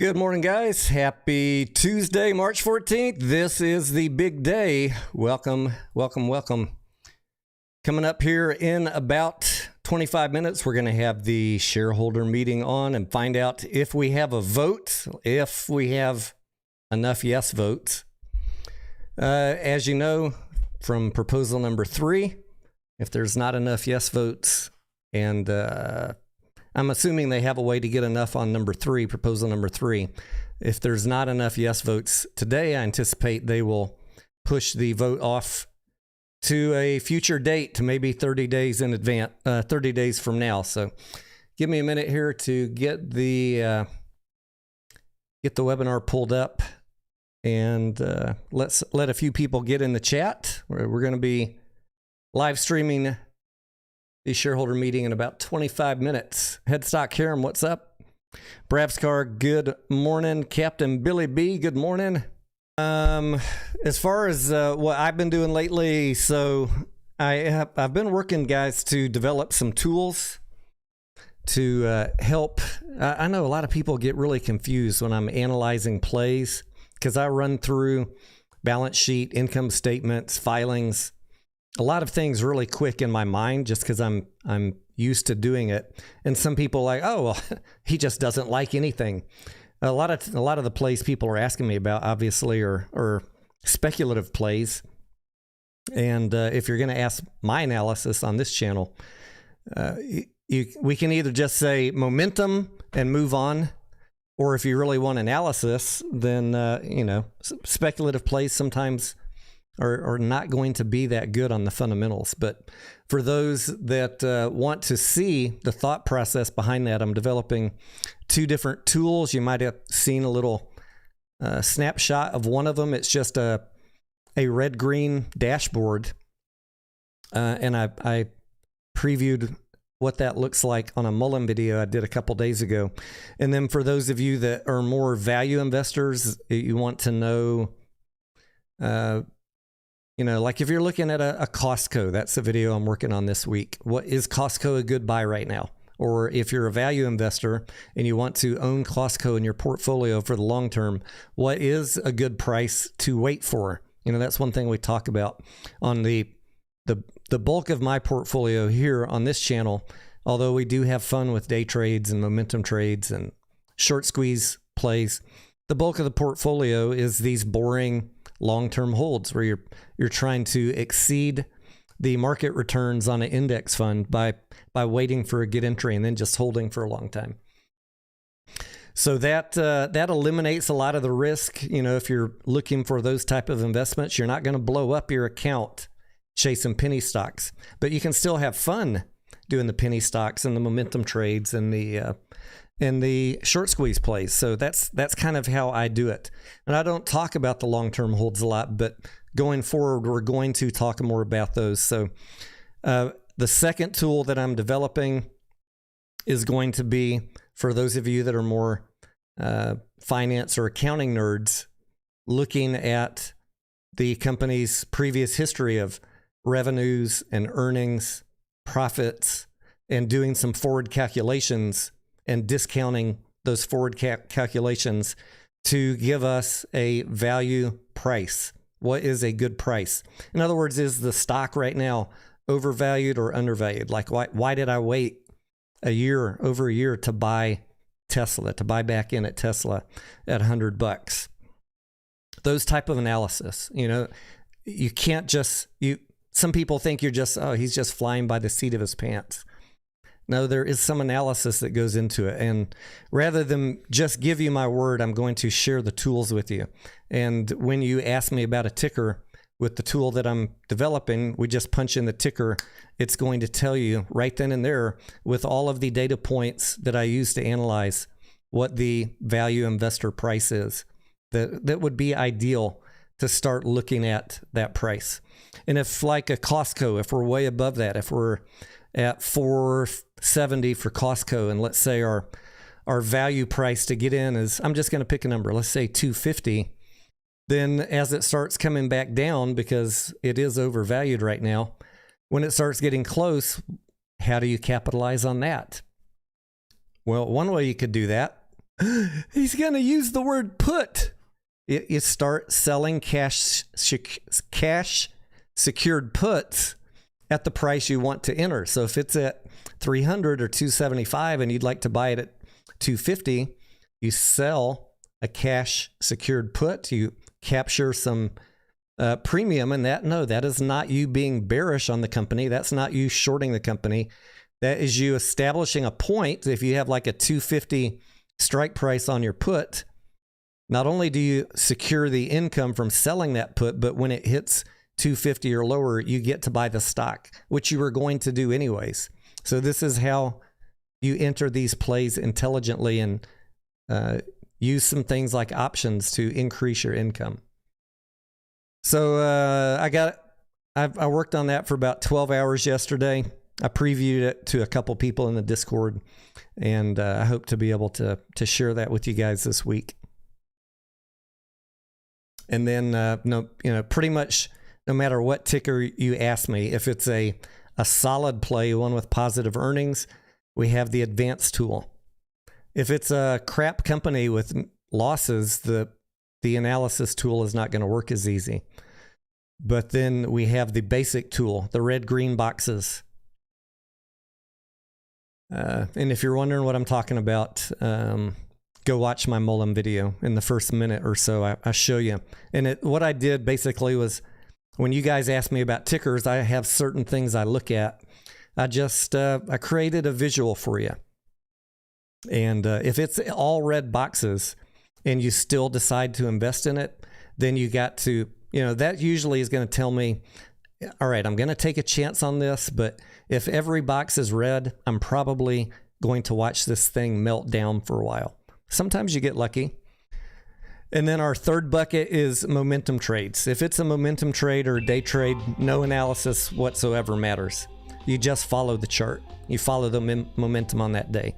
Good morning, guys. Happy Tuesday, March 14th. This is the big day. Welcome, welcome, welcome. Coming up here in about 25 minutes, we're going to have the shareholder meeting on and find out if we have a vote, if we have enough yes votes. As you know, from proposal number 3, if there's not enough yes votes, and I'm assuming they have a way to get enough on number 3, proposal number 3. If there's not enough yes votes today, I anticipate they will push the vote off to a future date, to maybe 30 days in advance, 30 days from now. So give me a minute here to get the webinar pulled up, and let's let a few people get in the chat. We're going to be live streaming the shareholder meeting in about 25 minutes. Headstock Karen, what's up? Brabscar, good morning. Captain Billy B, good morning. As far as what I've been doing lately, so I've been working, guys, to develop some tools to help. I know a lot of people get really confused when I'm analyzing plays, because I run through balance sheet, income statements, filings, a lot of things really quick in my mind, just because I'm used to doing it. And some people are like, oh, well, he just doesn't like anything. A lot of the plays people are asking me about, obviously, are speculative plays. And if you're going to ask my analysis on this channel, we can either just say momentum and move on, or if you really want analysis, then speculative plays sometimes are not going to be that good on the fundamentals. But for those that want to see the thought process behind that, I'm developing 2 different tools. You might have seen a little snapshot of one of them. It's just a red-green dashboard, and I previewed what that looks like on a Mullen video I did a couple days ago. And then for those of you that are more value investors, you want to know like if you're looking at a Costco, that's the video I'm working on this week. What is Costco a good buy right now? Or if you're a value investor and you want to own Costco in your portfolio for the long term, what is a good price to wait for? That's one thing we talk about on the bulk of my portfolio here on this channel. Although we do have fun with day trades and momentum trades and short squeeze plays, the bulk of the portfolio is these boring long-term holds where you're trying to exceed the market returns on an index fund by waiting for a good entry and then just holding for a long time. So that eliminates a lot of the risk. If you're looking for those type of investments, you're not going to blow up your account chasing penny stocks, but you can still have fun doing the penny stocks and the momentum trades and the short squeeze plays. So that's kind of how I do it. And I don't talk about the long-term holds a lot, but going forward, we're going to talk more about those. So the second tool that I'm developing is going to be for those of you that are more finance or accounting nerds, looking at the company's previous history of revenues and earnings, profits, and doing some forward calculations and discounting those forward calculations to give us a value price. What is a good price? In other words, is the stock right now overvalued or undervalued? Like, why did I wait over a year to buy Tesla, to buy back in at Tesla at $100? Those type of analysis, you can't just, some people think you're just, oh, he's just flying by the seat of his pants. No, there is some analysis that goes into it. And rather than just give you my word, I'm going to share the tools with you. And when you ask me about a ticker with the tool that I'm developing, we just punch in the ticker. It's going to tell you right then and there, with all of the data points that I use to analyze, what the value investor price is. That would be ideal to start looking at that price. And if like a Costco, if we're way above that, if we're at $4.70 for Costco, and let's say our value price to get in is, I'm just going to pick a number, let's say $2.50, then as it starts coming back down, because it is overvalued right now, when it starts getting close, how do you capitalize on that? Well, one way you could do that He's going to use the word put. You start selling cash secured puts at the price you want to enter. So if it's at 300 or 275 and you'd like to buy it at 250, you sell a cash secured put. You capture some premium, and that is not you being bearish on the company. That's not you shorting the company. That is you establishing a point. If you have like a 250 strike price on your put, not only do you secure the income from selling that put, but when it hits 250 or lower, you get to buy the stock, which you were going to do anyways. So this is how you enter these plays intelligently and use some things like options to increase your income. So I worked on that for about 12 hours yesterday. I previewed it to a couple people in the Discord, and I hope to be able to share that with you guys this week. And then, pretty much no matter what ticker you ask me, if it's a solid play, one with positive earnings, we have the advanced tool. If it's a crap company with losses, the analysis tool is not going to work as easy. But then we have the basic tool, the red-green boxes. And if you're wondering what I'm talking about, go watch my Mullen video. In the first minute or so, I show you. And what I did basically was, when you guys ask me about tickers, I have certain things I look at. I created a visual for you. And if it's all red boxes and you still decide to invest in it, then you got to, that usually is going to tell me, all right, I'm going to take a chance on this, but if every box is red, I'm probably going to watch this thing melt down for a while. Sometimes you get lucky. And then our third bucket is momentum trades. If it's a momentum trade or a day trade, no analysis whatsoever matters. You just follow the chart. You follow the momentum on that day.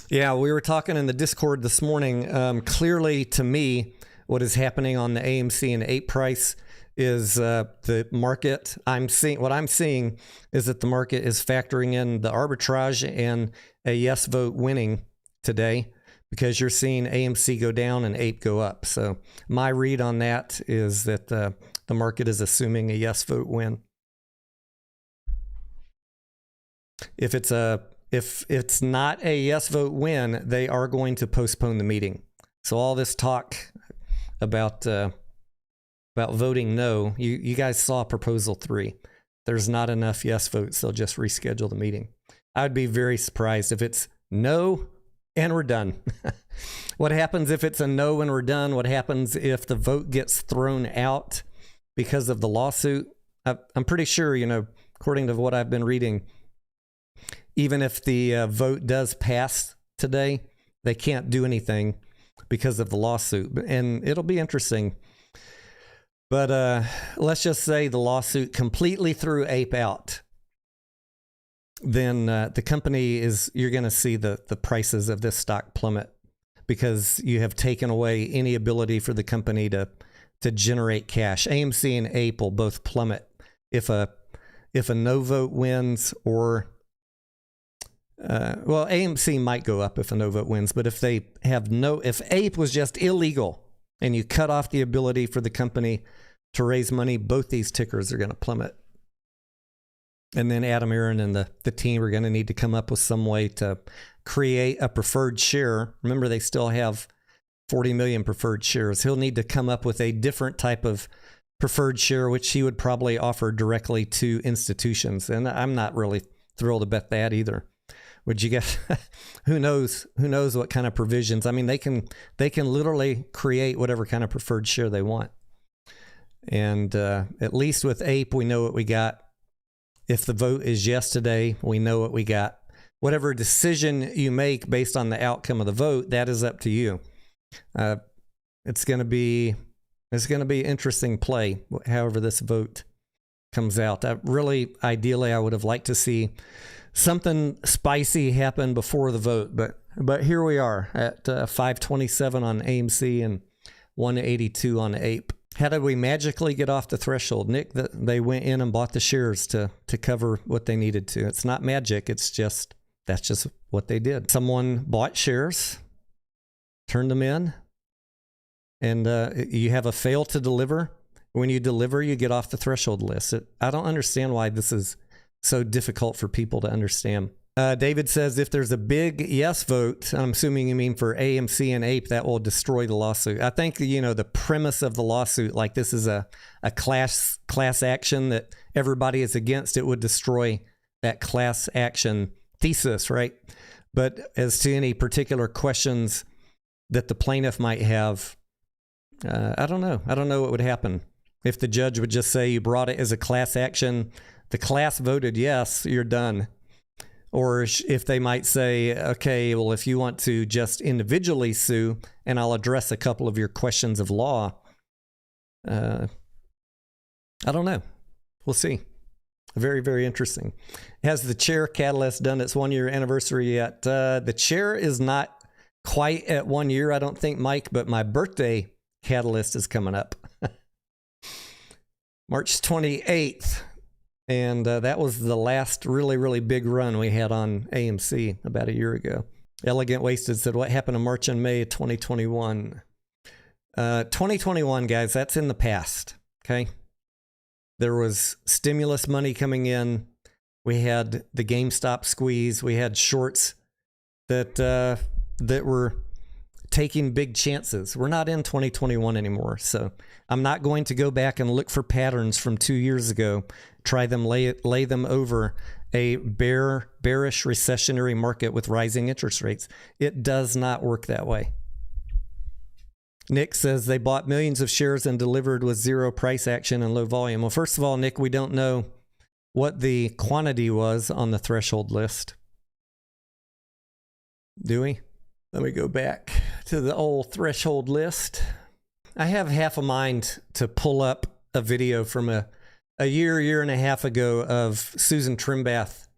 Yeah, we were talking in the Discord this morning. Clearly, to me, what is happening on the AMC and APE price is the market. What I'm seeing is that the market is factoring in the arbitrage and a yes vote winning today, because you're seeing AMC go down and APE go up. So my read on that is that the market is assuming a yes vote win. If it's not a yes vote win, they are going to postpone the meeting. So all this talk about voting no, you guys saw proposal 3. There's not enough yes votes. They'll just reschedule the meeting. I'd be very surprised if it's no and we're done. What happens if it's a no and we're done? What happens if the vote gets thrown out because of the lawsuit? I'm pretty sure, according to what I've been reading, even if the vote does pass today, they can't do anything because of the lawsuit. And it'll be interesting. But let's just say the lawsuit completely threw APE out. Then the company you're going to see the prices of this stock plummet, because you have taken away any ability for the company to generate cash. AMC and APE will both plummet if a no vote wins, or AMC might go up if a no vote wins, but if APE was just illegal and you cut off the ability for the company to raise money, both these tickers are going to plummet. And then Adam Aron and the team are going to need to come up with some way to create a preferred share. Remember, they still have 40 million preferred shares. He'll need to come up with a different type of preferred share, which he would probably offer directly to institutions. And I'm not really thrilled to bet that either. Would you guess? Who knows what kind of provisions? I mean, they can literally create whatever kind of preferred share they want. And at least with APE, we know what we got. If the vote is yes today, we know what we got. Whatever decision you make based on the outcome of the vote, that is up to you. It's going to be an interesting play, however this vote comes out. Ideally, I would have liked to see something spicy happen before the vote, but here we are at 527 on AMC and 182 on APE. How did we magically get off the threshold, Nick? They went in and bought the shares to cover what they needed to. It's not magic. That's just what they did. Someone bought shares turn them in, and you have a fail to deliver. When you deliver, you get off the threshold list. I don't understand why this is so difficult for people to understand. David says, if there's a big yes vote, I'm assuming you mean for AMC and APE, that will destroy the lawsuit. I think, the premise of the lawsuit, like this is a class action that everybody is against, it would destroy that class action thesis, right? But as to any particular questions that the plaintiff might have, I don't know. I don't know what would happen. If the judge would just say you brought it as a class action, the class voted yes, you're done. Or if they might say, okay, well, if you want to just individually sue, and I'll address a couple of your questions of law, I don't know. We'll see. Very, very interesting. Has the chair catalyst done its 1 year anniversary yet? The chair is not quite at 1 year, I don't think, Mike, but my birthday catalyst is coming up. March 28th. And that was the last really, really big run we had on AMC about a year ago. Elegant Wasted said, what happened in March and May 2021? 2021, guys, that's in the past, okay? There was stimulus money coming in. We had the GameStop squeeze. We had shorts that were taking big chances. We're not in 2021 anymore, so I'm not going to go back and look for patterns from 2 years ago, lay them over a bearish recessionary market with rising interest rates. It does not work that way. Nick says they bought millions of shares and delivered with zero price action and low volume. Well, first of all, Nick, we don't know what the quantity was on the threshold list. Do we? Let me go back to the old threshold list. I have half a mind to pull up a video from a year and a half ago of Susan Trimbath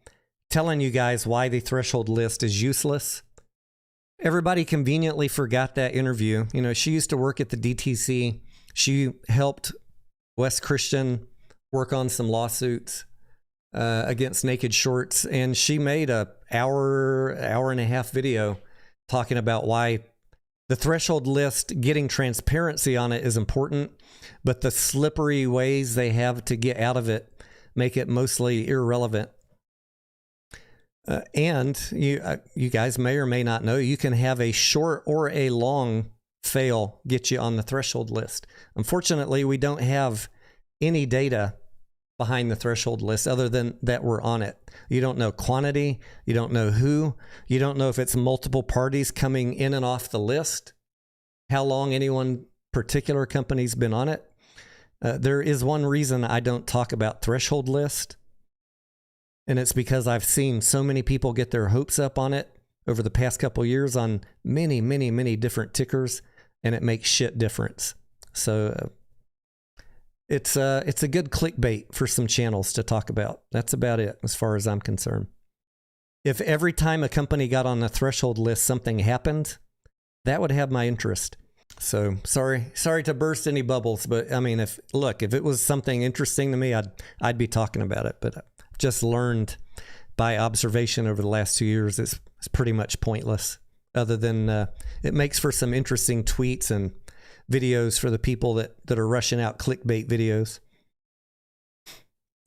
telling you guys why the threshold list is useless. Everybody conveniently forgot that interview. She used to work at the DTC. She helped Wes Christian work on some lawsuits against naked shorts, and she made a hour and a half video talking about why the threshold list, getting transparency on it is important, but the slippery ways they have to get out of it make it mostly irrelevant. And you guys may or may not know, you can have a short or a long fail get you on the threshold list. Unfortunately, we don't have any data behind the threshold list other than that we're on it. You don't know quantity. You don't know who. You don't know if it's multiple parties coming in and off the list, how long any one particular company's been on it. There is one reason I don't talk about threshold list, and it's because I've seen so many people get their hopes up on it over the past couple of years on many, many, many different tickers, and it makes shit difference. So it's a good clickbait for some channels to talk about. That's about it as far as I'm concerned. If every time a company got on the threshold list something happened, that would have my interest. So sorry to burst any bubbles, but I mean, if it was something interesting to me, I'd be talking about it. But I've just learned by observation over the last 2 years, it's pretty much pointless. Other than it makes for some interesting tweets and videos for the people that are rushing out clickbait videos.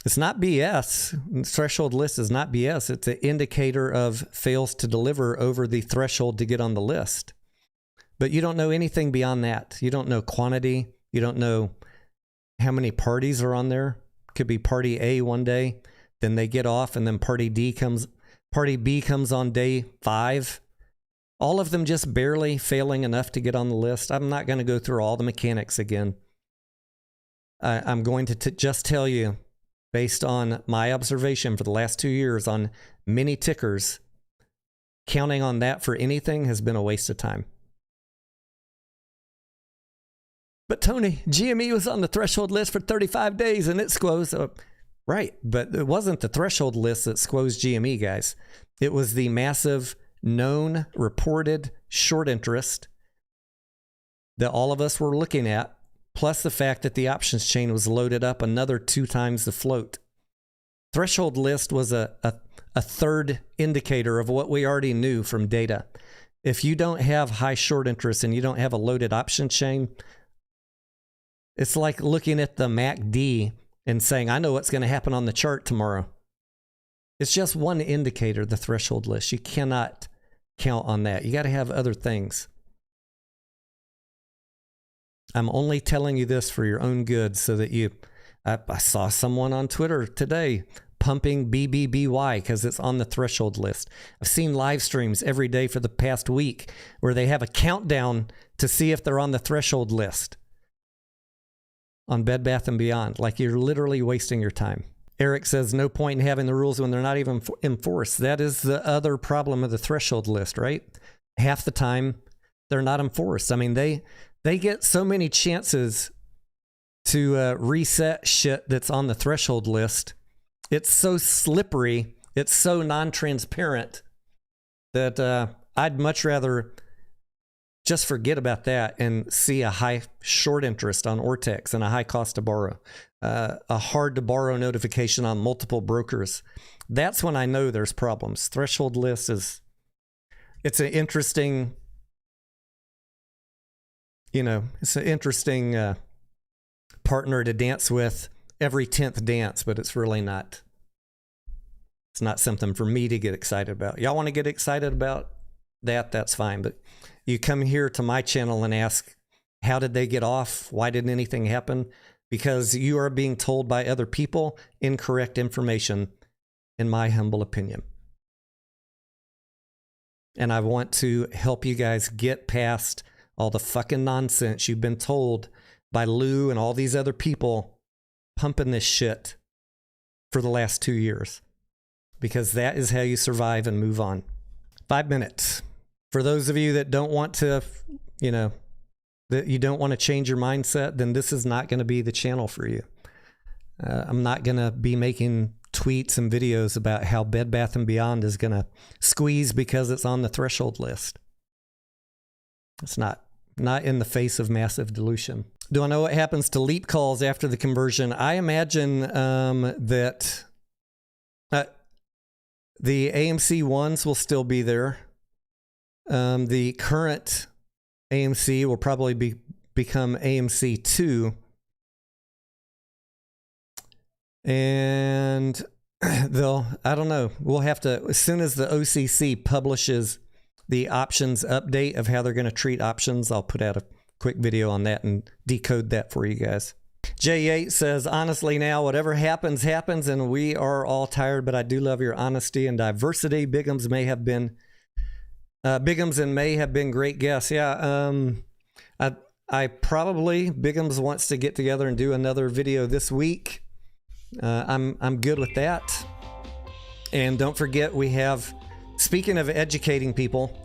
It's not BS. The threshold list is not BS. It's an indicator of fails to deliver over the threshold to get on the list. But you don't know anything beyond that. You don't know quantity. You don't know how many parties are on there. Could be party A one day, then they get off, and then party B comes on day 5. All of them just barely failing enough to get on the list. I'm not going to go through all the mechanics again. I'm going to just tell you, based on my observation for the last 2 years on many tickers, counting on that for anything has been a waste of time. But Tony, GME was on the threshold list for 35 days and it squoze. Right, but it wasn't the threshold list that squoze GME, guys. It was the massive known reported short interest that all of us were looking at, plus the fact that the options chain was loaded up another 2 times the float. Threshold list was a third indicator of what we already knew from data. If you don't have high short interest and you don't have a loaded option chain, it's like looking at the MACD and saying, I know what's going to happen on the chart tomorrow. It's just one indicator, the threshold list. You cannot count on that. You got to have other things. I'm only telling you this for your own good so that you... I saw someone on Twitter today pumping BBBY because it's on the threshold list. I've seen live streams every day for the past week where they have a countdown to see if they're on the threshold list on Bed Bath & Beyond. Like, you're literally wasting your time. Eric says no point in having the rules when they're not even enforced. That is the other problem of the threshold list, right? Half the time they're not enforced. I mean, they get so many chances to reset shit that's on the threshold list. It's so slippery, it's so non-transparent that I'd much rather just forget about that and see a high short interest on Ortex and a high cost to borrow, a hard to borrow notification on multiple brokers. That's when I know there's problems. Threshold list it's an interesting, it's an interesting partner to dance with every 10th dance, but it's really not. It's not something for me to get excited about. Y'all want to get excited about that? That's fine. But you come here to my channel and ask, how did they get off? Why didn't anything happen? Because you are being told by other people incorrect information, in my humble opinion. And I want to help you guys get past all the fucking nonsense you've been told by Lou and all these other people pumping this shit for the last 2 years, because that is how you survive and move on. 5 minutes. For those of you that don't want to, that you don't want to change your mindset, then this is not going to be the channel for you. I'm not going to be making tweets and videos about how Bed Bath & Beyond is going to squeeze because it's on the threshold list. It's not in the face of massive dilution. Do I know what happens to leap calls after the conversion? I imagine that the AMC ones will still be there. The current AMC will probably become AMC 2. And I don't know. We'll have to, as soon as the OCC publishes the options update of how they're going to treat options, I'll put out a quick video on that and decode that for you guys. J8 says, honestly now, whatever happens, happens, and we are all tired, but I do love your honesty and diversity. Bigums and May have been great guests. Yeah, I probably, Bigums wants to get together and do another video this week. I'm good with that. And don't forget, we have, speaking of educating people,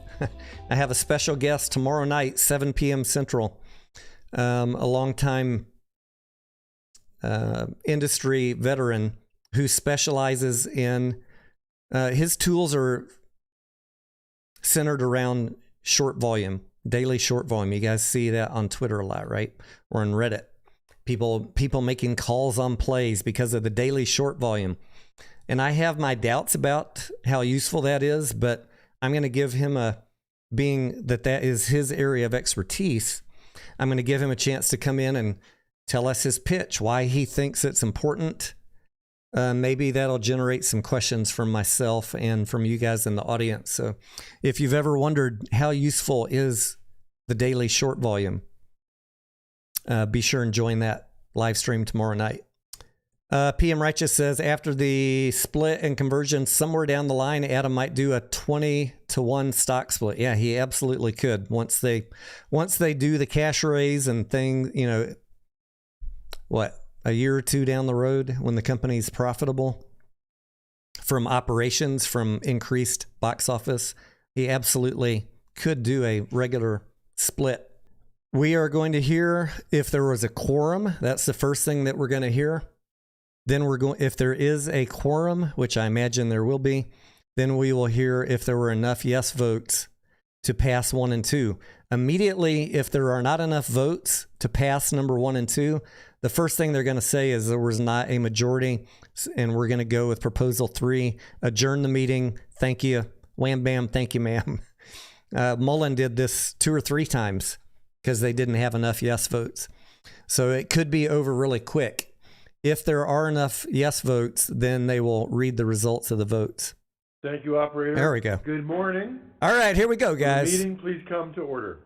I have a special guest tomorrow night, 7 p.m. Central. A longtime industry veteran who specializes in, his tools are centered around short volume, daily short volume. You guys see that on Twitter a lot, right? Or on Reddit. People making calls on plays because of the daily short volume. And I have my doubts about how useful that is, but I'm going to give him being that is his area of expertise, I'm going to give him a chance to come in and tell us his pitch, why he thinks it's important. Maybe that'll generate some questions from myself and from you guys in the audience. So if you've ever wondered how useful is the daily short volume, be sure and join that live stream tomorrow night. PM Righteous says, after the split and conversion somewhere down the line, Adam might do a 20-to-1 stock split. Yeah, he absolutely could. Once they do the cash raise and thing, a year or two down the road when the company's profitable from operations, from increased box office, he absolutely could do a regular split. We are going to hear if there was a quorum. That's the first thing that we're going to hear. Then if there is a quorum, which I imagine there will be, then we will hear if there were enough yes votes to pass 1 and 2. Immediately, if there are not enough votes to pass number 1 and 2, the first thing they're going to say is there was not a majority, and we're going to go with proposal 3, adjourn the meeting. Thank you. Wham, bam. Thank you, ma'am. Mullen did this 2 or 3 times because they didn't have enough yes votes. So it could be over really quick. If there are enough yes votes, then they will read the results of the votes. Thank you, operator. There we go. Good morning. All right, here we go, guys. The meeting, please come to order.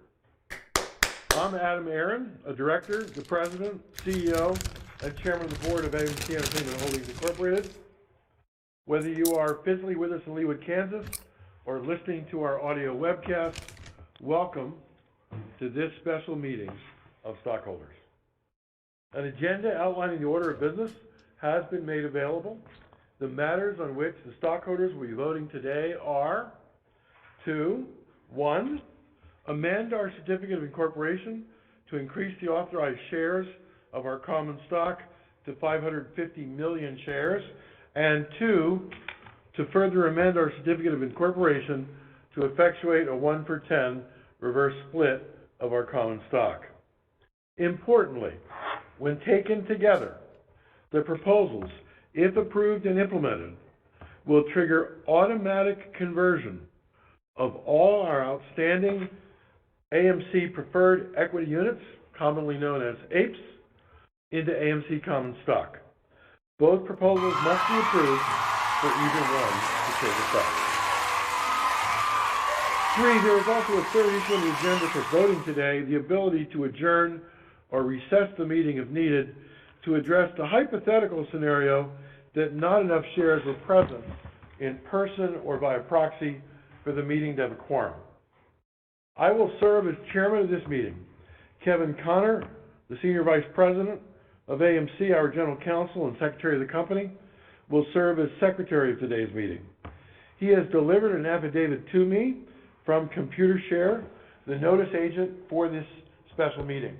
I'm Adam Aron, a director, the president, CEO, and chairman of the board of AMC Entertainment Holdings Incorporated. Whether you are physically with us in Leawood, Kansas, or listening to our audio webcast, welcome to this special meeting of stockholders. An agenda outlining the order of business has been made available. The matters on which the stockholders will be voting today are 2, 1, amend our certificate of incorporation to increase the authorized shares of our common stock to 550 million shares, and 2, to further amend our certificate of incorporation to effectuate a 1-for-10 reverse split of our common stock. Importantly, when taken together, the proposals, if approved and implemented, will trigger automatic conversion of all our outstanding AMC preferred equity units, commonly known as APEs, into AMC common stock. Both proposals must be approved for either one to take effect. 3, there is also a third issue on the agenda for voting today, the ability to adjourn or recess the meeting if needed to address the hypothetical scenario that not enough shares were present in person or by proxy for the meeting to have a quorum. I will serve as chairman of this meeting. Kevin Connor, the senior vice president of AMC, our general counsel and secretary of the company, will serve as secretary of today's meeting. He has delivered an affidavit to me from Computershare, the notice agent for this special meeting.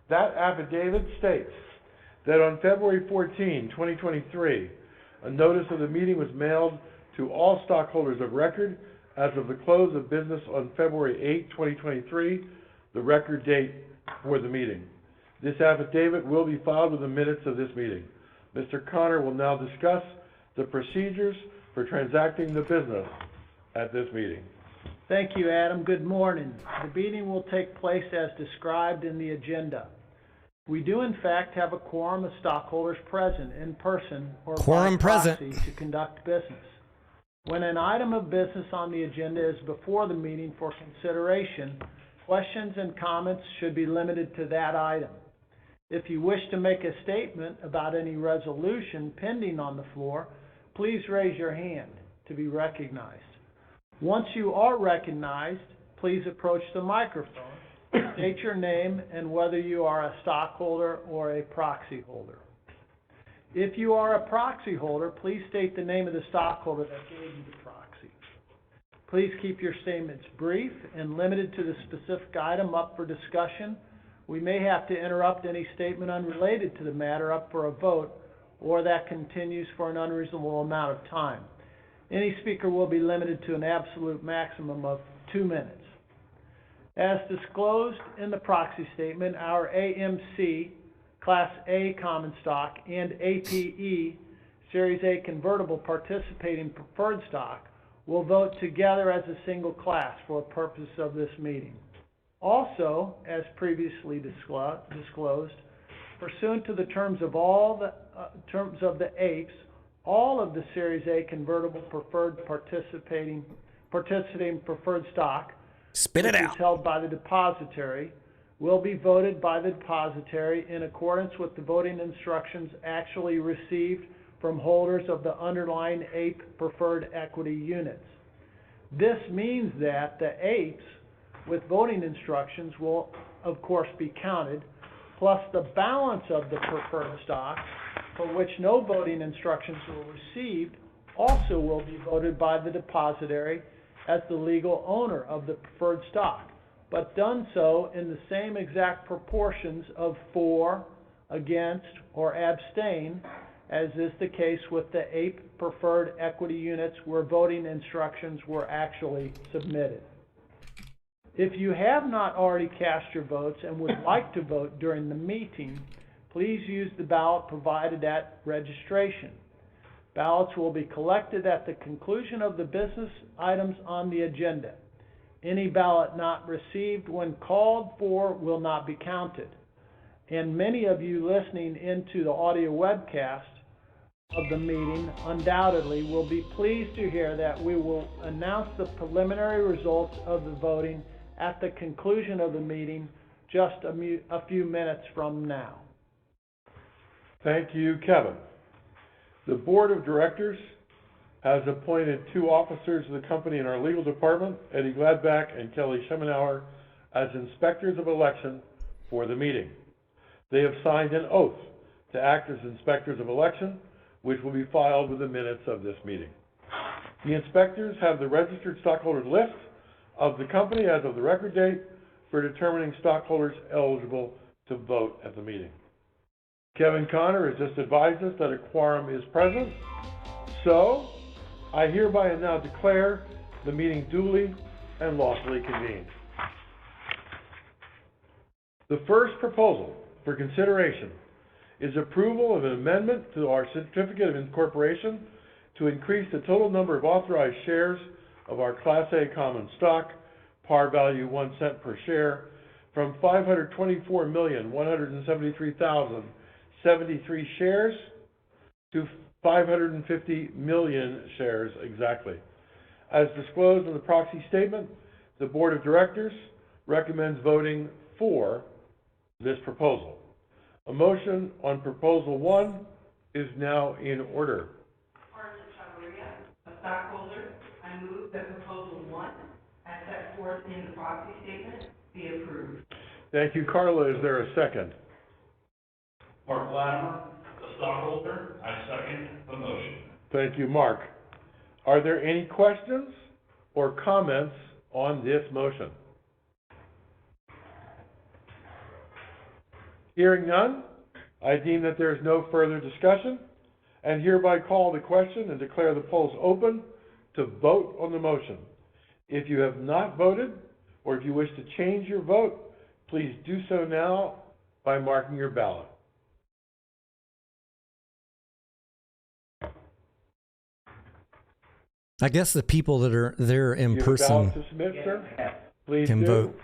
That affidavit states that on February 14, 2023, a notice of the meeting was mailed to all stockholders of record as of the close of business on February 8, 2023, the record date for the meeting. This affidavit will be filed with the minutes of this meeting. Mr. Connor will now discuss the procedures for transacting the business at this meeting. Thank you, Adam. Good morning. The meeting will take place as described in the agenda. We do, in fact, have a quorum of stockholders present in person or by proxy to conduct business. When an item of business on the agenda is before the meeting for consideration, questions and comments should be limited to that item. If you wish to make a statement about any resolution pending on the floor, please raise your hand to be recognized. Once you are recognized, please approach the microphone, state your name and whether you are a stockholder or a proxy holder. If you are a proxy holder, please state the name of the stockholder that gave you the proxy. Please keep your statements brief and limited to the specific item up for discussion. We may have to interrupt any statement unrelated to the matter up for a vote or that continues for an unreasonable amount of time. Any speaker will be limited to an absolute maximum of 2 minutes. As disclosed in the proxy statement, our AMC Class A common stock and APE Series A convertible participating preferred stock will vote together as a single class for the purpose of this meeting. Also, as previously disclosed, pursuant to the terms of the APEs, all of the Series A convertible preferred participating preferred stock, spit it out, is held by the depository, will be voted by the depository in accordance with the voting instructions actually received from holders of the underlying APE preferred equity units. This means that the APEs with voting instructions will, of course, be counted, plus the balance of the preferred stock, for which no voting instructions were received, also will be voted by the depository as the legal owner of the preferred stock, but done so in the same exact proportions of for, against, or abstain, as is the case with the APE preferred equity units where voting instructions were actually submitted. If you have not already cast your votes and would like to vote during the meeting, please use the ballot provided at registration. Ballots will be collected at the conclusion of the business items on the agenda. Any ballot not received when called for will not be counted. And many of you listening into the audio webcast of the meeting undoubtedly will be pleased to hear that we will announce the preliminary results of the voting at the conclusion of the meeting just a few minutes from now. Thank you, Kevin. The Board of Directors has appointed 2 officers of the company in our legal department, Eddie Gladback and Kelly Schemenauer, as inspectors of election for the meeting. They have signed an oath to act as inspectors of election, which will be filed with the minutes of this meeting. The inspectors have the registered stockholders list of the company as of the record date for determining stockholders eligible to vote at the meeting. Kevin Connor has just advised us that a quorum is present, so I hereby now declare the meeting duly and lawfully convened. The first proposal for consideration is approval of an amendment to our certificate of incorporation to increase the total number of authorized shares of our Class A common stock, par value 1 cent per share, from 524,173,073 shares to 550 million shares exactly. As disclosed in the proxy statement, the Board of Directors recommends voting for this proposal. A motion on Proposal 1 is now in order. A stockholder, I move that Proposal 1, as set forth in the proxy statement, be approved. Thank you, Carla. Is there a second? Mark Latimer, a stockholder, I second the motion. Thank you, Mark. Are there any questions or comments on this motion? Hearing none, I deem that there is no further discussion and hereby call the question and declare the polls open to vote on the motion. If you have not voted or if you wish to change your vote, please do so now by marking your ballot. I guess the people that are there in person You have a ballot to submit, sir? Please can do. vote.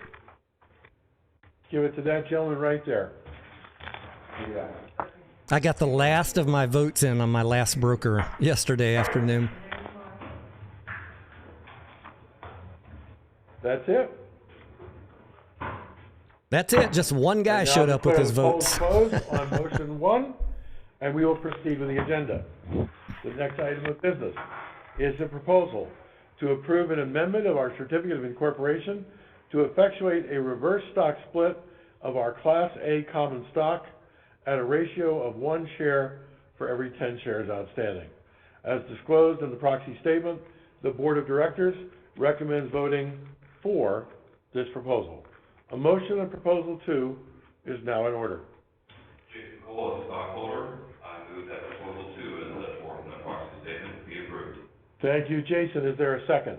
Give it to that gentleman right there. I got the last of my votes in on my last broker yesterday afternoon. That's it. That's it. Just one guy showed up with his votes. Closed on motion 1, and we will proceed with the agenda. The next item of business is a proposal to approve an amendment of our certificate of incorporation to effectuate a reverse stock split of our Class A common stock at a ratio of 1 share for every 10 shares outstanding. As disclosed in the proxy statement, the Board of Directors recommends voting for this proposal. A motion on Proposal 2 is now in order. Jason Cole, a stockholder, I move that Proposal 2, as set forth in the proxy statement, be approved. Thank you, Jason. Is there a second?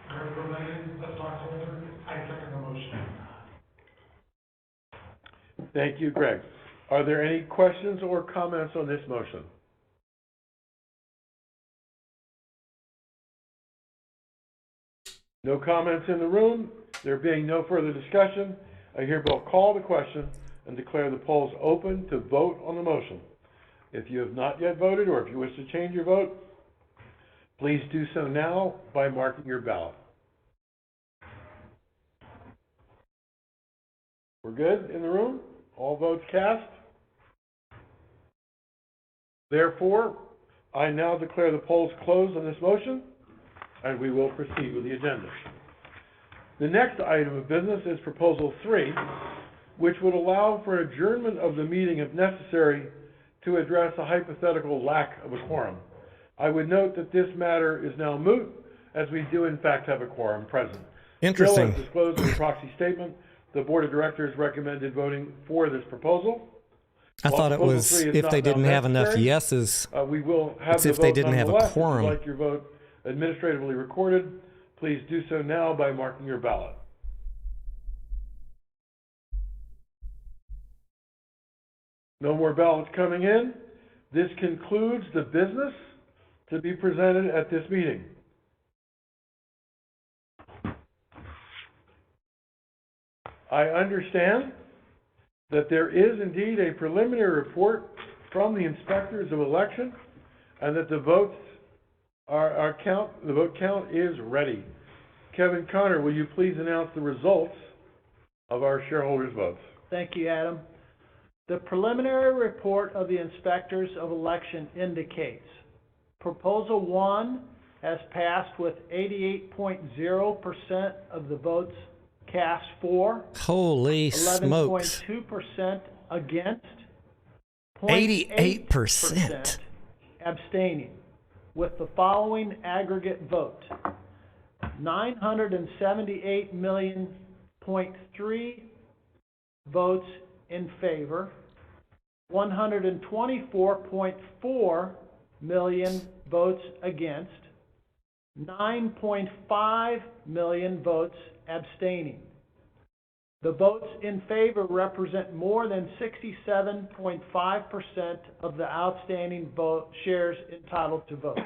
Greg Berlin, a stockholder, I second the motion. Thank you, Greg. Are there any questions or comments on this motion? No comments in the room. There being no further discussion, I hereby call the question and declare the polls open to vote on the motion. If you have not yet voted or if you wish to change your vote, please do so now by marking your ballot. We're good in the room? All votes cast? Therefore, I now declare the polls closed on this motion, and we will proceed with the agenda. The next item of business is Proposal 3, which would allow for adjournment of the meeting if necessary to address a hypothetical lack of a quorum. I would note that this matter is now moot, as we do in fact have a quorum present. Interesting. Still, as disclosed in the proxy statement, the Board of Directors recommended voting for this proposal. I thought it was if they didn't have enough yeses. We will have It's the if they vote didn't have a nonetheless. quorum. If you'd like your vote administratively recorded, please do so now by marking your ballot. No more ballots coming in. This concludes the business to be presented at this meeting. I understand that there is indeed a preliminary report from the inspectors of election and that the vote count is ready. Kevin Connor, will you please announce the results of our shareholders' votes? Thank you, Adam. The preliminary report of the inspectors of election indicates Proposal 1 has passed with 88.0% of the votes cast for, Holy smokes. 11.2% against, 88% abstaining, with the following aggregate vote: 978 million point 3 votes in favor, 124.4 million votes against, 9.5 million votes abstaining. The votes in favor represent more than 67.5% of the outstanding shares entitled to vote.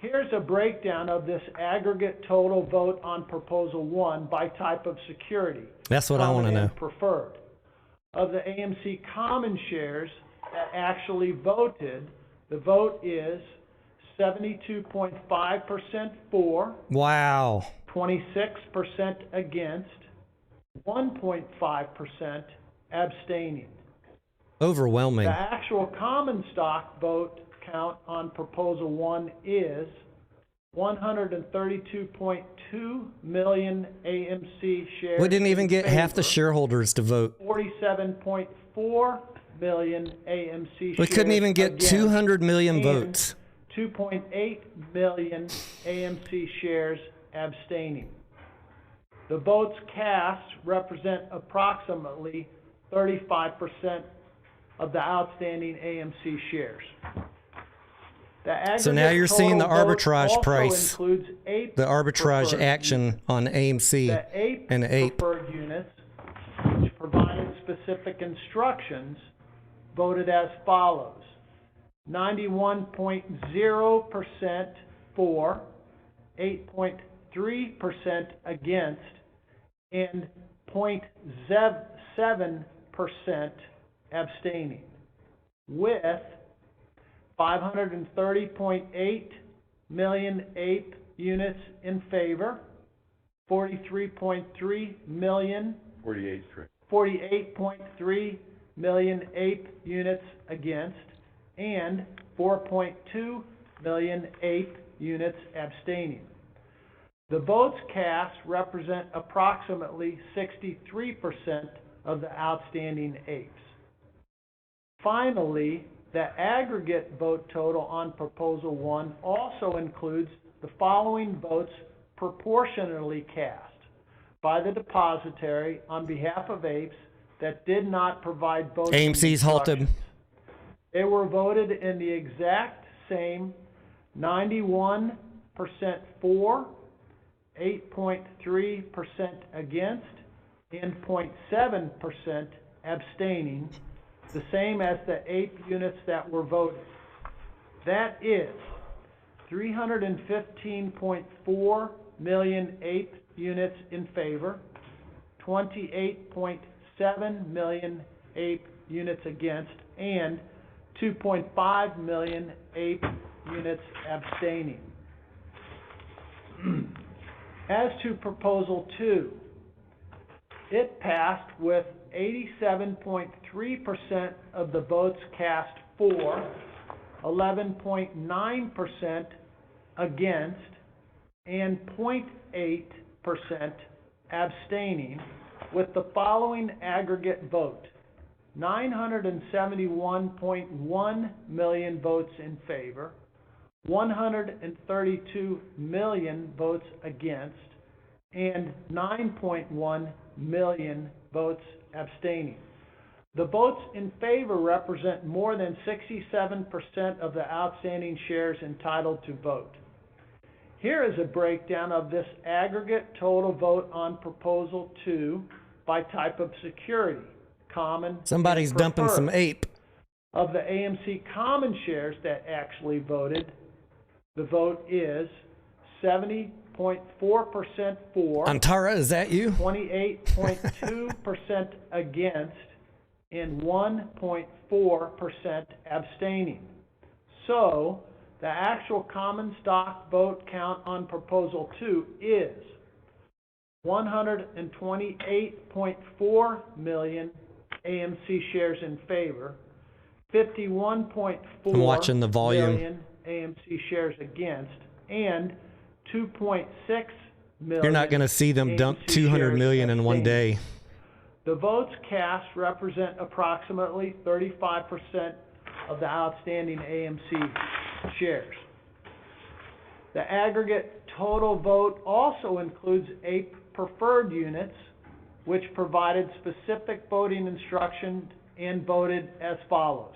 Here's a breakdown of this aggregate total vote on Proposal 1 by type of security. That's what I want to know. Preferred. Of the AMC common shares that actually voted, the vote is 72.5% for, wow, 26% against, 1.5% abstaining. overwhelming. The actual common stock vote count on Proposal 1 is 132.2 million AMC shares. We didn't even in get half the favor, shareholders to vote. 47.4 million AMC shares. We couldn't even get against, 200 million and votes. 2.8 million AMC shares abstaining. The votes cast represent approximately 35% of the outstanding AMC shares. So now you're seeing the arbitrage price, the the arbitrage action on AMC The and APE. preferred units, which provided specific instructions, voted as follows: 91.0% for, 8.3% against, and 0.7% abstaining, with 530.8 million APE units in favor, 48.3 million APE units against, and 4.2 million APE units abstaining. The votes cast represent approximately 63% of the outstanding APEs. Finally, the aggregate vote total on Proposal 1 also includes the following votes proportionally cast by the depositary on behalf of APEs that did not provide voting AMC's halted. instructions. They were voted in the exact same 91% for, 8.3% against, and 0.7% abstaining, the same as the APE units that were voted. That is 315.4 million APE units in favor, 28.7 million APE units against, and 2.5 million APE units abstaining. As to Proposal 2, it passed with 87.3% of the votes cast for, 11.9% against, and 0.8% abstaining, with the following aggregate vote: 971.1 million votes in favor, 132 million votes against, and 9.1 million votes abstaining. The votes in favor represent more than 67% of the outstanding shares entitled to vote. Here is a breakdown of this aggregate total vote on Proposal 2 by type of security, common. Somebody's and dumping preferred. some APE. Of the AMC common shares that actually voted, the vote is 70.6% 28.4% for, Antara, is that you? 28.2% against, and 1.4% abstaining. So, the actual common stock vote count on Proposal 2 is 128.4 million AMC shares in favor, 51.4 I'm watching the volume. million AMC shares against, and 2.6 million. You're not going to see them dump AMC 200 shares million in one abstaining. day. The votes cast represent approximately 35% of the outstanding AMC shares. The aggregate total vote also includes 8 preferred units, which provided specific voting instructions and voted as follows: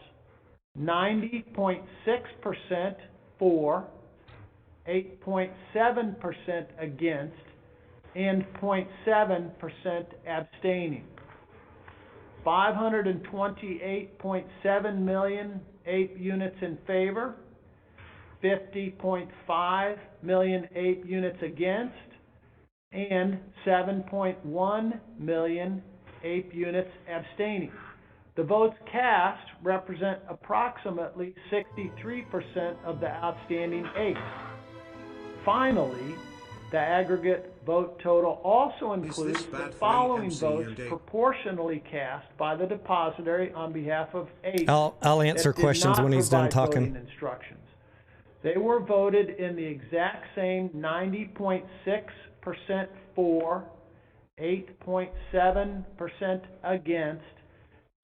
90.6% for, 8.7% against, and 0.7% abstaining. 528.7 million APE units in favor, 50.5 million APE units against, and 7.1 million APE units abstaining. The votes cast represent approximately 63% of the outstanding APEs. Finally, the aggregate vote total also includes the following votes proportionally cast by the depository on behalf of APEs. I'll answer questions when he's done talking. Voting instructions. They were voted in the exact same 90.6% for, 8.7% against,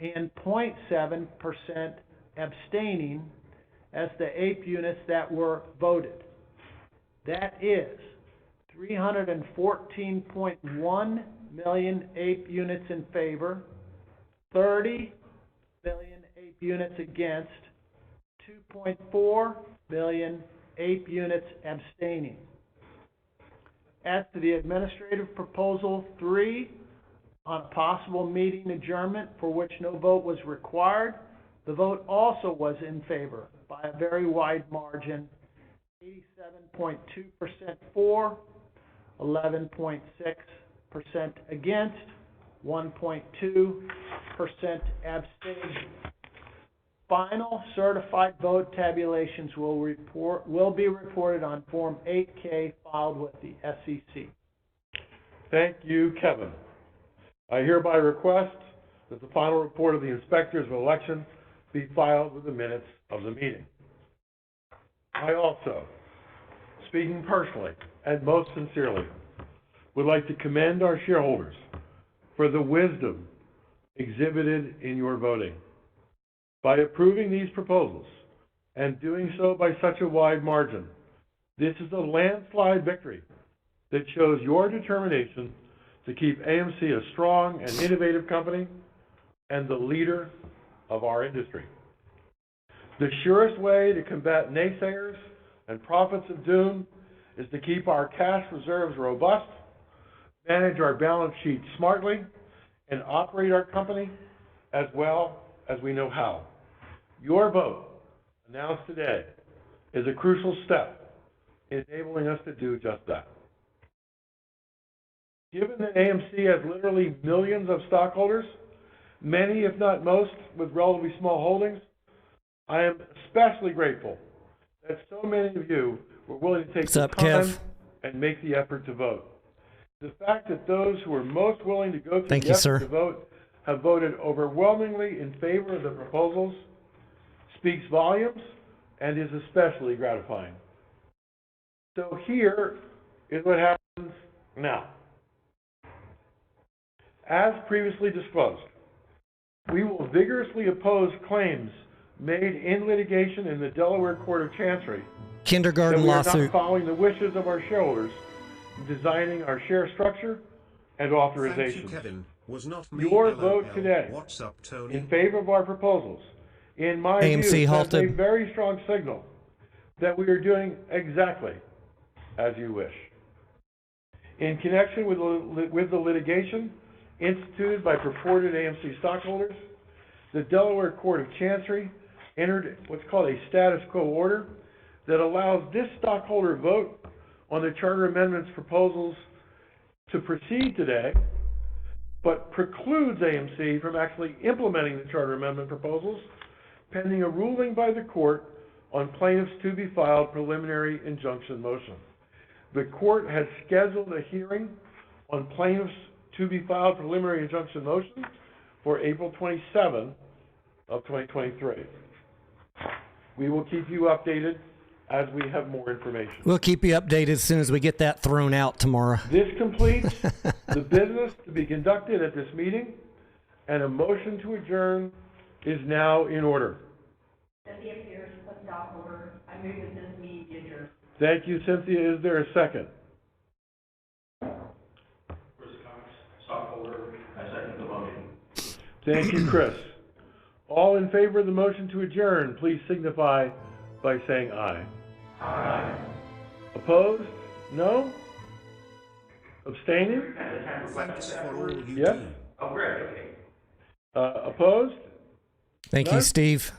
and 0.7% abstaining as the APE units that were voted. That is 314.1 million APE units in favor, 30 million APE units against, 2.4 million APE units abstaining. As to the administrative proposal 3, on a possible meeting adjournment for which no vote was required, the vote also was in favor by a very wide margin, 87.2% for, 11.6% against, 1.2% abstaining. Final certified vote tabulations will be reported on Form 8-K filed with the SEC. Thank you, Kevin. I hereby request that the final report of the inspectors of election be filed with the minutes of the meeting. I also, speaking personally and most sincerely, would like to commend our shareholders for the wisdom exhibited in your voting. By approving these proposals and doing so by such a wide margin, this is a landslide victory that shows your determination to keep AMC a strong and innovative company and the leader of our industry. The surest way to combat naysayers and prophets of doom is to keep our cash reserves robust, manage our balance sheet smartly, and operate our company as well as we know how. Your vote, announced today, is a crucial step in enabling us to do just that. Given that AMC has literally millions of stockholders, many, if not most, with relatively small holdings, I am especially grateful that so many of you were willing to take the time and make the effort to vote. The fact that those who are most willing to go through the effort to vote have voted overwhelmingly in favor of the proposals speaks volumes and is especially gratifying. So here is what happens now. As previously disclosed, we will vigorously oppose claims made in litigation in the Delaware Court of Chancery Kindergarten that we are lawsuit. not following the wishes of our shareholders in designing our share structure and authorization. Thank you, Kevin. Was not me. Your LOL. vote today What's up, Tony? in favor of our proposals, in my AMC view, halted. sends a very strong signal that we are doing exactly as you wish. In connection with the litigation instituted by purported AMC stockholders, the Delaware Court of Chancery entered what's called a status quo order that allows this stockholder vote on the charter amendments proposals to proceed today, but precludes AMC from actually implementing the charter amendment proposals pending a ruling by the court on plaintiff's to-be-filed preliminary injunction motion. The court has scheduled a hearing on plaintiff's to-be-filed preliminary injunction motion for April 27 of 2023. We will keep you updated as we have more information. We'll keep you updated as soon as we get that thrown out tomorrow. This completes the business to be conducted at this meeting, and a motion to adjourn is now in order. Cynthia Pierce, a stockholder. I move that this meeting be adjourned. Thank you, Cynthia. Is there a second? Chris Cox, stockholder, I second the motion. Thank you, Chris. All in favor of the motion to adjourn, please signify by saying aye. Aye. Opposed? No? Abstaining? Thanks for all you Yes? do. Oh, great, okay. Opposed? Thank you, None? Steve.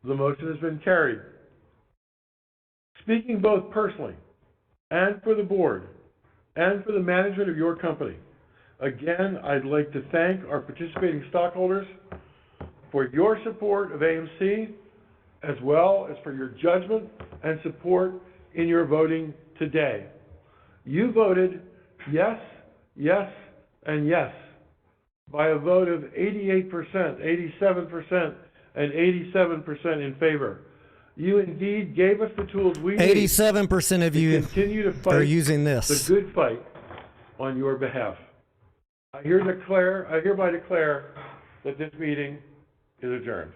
The motion has been carried. Speaking both personally and for the board and for the management of your company, again, I'd like to thank our participating stockholders for your support of AMC, as well as for your judgment and support in your voting today. You voted yes, yes, and yes by a vote of 88%, 87%, and 87% in favor. You indeed gave us the tools we need 87% of to you continue to are fight using the this. good fight on your behalf. I hereby declare that this meeting is adjourned.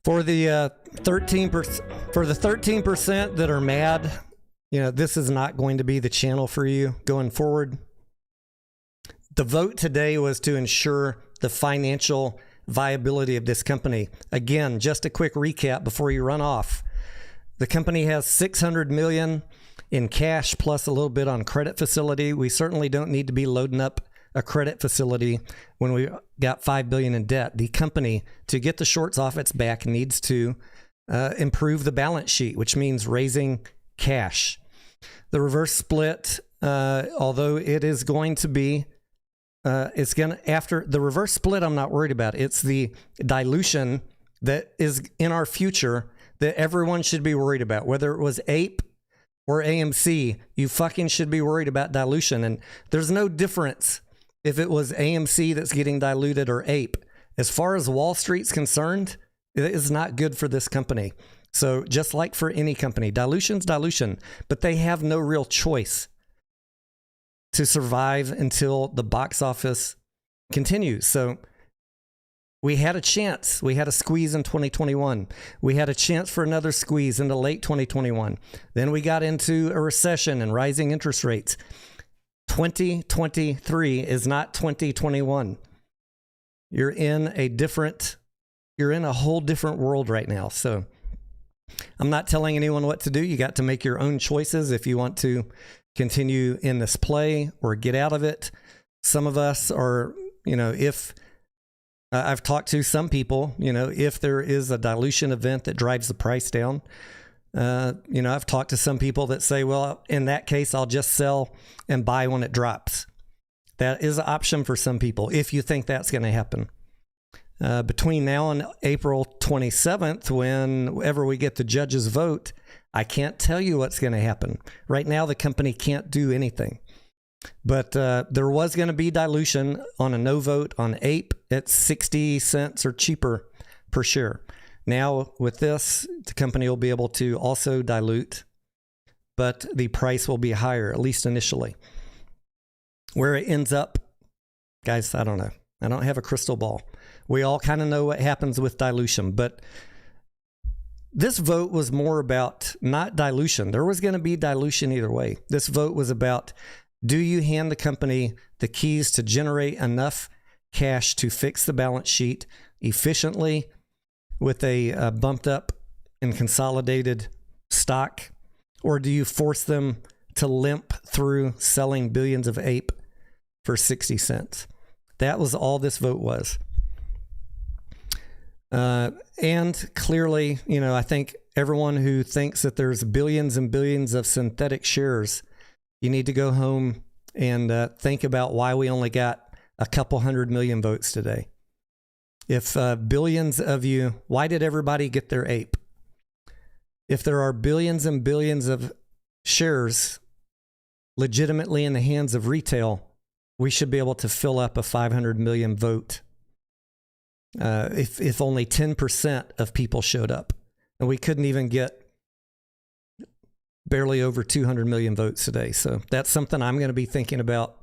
For the 13% that are mad, this is not going to be the channel for you going forward. The vote today was to ensure the financial viability of this company. Again, just a quick recap before you run off. The company has $600 million in cash plus a little bit on credit facility. We certainly don't need to be loading up a credit facility when we got $5 billion in debt. The company, to get the shorts off its back, needs to improve the balance sheet, which means raising cash. The reverse split, although it is going to be, after the reverse split, I'm not worried about. It's the dilution that is in our future that everyone should be worried about. Whether it was APE or AMC, you fucking should be worried about dilution. And there's no difference if it was AMC that's getting diluted or APE. As far as Wall Street's concerned, it is not good for this company. So just like for any company, dilution's dilution, but they have no real choice to survive until the box office continues. So we had a chance. We had a squeeze in 2021. We had a chance for another squeeze into late 2021. Then we got into a recession and rising interest rates. 2023 is not 2021. You're in a whole different world right now. So I'm not telling anyone what to do. You got to make your own choices if you want to continue in this play or get out of it. Some of us are, if I've talked to some people, if there is a dilution event that drives the price down, I've talked to some people that say, well, in that case, I'll just sell and buy when it drops. That is an option for some people if you think that's going to happen. Between now and April 27th, whenever we get the judge's vote, I can't tell you what's going to happen. Right now, the company can't do anything. But there was going to be dilution on a no vote on APE at 60 cents or cheaper per share. Now, with this, the company will be able to also dilute, but the price will be higher, at least initially. Where it ends up, guys, I don't know. I don't have a crystal ball. We all kind of know what happens with dilution, but this vote was more about not dilution. There was going to be dilution either way. This vote was about, do you hand the company the keys to generate enough cash to fix the balance sheet efficiently with a bumped up and consolidated stock, or do you force them to limp through selling billions of APE for 60 cents? That was all this vote was. And clearly, I think everyone who thinks that there's billions and billions of synthetic shares, you need to go home and think about why we only got a couple 100 million votes today. If billions of you, why did everybody get their ape? If there are billions and billions of shares legitimately in the hands of retail, we should be able to fill up a 500 million vote. If only 10% of people showed up, and we couldn't even get barely over 200 million votes today. So that's something I'm going to be thinking about,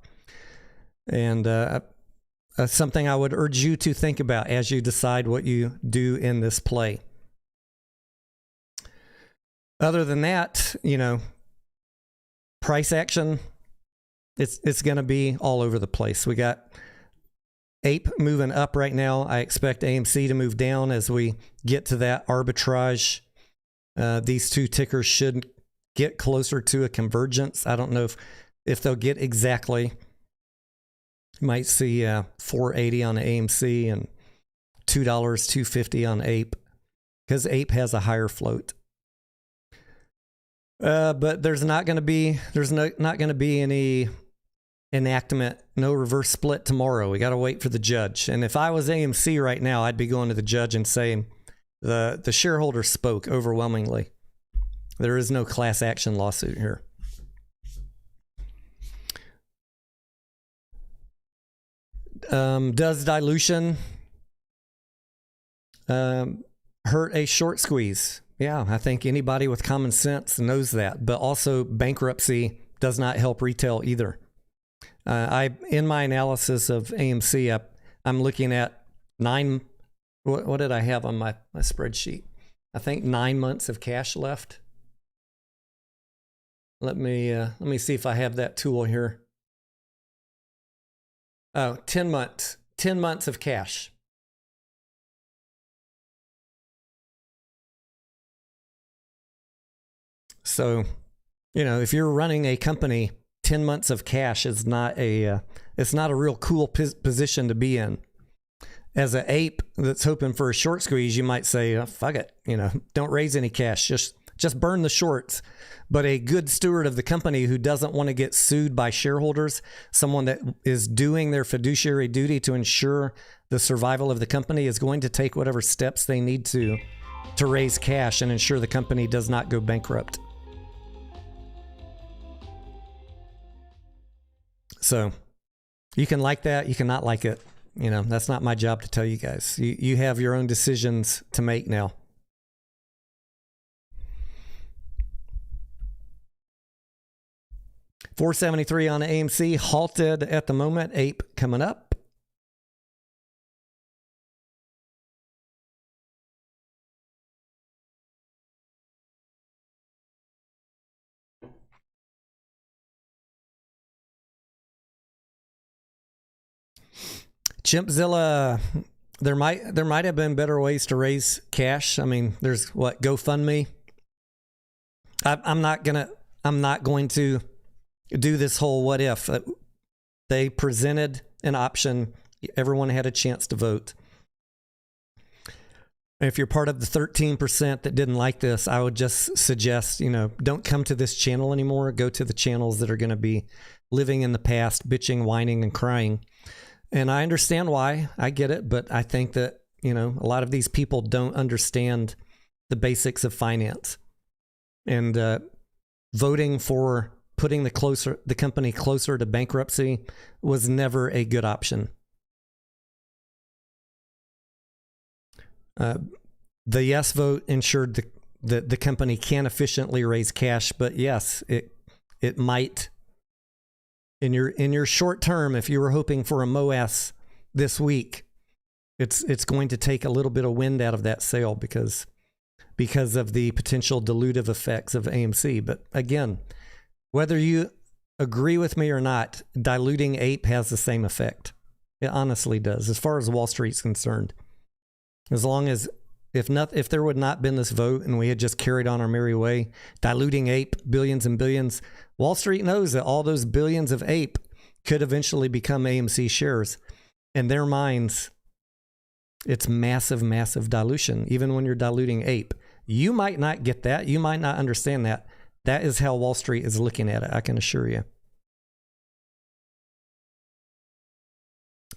and something I would urge you to think about as you decide what you do in this play. Other than that, you know, price action, it's going to be all over the place. We got Ape moving up right now. I expect AMC to move down as we get to that arbitrage. These two tickers should get closer to a convergence. I don't know if they'll get exactly. You might see $4.80 on AMC and $2.50 on Ape, because Ape has a higher float. But there's not going to be any enactment, no reverse split tomorrow. We got to wait for the judge. And if I was AMC right now, I'd be going to the judge and saying the shareholder spoke overwhelmingly. There is no class action lawsuit here. Does dilution hurt a short squeeze? Yeah, I think anybody with common sense knows that. But also, bankruptcy does not help retail either. In my analysis of AMC, I'm looking at what did I have on my spreadsheet? I think 9 months of cash left. Let me see if I have that tool here. Oh, 10 months. 10 months of cash. So, you know, if you're running a company, 10 months of cash is not it's not a real cool position to be in. As an ape that's hoping for a short squeeze, you might say, oh, fuck it, you know, don't raise any cash, just burn the shorts. But a good steward of the company who doesn't want to get sued by shareholders, someone that is doing their fiduciary duty to ensure the survival of the company, is going to take whatever steps they need to raise cash and ensure the company does not go bankrupt. So you can like that, you cannot like it. You know, that's not my job to tell you guys. You have your own decisions to make now. $4.73 on AMC, halted at the moment. Ape coming up. Chimpzilla, there might have been better ways to raise cash. I mean, there's what, GoFundMe. I'm not going to do this whole what if. They presented an option. Everyone had a chance to vote. If you're part of the 13% that didn't like this, I would just suggest, you know, don't come to this channel anymore. Go to the channels that are going to be living in the past, bitching, whining, and crying. And I understand why. I get it. But I think that, you know, a lot of these people don't understand the basics of finance. And voting for putting the company closer to bankruptcy was never a good option. The yes vote ensured that the company can efficiently raise cash, but yes, it might. In your short term, if you were hoping for a MOAS this week, it's going to take a little bit of wind out of that sail because of the potential dilutive effects of AMC. But again, whether you agree with me or not, diluting Ape has the same effect. It honestly does, as far as Wall Street's concerned. As long as if there would not been this vote and we had just carried on our merry way, diluting Ape, billions and billions, Wall Street knows that all those billions of Ape could eventually become AMC shares. In their minds, it's massive, massive dilution. Even when you're diluting Ape, You might not get that. You might not understand that. That is how Wall Street is looking at it, I can assure you.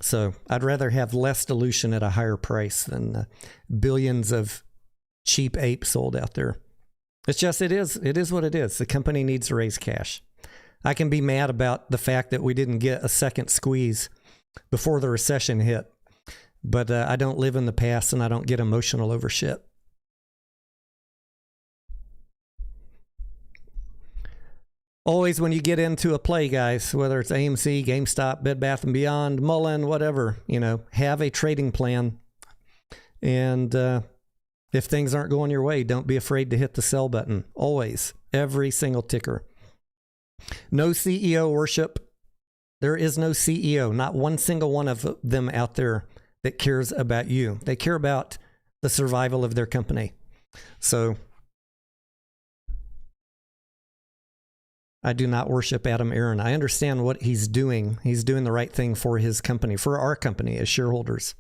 So I'd rather have less dilution at a higher price than billions of cheap apes sold out there. It's just, it is what it is. The company needs to raise cash. I can be mad about the fact that we didn't get a second squeeze before the recession hit, but I don't live in the past and I don't get emotional over shit. Always when you get into a play, guys, whether it's AMC, GameStop, Bed Bath & Beyond, Mullen, whatever, you know, have a trading plan. And if things aren't going your way, don't be afraid to hit the sell button. Always. Every single ticker. No CEO worship. There is no CEO. Not one single one of them out there that cares about you. They care about the survival of their company. So I do not worship Adam Aron. I understand what he's doing. He's doing the right thing for his company, for our company as shareholders.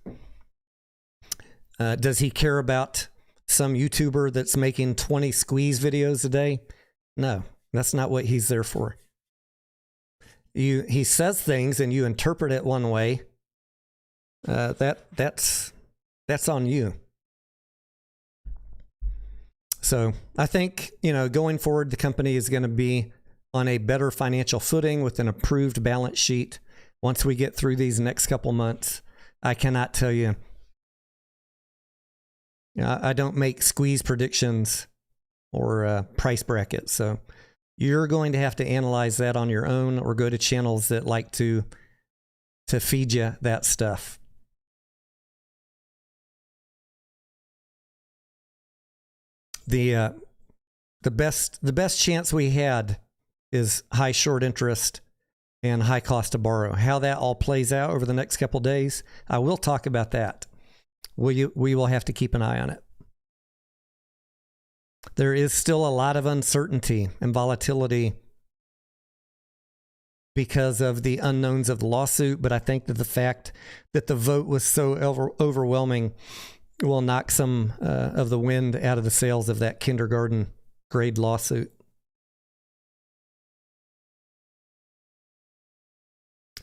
Does he care about some YouTuber that's making 20 squeeze videos a day? No, that's not what he's there for. He says things and you interpret it one way. That's on you. So I think, you know, going forward, the company is going to be on a better financial footing with an improved balance sheet. Once we get through these next couple months, I cannot tell you. I don't make squeeze predictions or price brackets. So you're going to have to analyze that on your own or go to channels that like to feed you that stuff. The best chance we had is high short interest and high cost to borrow. How that all plays out over the next couple days, I will talk about that. We will have to keep an eye on it. There is still a lot of uncertainty and volatility because of the unknowns of the lawsuit, but I think that the fact that the vote was so overwhelming will knock some of the wind out of the sails of that kindergarten grade lawsuit.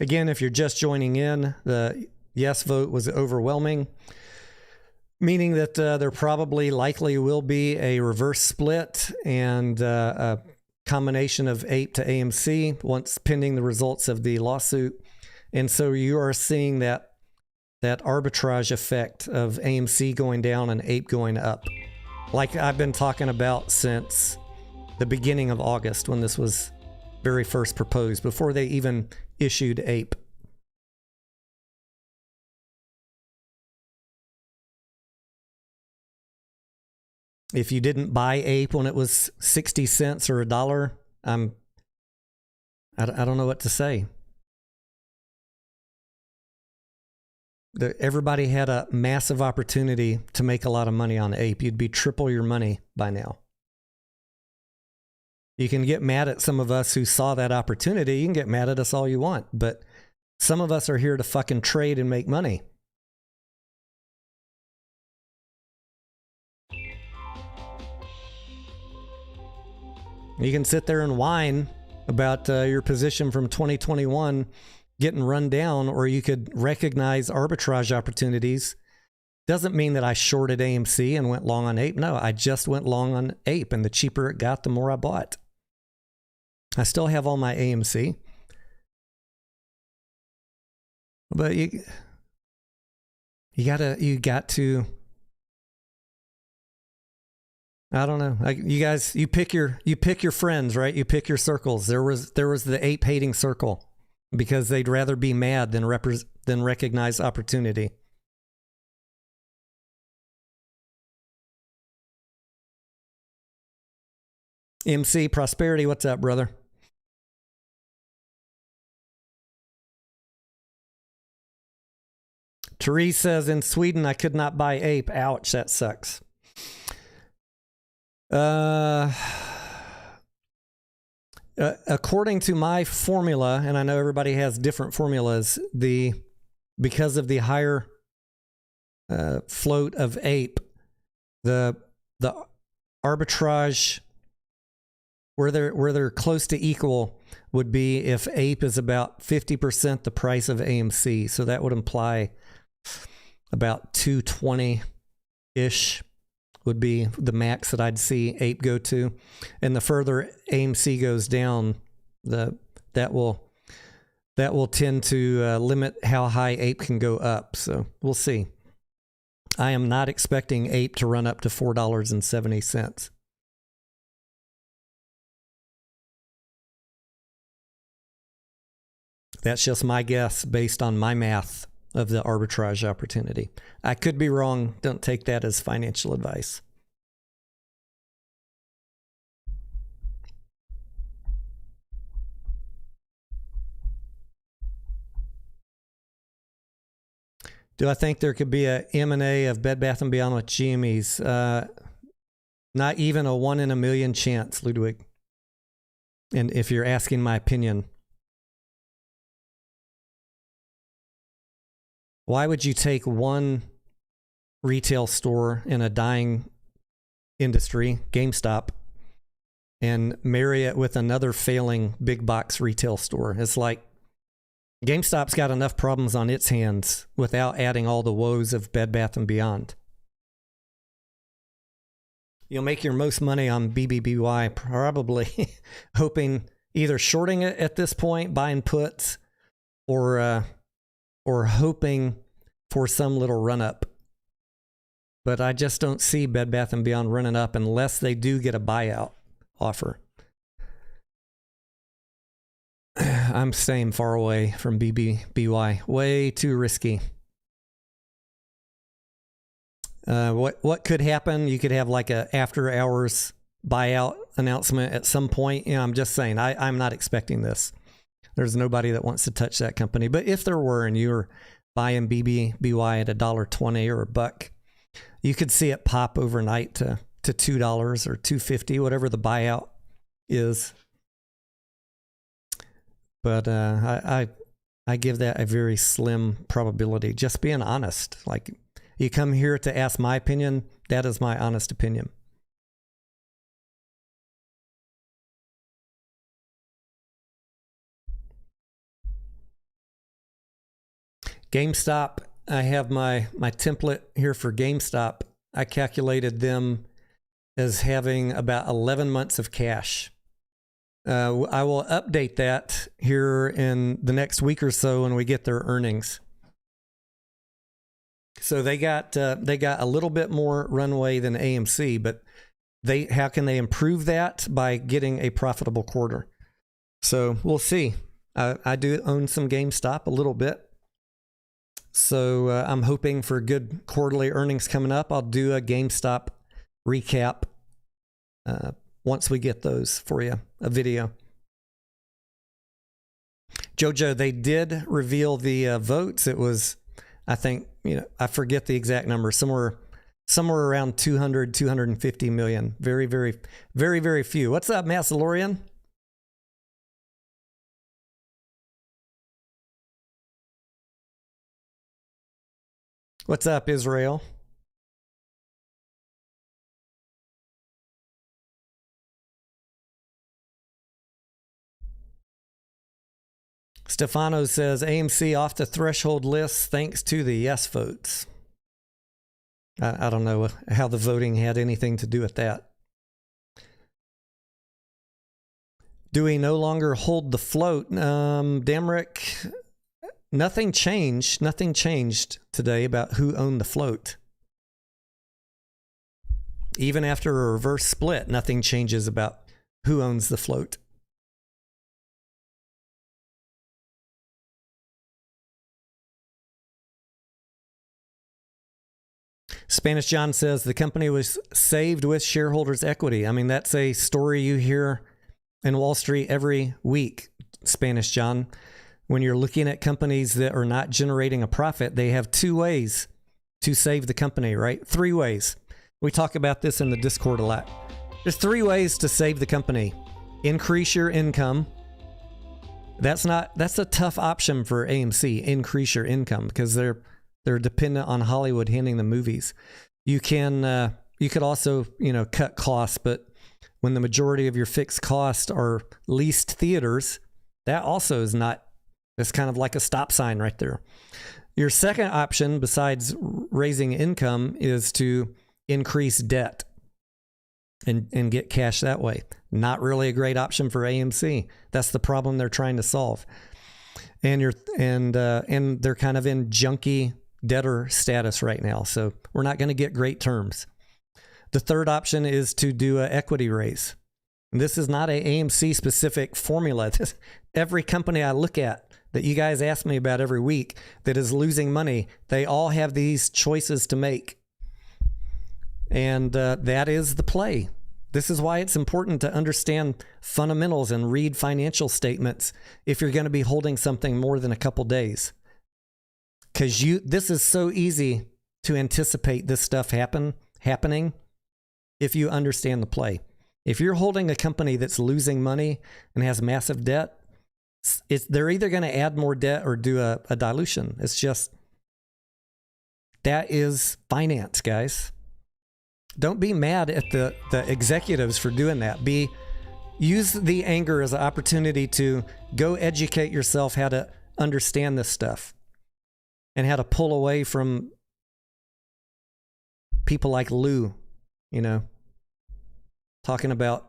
Again, if you're just joining in, the yes vote was overwhelming, meaning that there probably likely will be a reverse split and a combination of APE to AMC once pending the results of the lawsuit. And so you are seeing that arbitrage effect of AMC going down and APE going up, like I've been talking about since the beginning of August when this was very first proposed, before they even issued APE. If you didn't buy APE when it was 60 cents or $1, I don't know what to say. Everybody had a massive opportunity to make a lot of money on APE. You'd be triple your money by now. You can get mad at some of us who saw that opportunity. You can get mad at us all you want, but some of us are here to fucking trade and make money. You can sit there and whine about your position from 2021 getting run down, or you could recognize arbitrage opportunities. Doesn't mean that I shorted AMC and went long on APE. No, I just went long on APE, and the cheaper it got, the more I bought. I still have all my AMC. But you got to, I don't know. You guys, you pick your friends, right? You pick your circles. There was the APE hating circle because they'd rather be mad than recognize opportunity. MC Prosperity, what's up, brother? Therese says, in Sweden, I could not buy APE. Ouch, that sucks. According to my formula, and I know everybody has different formulas, because of the higher float of APE, the arbitrage where they're close to equal would be if APE is about 50% the price of AMC. So that would imply about 220-ish would be the max that I'd see APE go to. And the further AMC goes down, that will tend to limit how high APE can go up. So we'll see. I am not expecting APE to run up to $4.70. That's just my guess based on my math of the arbitrage opportunity. I could be wrong. Don't take that as financial advice. Do I think there could be a M&A of Bed Bath & Beyond with GMEs? Not even a 1 in a million chance, Ludwig. And if you're asking my opinion, why would you take one retail store in a dying industry, GameStop, and marry it with another failing big box retail store? It's like GameStop's got enough problems on its hands without adding all the woes of Bed Bath & Beyond. You'll make your most money on BBBY probably hoping either shorting it at this point, buying puts, or hoping for some little run up. But I just don't see Bed Bath & Beyond running up unless they do get a buyout offer. I'm staying far away from BBBY. Way too risky. What could happen? You could have like a after hours buyout announcement at some point. You know, I'm just saying, I'm not expecting this. There's nobody that wants to touch that company. But if there were, and you were buying BBBY at $1.20 or $1, you could see it pop overnight to $2 or $2.50, whatever the buyout is. But I give that a very slim probability. Just being honest. Like, you come here to ask my opinion, that is my honest opinion. GameStop, I have my template here for GameStop. I calculated them as having about 11 months of cash. I will update that here in the next week or so when we get their earnings. So they got a little bit more runway than AMC, but how can they improve that? By getting a profitable quarter. So we'll see. I do own some GameStop a little bit. So I'm hoping for good quarterly earnings coming up. I'll do a GameStop recap once we get those for you, a video. Jojo, they did reveal the votes. It was, I think, I forget the exact number, somewhere around 200, 250 million. Very, very, very, very few. What's up, Massalorian? What's up, Israel? Stefano says AMC off the threshold list thanks to the yes votes. I don't know how the voting had anything to do with that. Do we no longer hold the float? Damrick, nothing changed. Nothing changed today about who owned the float. Even after a reverse split, nothing changes about who owns the float. Spanish John says the company was saved with shareholders' equity. I mean, that's a story you hear in Wall Street every week, Spanish John. When you're looking at companies that are not generating a profit, they have two ways to save the company, right? Three ways. We talk about this in the Discord a lot. There's three ways to save the company. Increase your income. That's a tough option for AMC, increase your income, because they're dependent on Hollywood handing the movies. You can you could also, cut costs, but when the majority of your fixed costs are leased theaters, that also is not, it's kind of like a stop sign right there. Your second option, besides raising income, is to increase debt and get cash that way. Not really a great option for AMC. That's the problem they're trying to solve. And they're kind of in junky debtor status right now. So we're not going to get great terms. The third option is to do an equity raise. And this is not a AMC specific formula. Every company I look at that you guys ask me about every week that is losing money, they all have these choices to make. And that is the play. This is why it's important to understand fundamentals and read financial statements if you're going to be holding something more than a couple days. Because this is so easy to anticipate this stuff happening if you understand the play. If you're holding a company that's losing money and has massive debt, they're either going to add more debt or do a dilution. It's just, that is finance, guys. Don't be mad at the executives for doing that. Use the anger as an opportunity to go educate yourself how to understand this stuff and how to pull away from people like Lou, talking about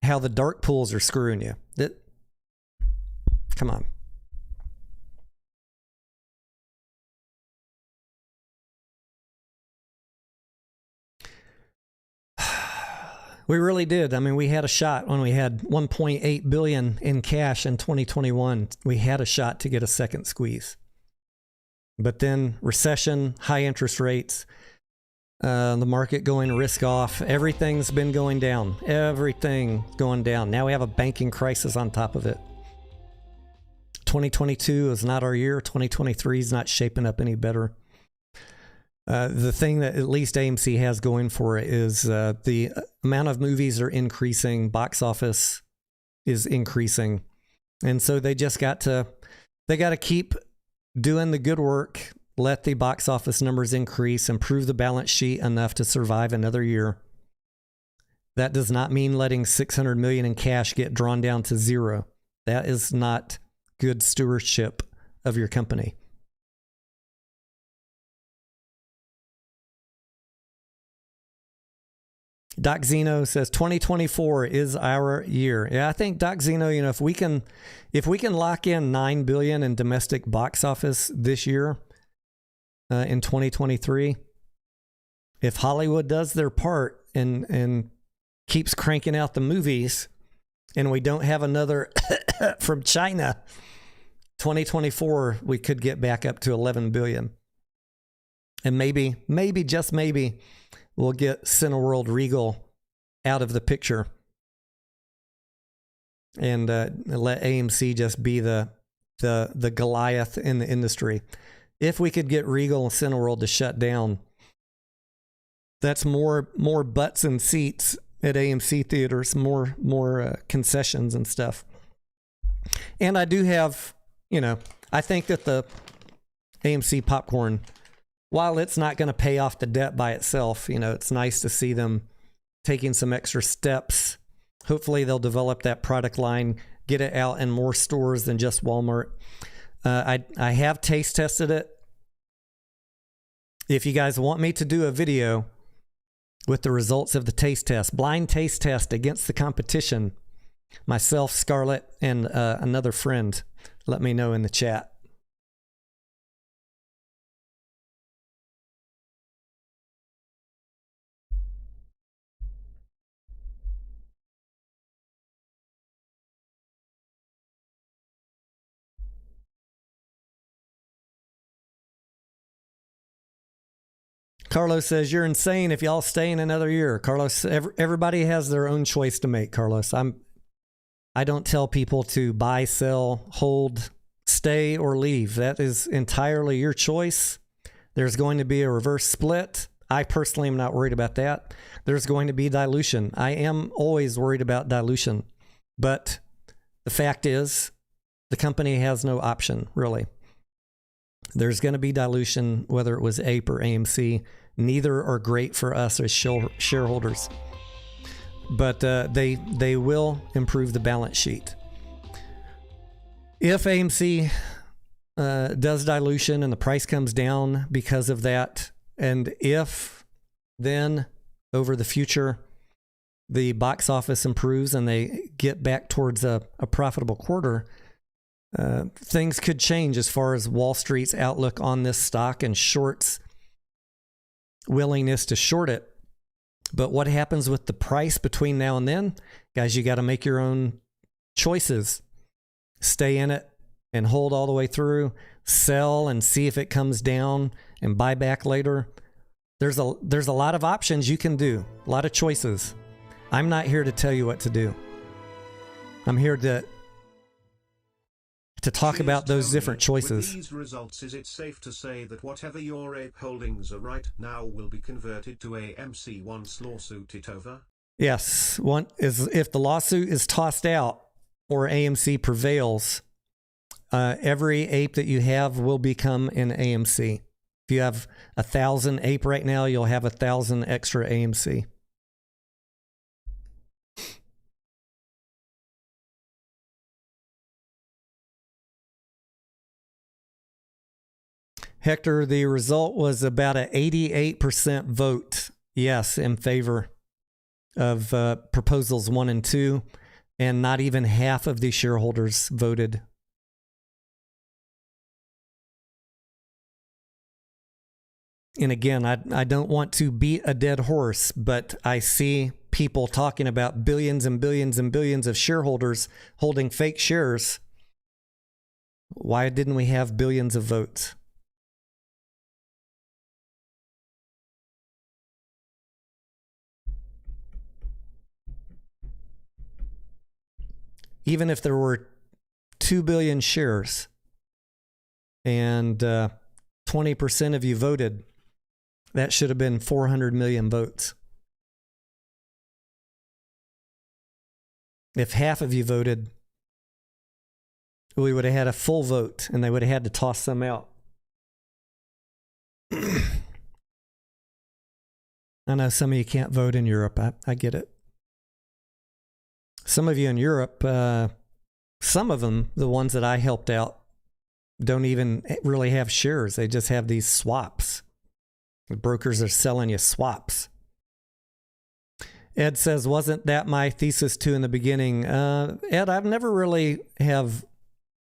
how the dark pools are screwing you. Come on. We really did. I mean, we had a shot when we had $1.8 billion in cash in 2021. We had a shot to get a second squeeze. But then recession, high interest rates, the market going risk off, everything's been going down. Everything going down. Now we have a banking crisis on top of it. 2022 is not our year. 2023 is not shaping up any better. The thing that at least AMC has going for it is the amount of movies are increasing, box office is increasing. And so they got to keep doing the good work, let the box office numbers increase, improve the balance sheet enough to survive another year. That does not mean letting $600 million in cash get drawn down to zero. That is not good stewardship of your company. Doc Zeno says 2024 is our year. Yeah, I think Doc Zeno, if we can lock in $9 billion in domestic box office this year, in 2023, if Hollywood does their part and keeps cranking out the movies, and we don't have another from China, 2024 we could get back up to $11 billion, and maybe just maybe, we'll get Cineworld Regal out of the picture and let AMC just be the Goliath in the industry. If we could get Regal and Cineworld to shut down, that's more butts and seats at AMC theaters, more concessions and stuff. And I do have, I think that the AMC popcorn, while it's not going to pay off the debt by itself, it's nice to see them taking some extra steps. Hopefully they'll develop that product line, get it out in more stores than just Walmart. I have taste tested it. If you guys want me to do a video with the results of the taste test, blind taste test against the competition, myself, Scarlett, and another friend, let me know in the chat. Carlos says, you're insane if y'all stay in another year. Carlos, everybody has their own choice to make, Carlos. I don't tell people to buy, sell, hold, stay, or leave. That is entirely your choice. There's going to be a reverse split. I personally am not worried about that. There's going to be dilution. I am always worried about dilution. But the fact is, the company has no option, really. There's going to be dilution, whether it was APE or AMC. Neither are great for us as shareholders, but they will improve the balance sheet. If AMC does dilution and the price comes down because of that, and if then over the future the box office improves and they get back towards a profitable quarter, things could change as far as Wall Street's outlook on this stock and shorts' willingness to short it. But what happens with the price between now and then? Guys, you got to make your own choices. Stay in it and hold all the way through. Sell and see if it comes down and buy back later. There's a lot of options you can do, a lot of choices. I'm not here to tell you what to do. I'm here to talk about those different choices. With these results, is it safe to say that whatever your APE holdings are right now will be converted to AMC once lawsuit is over? Yes. One is if the lawsuit is tossed out or AMC prevails, every APE that you have will become an AMC. If you have 1,000 APE right now, you'll have 1,000 extra AMC. Hector, the result was about an 88% vote, yes, in favor of proposals 1 and 2, and not even half of the shareholders voted. And again, I don't want to beat a dead horse, but I see people talking about billions and billions and billions of shareholders holding fake shares. Why didn't we have billions of votes? Even if there were 2 billion shares and 20% of you voted, that should have been 400 million votes. If half of you voted, we would have had a full vote and they would have had to toss them out. I know some of you can't vote in Europe. I get it. Some of you in Europe, some of them, the ones that I helped out, don't even really have shares. They just have these swaps. The brokers are selling you swaps. Ed says, wasn't that my thesis too in the beginning? Ed, I've never really have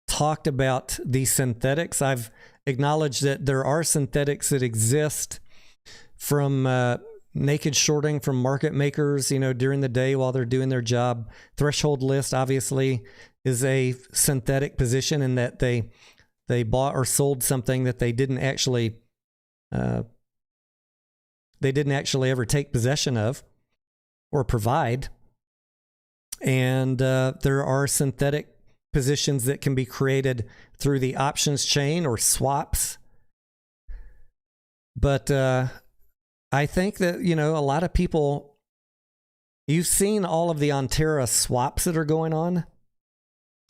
talked about the synthetics. I've acknowledged that there are synthetics that exist from naked shorting from market makers, you know, during the day while they're doing their job. Threshold list obviously is a synthetic position in that they bought or sold something that they didn't actually ever take possession of or provide. And there are synthetic positions that can be created through the options chain or swaps. But I think that, you know, a lot of people, you've seen all of the Ontera swaps that are going on.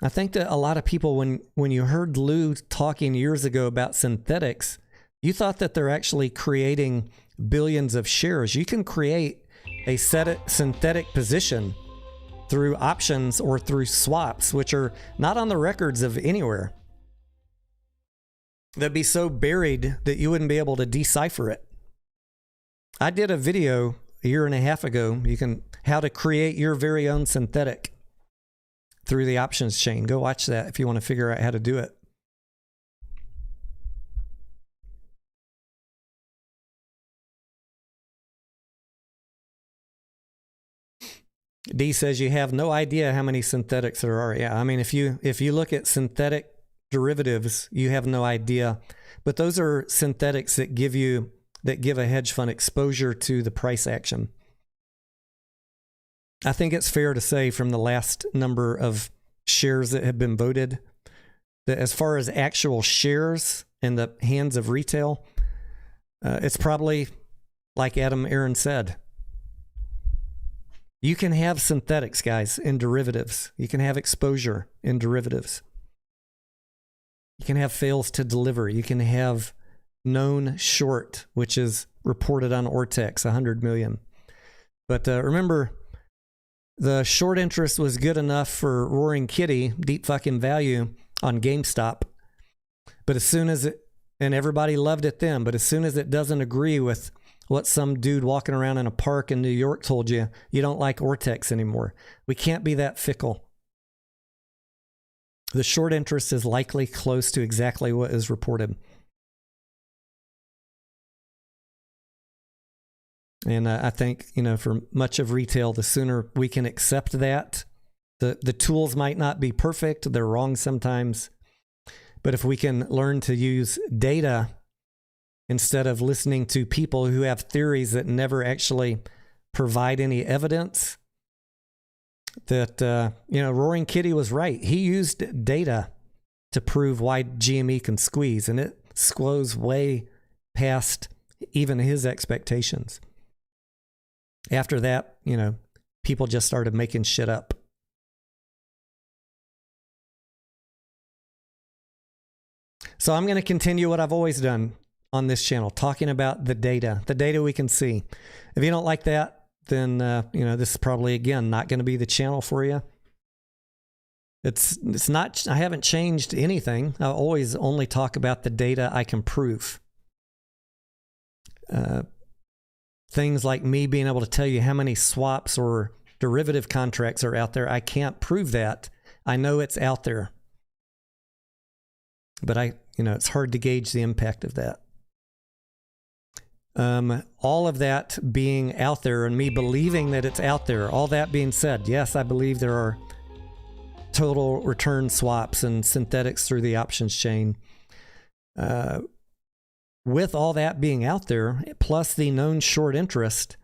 I think that a lot of people, when you heard Lou talking years ago about synthetics, you thought that they're actually creating billions of shares. You can create a synthetic position through options or through swaps, which are not on the records of anywhere. They'd be so buried that you wouldn't be able to decipher it. I did a video a year and a half ago. How to create your very own synthetic through the options chain. Go watch that if you want to figure out how to do it. D says you have no idea how many synthetics there are. Yeah, I mean, if you look at synthetic derivatives, you have no idea. But those are synthetics that give a hedge fund exposure to the price action. I think it's fair to say from the last number of shares that have been voted that as far as actual shares in the hands of retail, it's probably like Aaron said. You can have synthetics, guys, in derivatives. You can have exposure in derivatives. You can have fails to deliver. You can have known short, which is reported on Ortex, 100 million. But remember, the short interest was good enough for Roaring Kitty, deep fucking value on GameStop. But as soon as it, and everybody loved it then, but as soon as it doesn't agree with what some dude walking around in a park in New York told you, you don't like Ortex anymore. We can't be that fickle. The short interest is likely close to exactly what is reported. And I think, for much of retail, the sooner we can accept that, the tools might not be perfect. They're wrong sometimes. But if we can learn to use data instead of listening to people who have theories that never actually provide any evidence, that, Roaring Kitty was right. He used data to prove why GME can squeeze, and it squoze way past even his expectations. After that, people just started making shit up. So I'm going to continue what I've always done on this channel, talking about the data we can see. If you don't like that, then, this is probably, again, not going to be the channel for you. It's not, I haven't changed anything. I always only talk about the data I can prove. Things like me being able to tell you how many swaps or derivative contracts are out there, I can't prove that. I know it's out there. But it's hard to gauge the impact of that. All of that being out there and me believing that it's out there, all that being said, yes, I believe there are total return swaps and synthetics through the options chain. With all that being out there, plus the known short interest,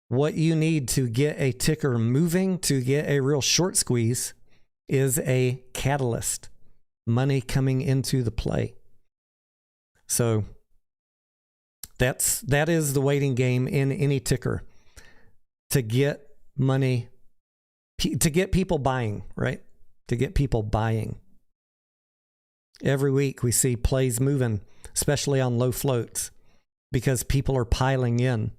what you need to get a ticker moving, to get a real short squeeze, is a catalyst. Money coming into the play. So that is the waiting game in any ticker, to get money, to get people buying, right? To get people buying. Every week we see plays moving, especially on low floats, because people are piling in.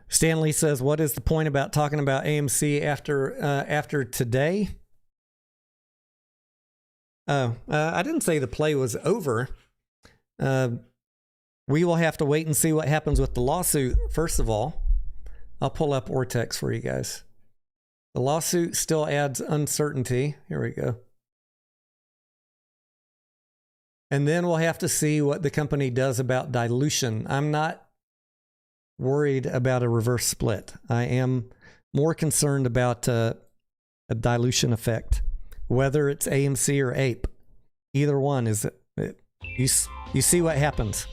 Stanley says, what is the point about talking about AMC after today? Oh, I didn't say the play was over. We will have to wait and see what happens with the lawsuit. First of all, I'll pull up Ortex for you guys. The lawsuit still adds uncertainty. Here we go. And then we'll have to see what the company does about dilution. I'm not worried about a reverse split. I am more concerned about a dilution effect, whether it's AMC or APE. Either one is it. You see what happens.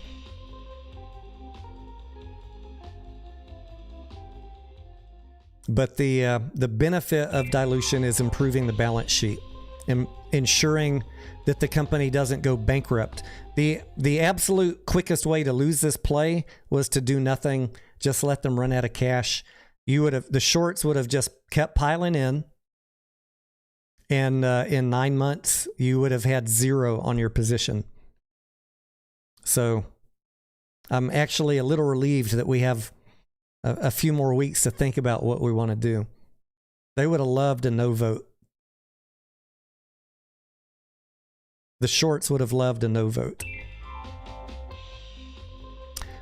But the benefit of dilution is improving the balance sheet and ensuring that the company doesn't go bankrupt. The absolute quickest way to lose this play was to do nothing, just let them run out of cash. The shorts would have just kept piling in, and in 9 months you would have had zero on your position. So I'm actually a little relieved that we have a few more weeks to think about what we want to do. They would have loved a no vote. The shorts would have loved a no vote.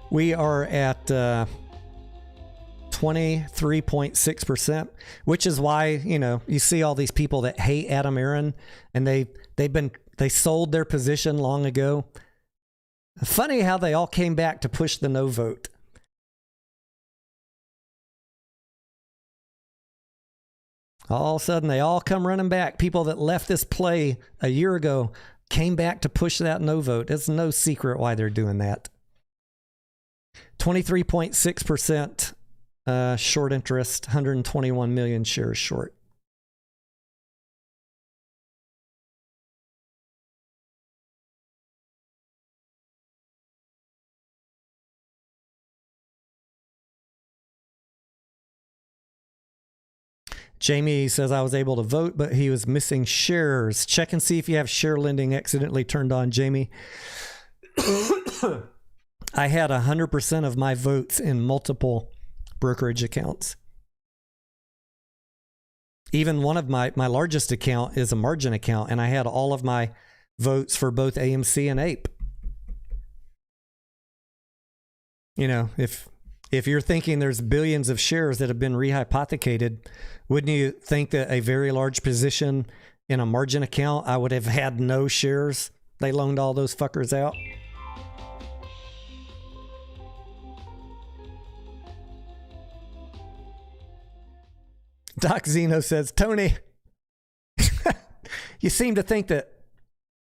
We are at 23.6%, which is why, you see all these people that hate Adam Aron, and they sold their position long ago. Funny how they all came back to push the no vote. All of a sudden, they all come running back. People that left this play a year ago came back to push that no vote. It's no secret why they're doing that. 23.6% short interest, 121 million shares short. Jamie says, I was able to vote, but he was missing shares. Check and see if you have share lending accidentally turned on, Jamie. I had 100% of my votes in multiple brokerage accounts. Even one of my largest account is a margin account, and I had all of my votes for both AMC and APE. You know, if you're thinking there's billions of shares that have been rehypothecated, wouldn't you think that a very large position in a margin account, I would have had no shares? They loaned all those fuckers out. Doc Zeno says, Tony, you seem to think that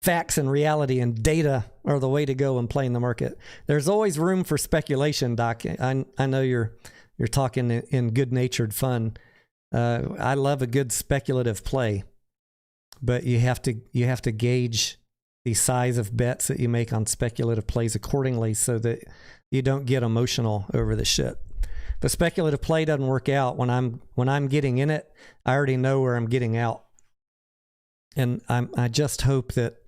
facts and reality and data are the way to go in playing the market. There's always room for speculation, Doc. I know you're talking in good-natured fun. I love a good speculative play, but you have to gauge the size of bets that you make on speculative plays accordingly so that you don't get emotional over the shit. If a speculative play doesn't work out, when I'm getting in it, I already know where I'm getting out. And I just hope that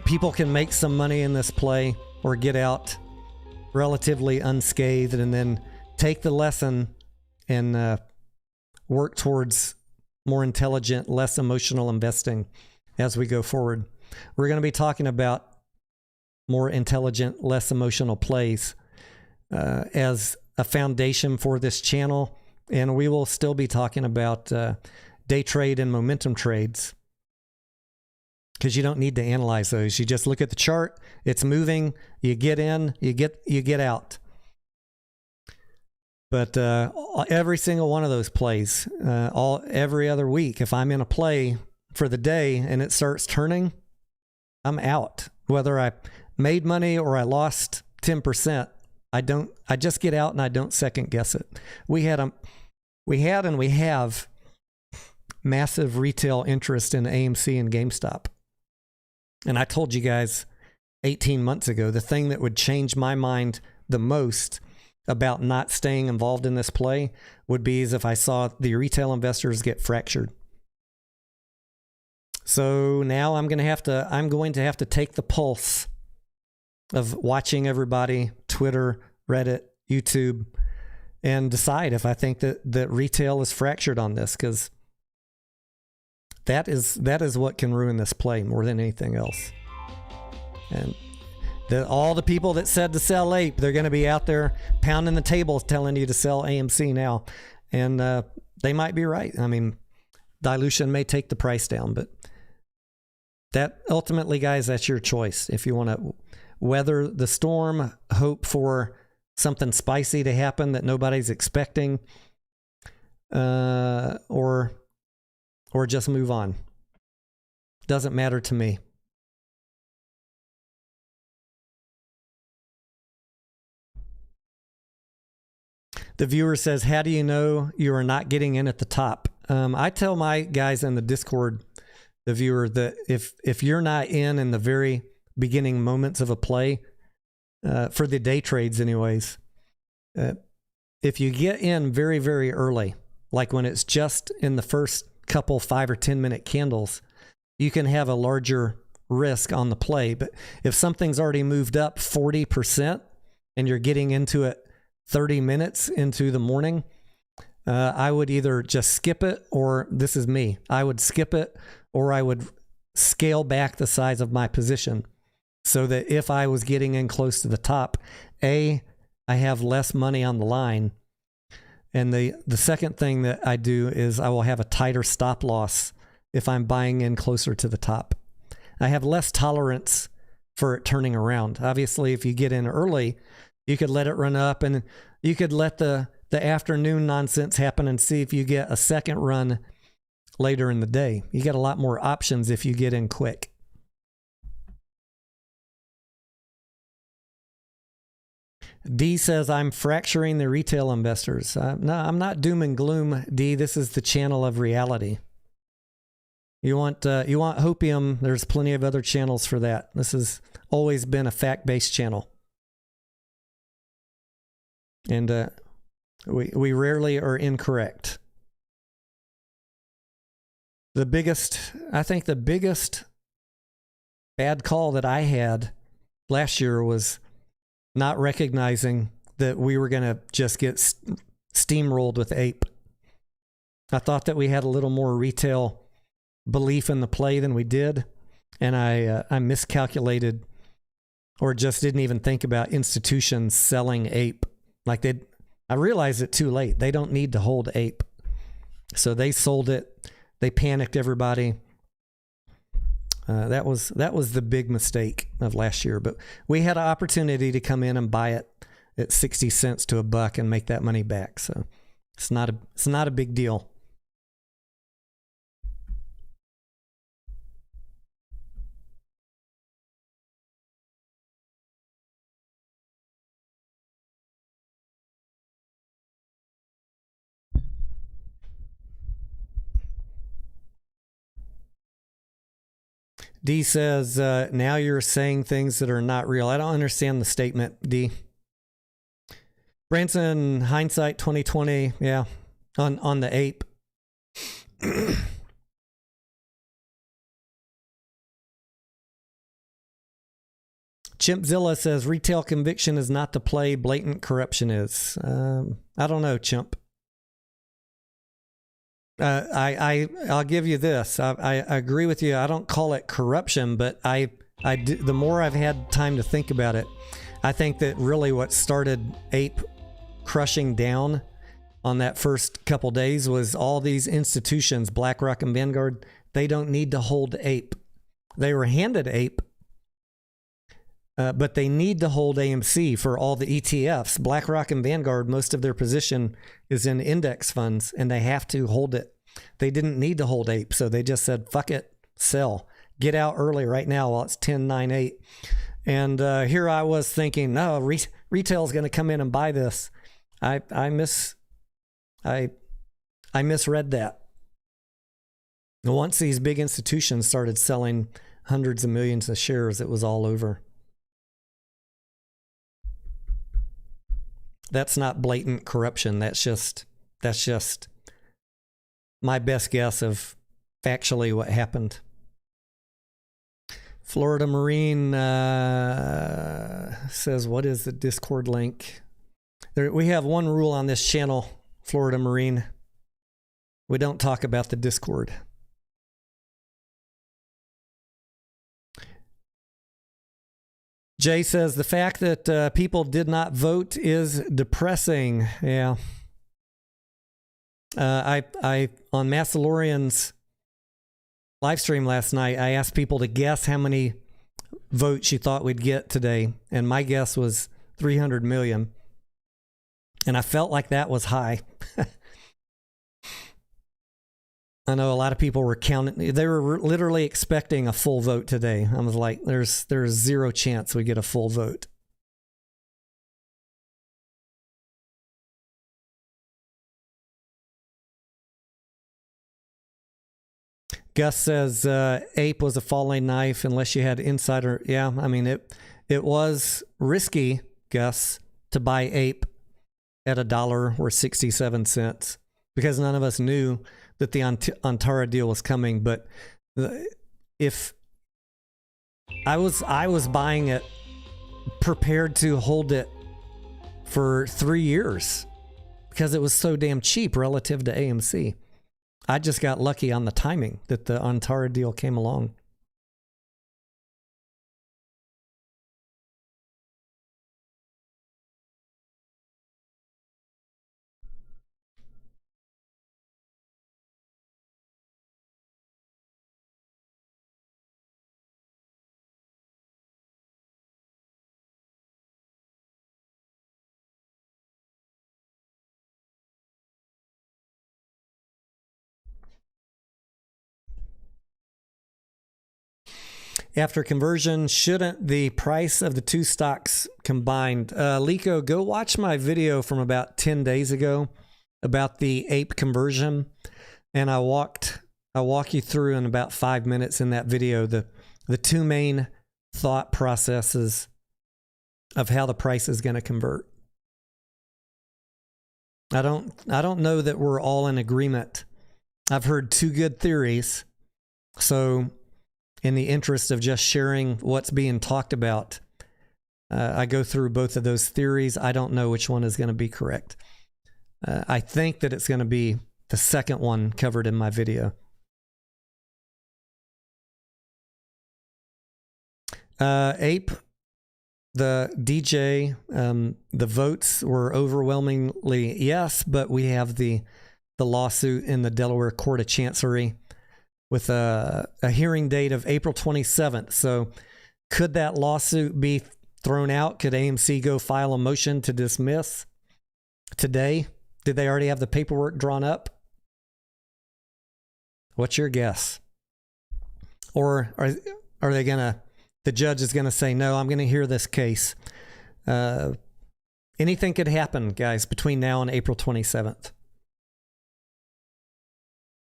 people can make some money in this play or get out relatively unscathed, and then take the lesson and work towards more intelligent, less emotional investing as we go forward. We're going to be talking about more intelligent, less emotional plays as a foundation for this channel, and we will still be talking about day trade and momentum trades, because you don't need to analyze those. You just look at the chart, it's moving, you get in, you get out. But every single one of those plays, every other week, if I'm in a play for the day and it starts turning, I'm out. Whether I made money or I lost 10%, I just get out and I don't second guess it. We had and we have massive retail interest in AMC and GameStop. And I told you guys 18 months ago, the thing that would change my mind the most about not staying involved in this play would be as if I saw the retail investors get fractured. So now I'm going to have to take the pulse of watching everybody, Twitter, Reddit, YouTube, and decide if I think that retail is fractured on this, because that is what can ruin this play more than anything else. And all the people that said to sell APE, they're going to be out there pounding the tables telling you to sell AMC now. And they might be right. I mean, dilution may take the price down, but that ultimately, guys, that's your choice. If you want to weather the storm, hope for something spicy to happen that nobody's expecting, or just move on. Doesn't matter to me. The viewer says, how do you know you are not getting in at the top? I tell my guys in the Discord, the viewer, that if you're not in the very beginning moments of a play, for the day trades anyways, if you get in very, very early, like when it's just in the first couple 5 or 10 minute candles, you can have a larger risk on the play. But if something's already moved up 40% and you're getting into it 30 minutes into the morning, I would either just skip it, or this is me, I would skip it, or I would scale back the size of my position so that if I was getting in close to the top, I have less money on the line. And the second thing that I do is I will have a tighter stop loss if I'm buying in closer to the top. I have less tolerance for it turning around. Obviously, if you get in early, you could let it run up, and you could let the afternoon nonsense happen and see if you get a second run later in the day. You get a lot more options if you get in quick. D says, I'm fracturing the retail investors. No, I'm not doom and gloom, D. This is the channel of reality. You want hopium, there's plenty of other channels for that. This has always been a fact-based channel. And We rarely are incorrect. I think the biggest bad call that I had last year was not recognizing that we were going to just get steamrolled with APE. I thought that we had a little more retail belief in the play than we did, and I miscalculated or just didn't even think about institutions selling APE. I realized it too late. They don't need to hold APE. So they sold it. They panicked everybody. That was the big mistake of last year. But we had an opportunity to come in and buy it at 60 cents to $1 and make that money back. So it's not a big deal. D says, now you're saying things that are not real. I don't understand the statement, D. Branson, hindsight 2020, yeah, on the APE. Chimpzilla says, retail conviction is not the play, blatant corruption is. I don't know, Chimp. I'll give you this. I agree with you. I don't call it corruption, but the more I've had time to think about it, I think that really what started APE crushing down on that first couple days was all these institutions, BlackRock and Vanguard. They don't need to hold APE. They were handed APE, but they need to hold AMC for all the ETFs. BlackRock and Vanguard, most of their position is in index funds, and they have to hold it. They didn't need to hold APE, so they just said, fuck it, sell. Get out early right now while it's 10.98. And here I was thinking, no, retail is going to come in and buy this. I misread that. Once these big institutions started selling hundreds of millions of shares, it was all over. That's not blatant corruption. That's just my best guess of factually what happened. Florida Marine says, what is the Discord link? We have one rule on this channel, Florida Marine. We don't talk about the Discord. Jay says, the fact that people did not vote is depressing. Yeah. I on Massalorian's live stream last night, I asked people to guess how many votes you thought we'd get today, and my guess was 300 million. And I felt like that was high. I know a lot of people were counting. They were literally expecting a full vote today. I was like, there's zero chance we get a full vote. Gus says APE was a falling knife unless you had insider. Yeah, I mean, it was risky, Gus, to buy APE at $1 or 67 cents because none of us knew that the Antara deal was coming. But if I was buying it, prepared to hold it for 3 years because it was so damn cheap relative to AMC. I just got lucky on the timing that the Antara deal came along. After conversion, shouldn't the price of the two stocks combined? Lico, go watch my video from about 10 days ago about the APE conversion. And I'll walk you through in about 5 minutes in that video the two main thought processes of how the price is going to convert. I don't know that we're all in agreement. I've heard two good theories. So in the interest of just sharing what's being talked about, I go through both of those theories. I don't know which one is going to be correct. I think that it's going to be the second one covered in my video. Ape, the DJ, the votes were overwhelmingly yes, but we have the lawsuit in the Delaware Court of Chancery with a hearing date of April 27th. So could that lawsuit be thrown out? Could AMC go file a motion to dismiss today? Did they already have the paperwork drawn up? What's your guess? Or are they gonna, the judge is gonna say, no, I'm gonna hear this case. Anything could happen, guys, between now and April 27th.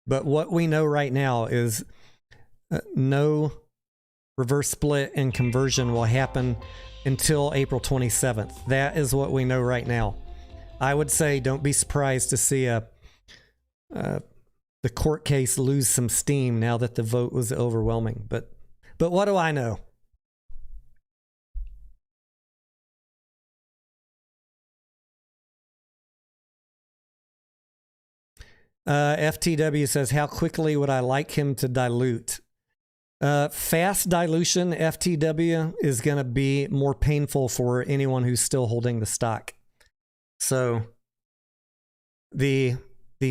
But what we know right now is no reverse split and conversion will happen until April 27th. That is what we know right now. I would say don't be surprised to see the court case lose some steam now that the vote was overwhelming. But what do I know? FTW says, how quickly would I like him to dilute? Fast dilution, FTW, is going to be more painful for anyone who's still holding the stock. So the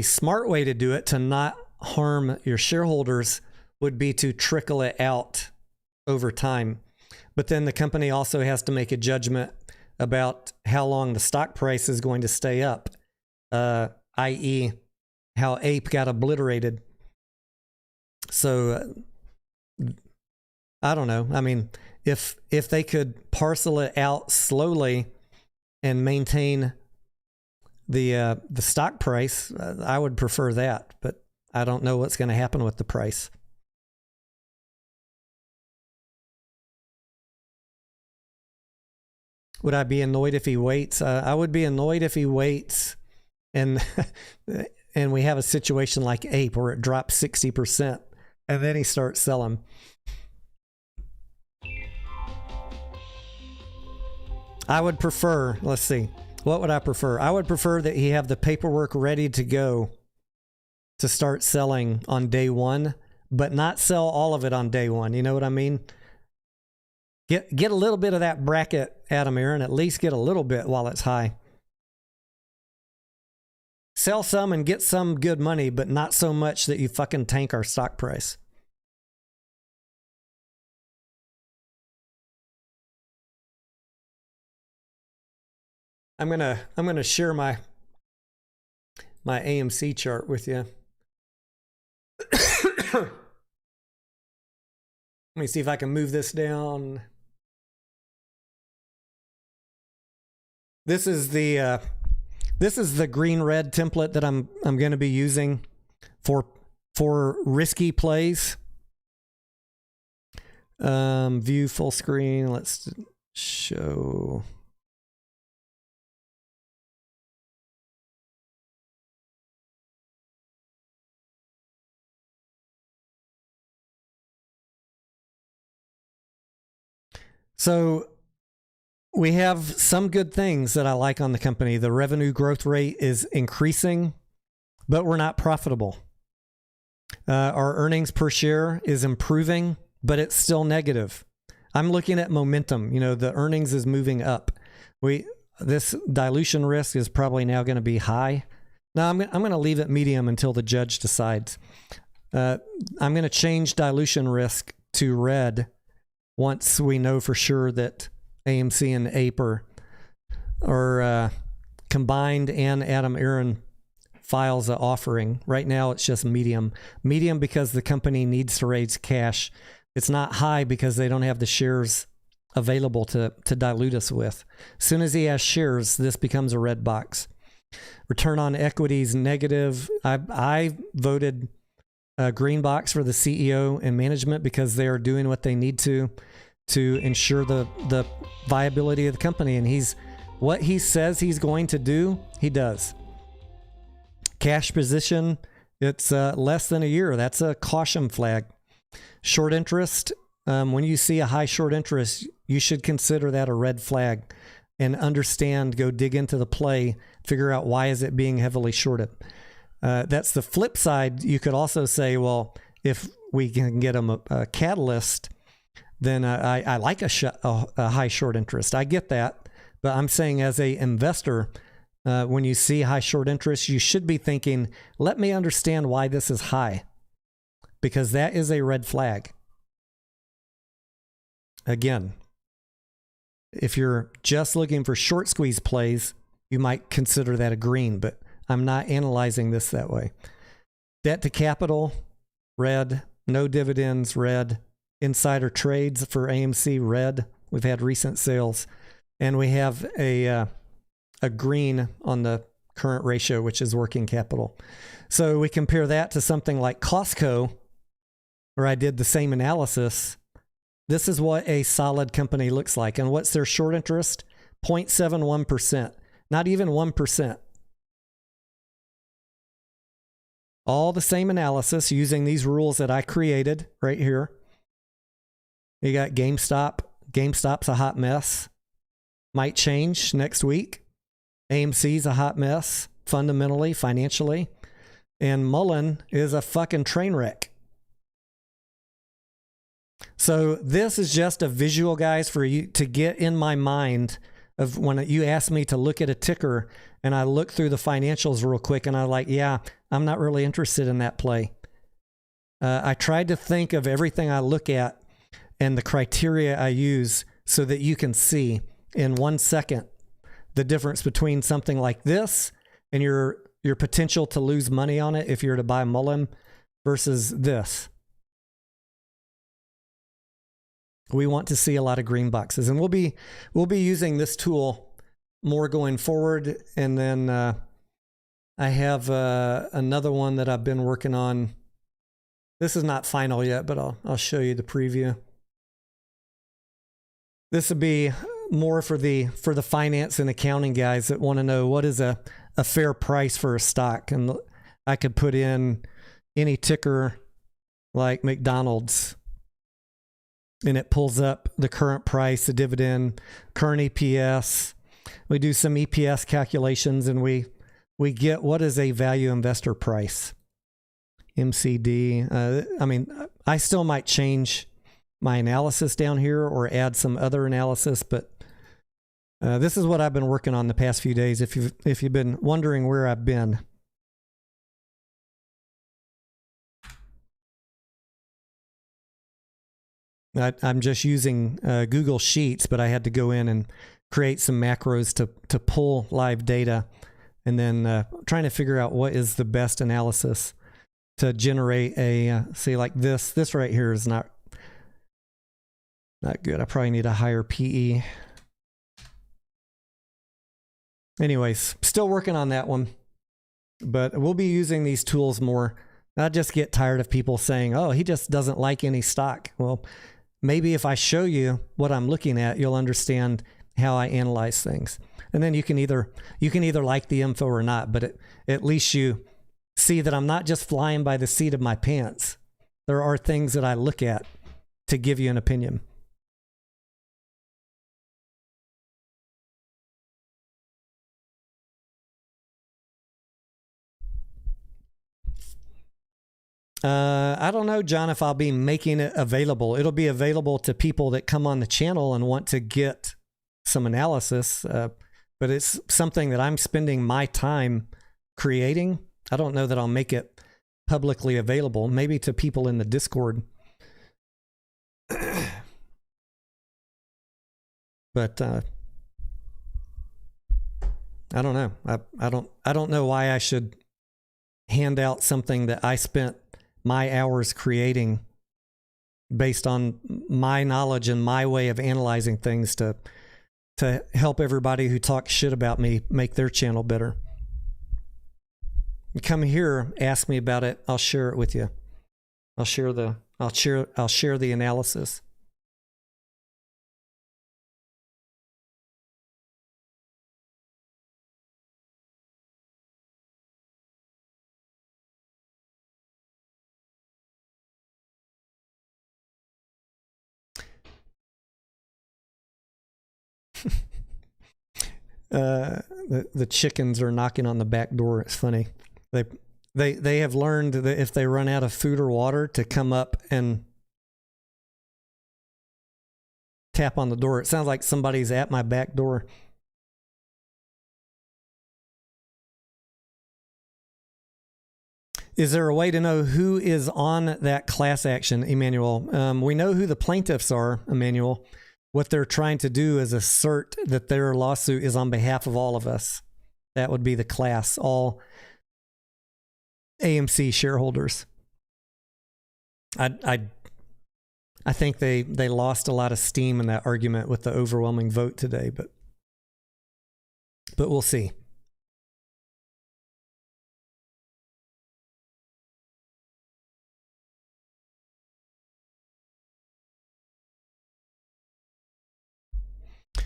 smart way to do it, to not harm your shareholders, would be to trickle it out over time. But then the company also has to make a judgment about how long the stock price is going to stay up, i.e., how Ape got obliterated. So I don't know. I mean, if they could parcel it out slowly and maintain the stock price, I would prefer that. But I don't know what's going to happen with the price. Would I be annoyed if he waits? I would be annoyed if he waits and and we have a situation like Ape where it drops 60% and then he starts selling. I would prefer, let's see, what would I prefer? I would prefer that he have the paperwork ready to go to start selling on day one, but not sell all of it on day one. You know what I mean? Get a little bit of that bracket, Adam Aaron, at least get a little bit while it's high. Sell some and get some good money, but not so much that you fucking tank our stock price. I'm gonna share my AMC chart with you. Let me see if I can move this down. This is the green-red template that I'm going to be using for risky plays. View full screen. Let's show. So we have some good things that I like on the company. The revenue growth rate is increasing, but we're not profitable. Our earnings per share is improving, but it's still negative. I'm looking at momentum. You know, the earnings is moving up. This dilution risk is probably now going to be high. Now I'm going to leave it medium until the judge decides. I'm going to change dilution risk to red once we know for sure that AMC and Ape are combined and Adam Aaron files an offering. Right now it's just medium. Medium because the company needs to raise cash. It's not high because they don't have the shares available to dilute us with. As soon as he has shares, this becomes a red box. Return on equity is negative. I voted green box for the CEO and management because they are doing what they need to ensure the viability of the company. And what he says he's going to do, he does. Cash position, it's less than a year. That's a caution flag. Short interest, when you see a high short interest, you should consider that a red flag and understand, go dig into the play, figure out why is it being heavily shorted. That's the flip side. You could also say, well, if we can get them a catalyst, then I like a high short interest. I get that. But I'm saying as a investor, when you see high short interest, you should be thinking, let me understand why this is high, because that is a red flag. Again, if you're just looking for short squeeze plays, you might consider that a green, but I'm not analyzing this that way. Debt to capital, red. No dividends, red. Insider trades for AMC, red. We've had recent sales. And we have a green on the current ratio, which is working capital. So we compare that to something like Costco, where I did the same analysis. This is what a solid company looks like. And what's their short interest? 0.71%. Not even 1%. All the same analysis using these rules that I created right here. You got GameStop. GameStop's a hot mess. Might change next week. AMC's a hot mess, fundamentally, financially. And Mullen is a fucking train wreck. So this is just a visual, guys, for you to get in my mind of when you ask me to look at a ticker and I look through the financials real quick and I'm like, yeah, I'm not really interested in that play. I tried to think of everything I look at and the criteria I use so that you can see in 1 second the difference between something like this and your potential to lose money on it if you're to buy Mullen versus this. We want to see a lot of green boxes, and we'll be using this tool more going forward. And then I have another one that I've been working on. This is not final yet, but I'll show you the preview. This would be more for the finance and accounting guys that want to know what is a fair price for a stock. And I could put in any ticker like McDonald's, and it pulls up the current price, the dividend, current EPS. We do some EPS calculations, and we get what is a value investor price. MCD. I mean, I still might change my analysis down here or add some other analysis, but this is what I've been working on the past few days. If you've been wondering where I've been. I'm just using Google Sheets, but I had to go in and create some macros to pull live data, and then trying to figure out what is the best analysis to generate a, see, like this right here is not good. I probably need a higher PE. Anyways, still working on that one, but we'll be using these tools more. I just get tired of people saying, oh, he just doesn't like any stock. Well, maybe if I show you what I'm looking at, you'll understand how I analyze things. And then you can either like the info or not, but at least you see that I'm not just flying by the seat of my pants. There are things that I look at to give you an opinion. I don't know, John, if I'll be making it available. It'll be available to people that come on the channel and want to get some analysis, but it's something that I'm spending my time creating. I don't know that I'll make it publicly available, maybe to people in the Discord. But I don't know. I don't know why I should hand out something that I spent my hours creating based on my knowledge and my way of analyzing things to help everybody who talks shit about me make their channel better. You come here, ask me about it, I'll share it with you. I'll share the analysis. The chickens are knocking on the back door. It's funny. They have learned that if they run out of food or water to come up and tap on the door. It sounds like somebody's at my back door. Is there a way to know who is on that class action, Emmanuel? We know who the plaintiffs are, Emmanuel. What they're trying to do is assert that their lawsuit is on behalf of all of us. That would be the class, all AMC shareholders. I think they lost a lot of steam in that argument with the overwhelming vote today, but we'll see.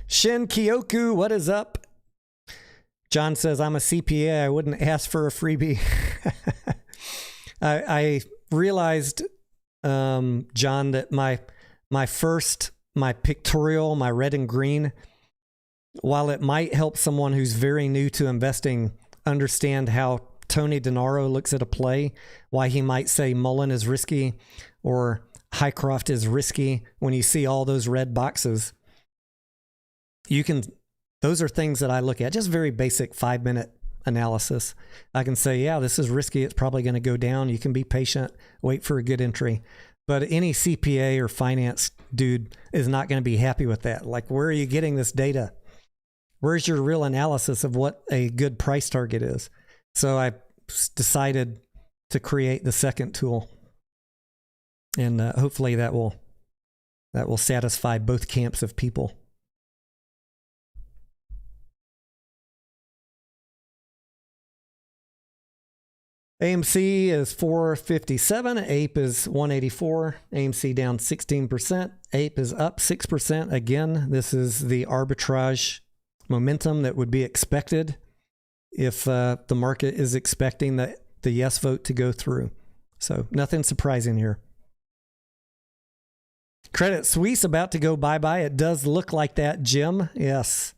Shin Kyoku, what is up? John says, I'm a CPA. I wouldn't ask for a freebie. I realized, John, that my pictorial, my red and green, while it might help someone who's very new to investing understand how Tony Denaro looks at a play, why he might say Mullen is risky or Highcroft is risky when you see all those red boxes. Those are things that I look at, just very basic 5-minute analysis. I can say, yeah, this is risky. It's probably going to go down. You can be patient, wait for a good entry. But any CPA or finance dude is not going to be happy with that. Like, where are you getting this data? Where's your real analysis of what a good price target is? So I decided to create the second tool. And hopefully that will satisfy both camps of people. AMC is 457, APE is 184, AMC down 16%, APE is up 6%. Again, this is the arbitrage momentum that would be expected if the market is expecting the yes vote to go through. So nothing surprising here. Credit Suisse about to go bye-bye. It does look like that, Jim. Yes.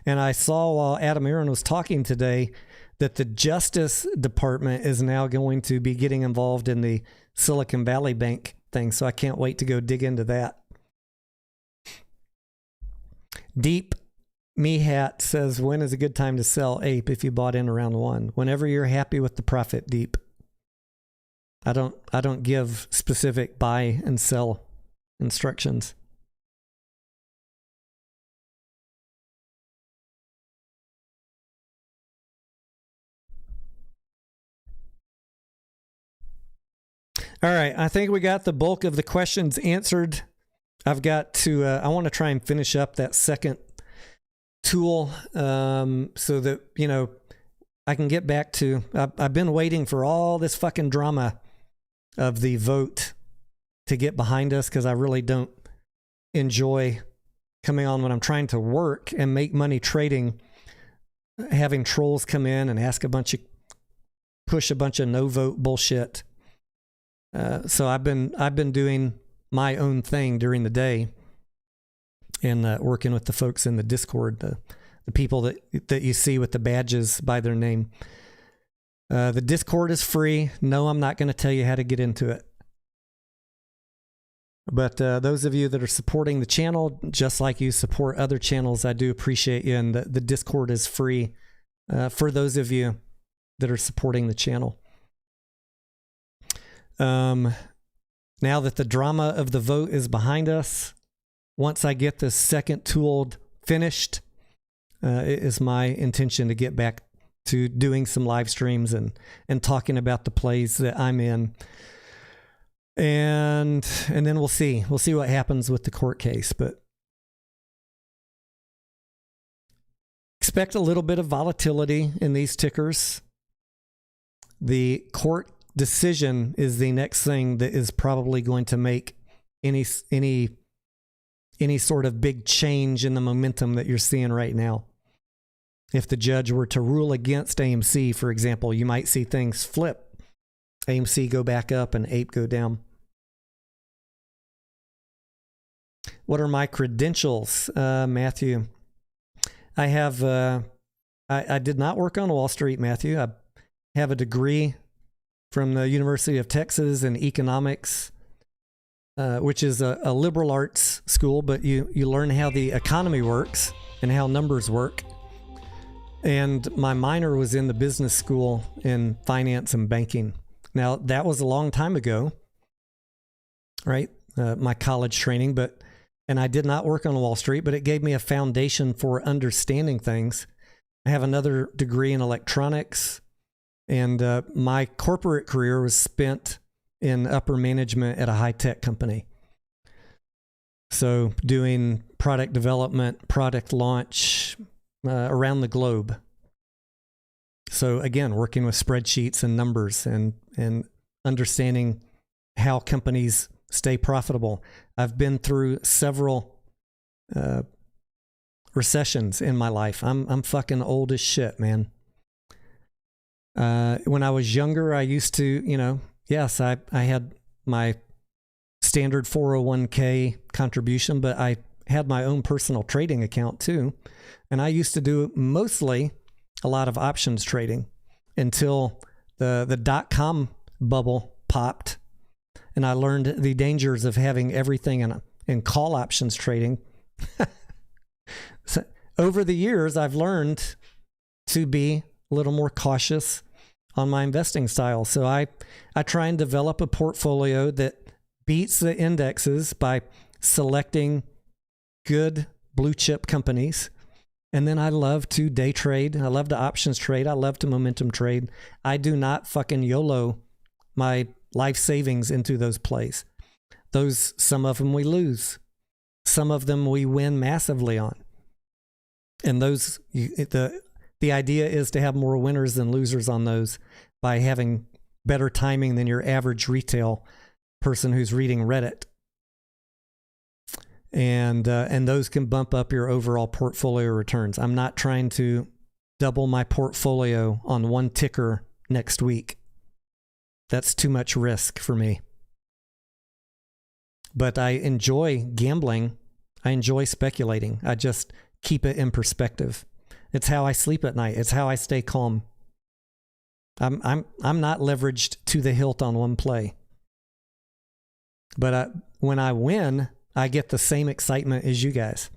And I saw while Adam Aron was talking today that the Justice Department is now going to be getting involved in the Silicon Valley Bank thing. So I can't wait to go dig into that. Deep Me Hat says, when is a good time to sell APE if you bought in around 1? Whenever you're happy with the profit, Deep. I don't give specific buy and sell instructions. All right, I think we got the bulk of the questions answered. I've got to, I want to try and finish up that second tool so that, you know, I can get back to, I've been waiting for all this fucking drama of the vote to get behind us because I really don't enjoy coming on when I'm trying to work and make money trading, having trolls come in and push a bunch of no vote bullshit. So I've been doing my own thing during the day and working with the folks in the Discord, the people that you see with the badges by their name. The Discord is free. No, I'm not going to tell you how to get into it. But those of you that are supporting the channel, just like you support other channels, I do appreciate you. And the Discord is free for those of you that are supporting the channel. Now that the drama of the vote is behind us, once I get this second tool finished, it is my intention to get back to doing some live streams and talking about the plays that I'm in. And then we'll see what happens with the court case, but expect a little bit of volatility in these tickers. The court decision is the next thing that is probably going to make any sort of big change in the momentum that you're seeing right now. If the judge were to rule against AMC, for example, you might see things flip. AMC go back up and APE go down. What are my credentials, Matthew? I have, I did not work on Wall Street, Matthew. I have a degree from the University of Texas in economics, which is a liberal arts school, but you learn how the economy works and how numbers work. And my minor was in the business school in finance and banking. Now, that was a long time ago, right? My college training, and I did not work on Wall Street, but it gave me a foundation for understanding things. I have another degree in electronics, and my corporate career was spent in upper management at a high-tech company. So doing product development, product launch around the globe. So again, working with spreadsheets and numbers and understanding how companies stay profitable. I've been through several recessions in my life. I'm fucking old as shit, man. When I was younger, I used to, yes, I had my standard 401k contribution, but I had my own personal trading account too. And I used to do mostly a lot of options trading until the dot-com bubble popped. And I learned the dangers of having everything in call options trading. So over the years, I've learned to be a little more cautious on my investing style. So I try and develop a portfolio that beats the indexes by selecting good blue chip companies. And then I love to day trade. I love to options trade. I love to momentum trade. I do not fucking YOLO my life savings into those plays. Some of them we lose. Some of them we win massively on. And the idea is to have more winners than losers on those by having better timing than your average retail person who's reading Reddit. And those can bump up your overall portfolio returns. I'm not trying to double my portfolio on one ticker next week. That's too much risk for me. But I enjoy gambling. I enjoy speculating. I just keep it in perspective. It's how I sleep at night. It's how I stay calm. I'm not leveraged to the hilt on one play. But when I win, I get the same excitement as you guys.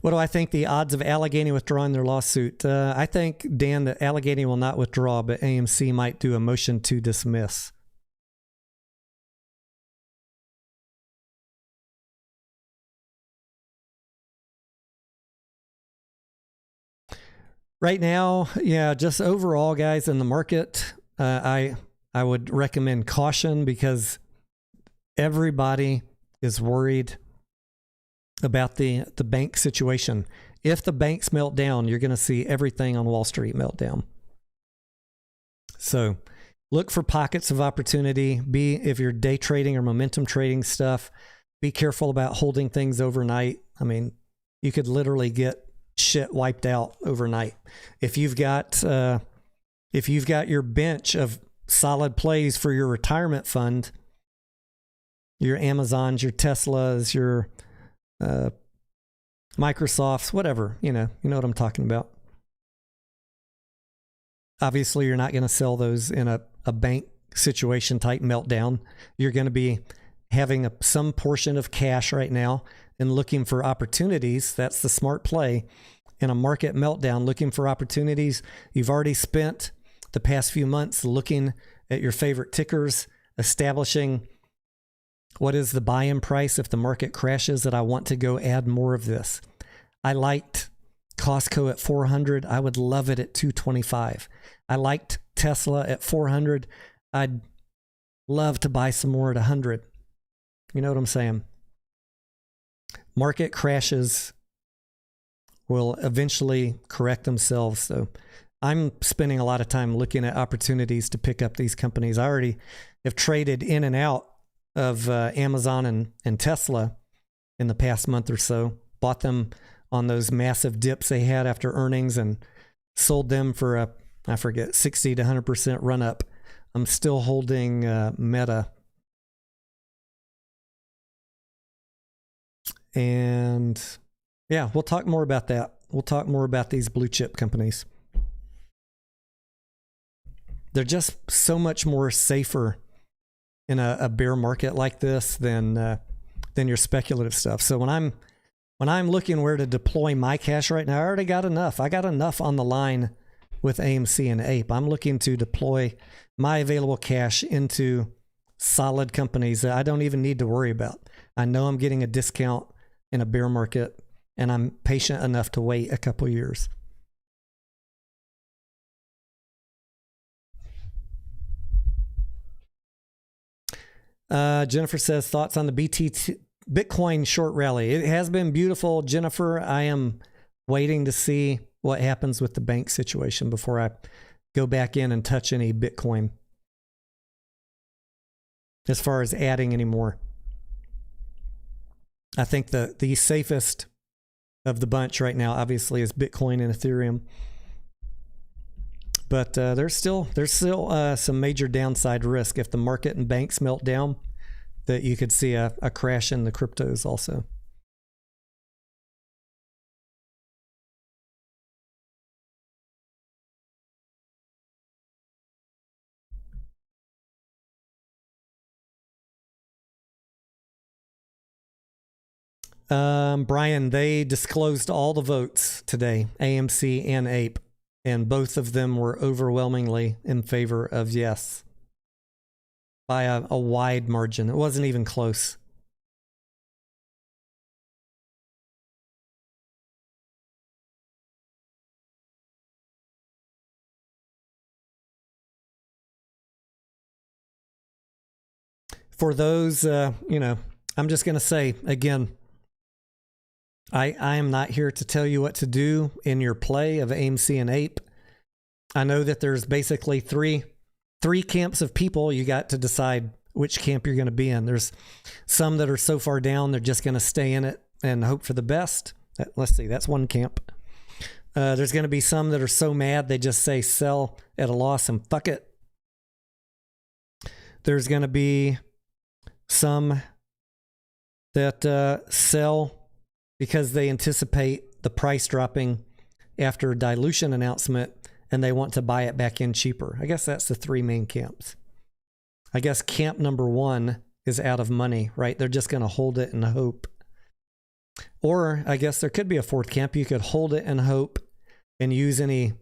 What do I think the odds of Allegheny withdrawing their lawsuit? I think, Dan, that Allegheny will not withdraw, but AMC might do a motion to dismiss. Right now, yeah, just overall, guys, in the market, I would recommend caution because everybody is worried about the bank situation. If the banks melt down, you're going to see everything on Wall Street melt down. So look for pockets of opportunity. If you're day trading or momentum trading stuff, be careful about holding things overnight. I mean, you could literally get shit wiped out overnight. If you've got your bench of solid plays for your retirement fund, your Amazons, your Teslas, your Microsofts, whatever, you know what I'm talking about. Obviously, you're not going to sell those in a bank situation type meltdown. You're going to be having some portion of cash right now and looking for opportunities. That's the smart play in a market meltdown, looking for opportunities. You've already spent the past few months looking at your favorite tickers, establishing what is the buy-in price if the market crashes that I want to go add more of this. I liked Costco at 400. I would love it at 225. I liked Tesla at 400. I'd love to buy some more at 100. You know what I'm saying? Market crashes will eventually correct themselves. So I'm spending a lot of time looking at opportunities to pick up these companies. I already have traded in and out of Amazon and Tesla in the past month or so. Bought them on those massive dips they had after earnings and sold them for I forget, 60 to 100% run up. I'm still holding Meta. And yeah, we'll talk more about that. We'll talk more about these blue chip companies. They're just so much more safer in a bear market like this than your speculative stuff. So when I'm looking where to deploy my cash right now, I already got enough. I got enough on the line with AMC and APE. I'm looking to deploy my available cash into solid companies that I don't even need to worry about. I know I'm getting a discount in a bear market, and I'm patient enough to wait a couple years. Jennifer says, thoughts on the Bitcoin short rally? It has been beautiful, Jennifer. I am waiting to see what happens with the bank situation before I go back in and touch any Bitcoin as far as adding any more. I think the safest of the bunch right now, obviously, is Bitcoin and Ethereum. But there's still some major downside risk if the market and banks melt down, that you could see a crash in the cryptos also. Brian, they disclosed all the votes today, AMC and APE, and both of them were overwhelmingly in favor of yes by a wide margin. It wasn't even close. For those, I'm just going to say again, I am not here to tell you what to do in your play of AMC and APE. I know that there's basically three camps of people. You got to decide which camp you're going to be in. There's some that are so far down, they're just going to stay in it and hope for the best. Let's see, that's one camp. There's going to be some that are so mad, they just say sell at a loss and fuck it. There's going to be some that sell because they anticipate the price dropping after a dilution announcement and they want to buy it back in cheaper. I guess that's the three main camps. I guess camp number one is out of money, right? They're just going to hold it and hope. Or I guess there could be a fourth camp. You could hold it and hope and use any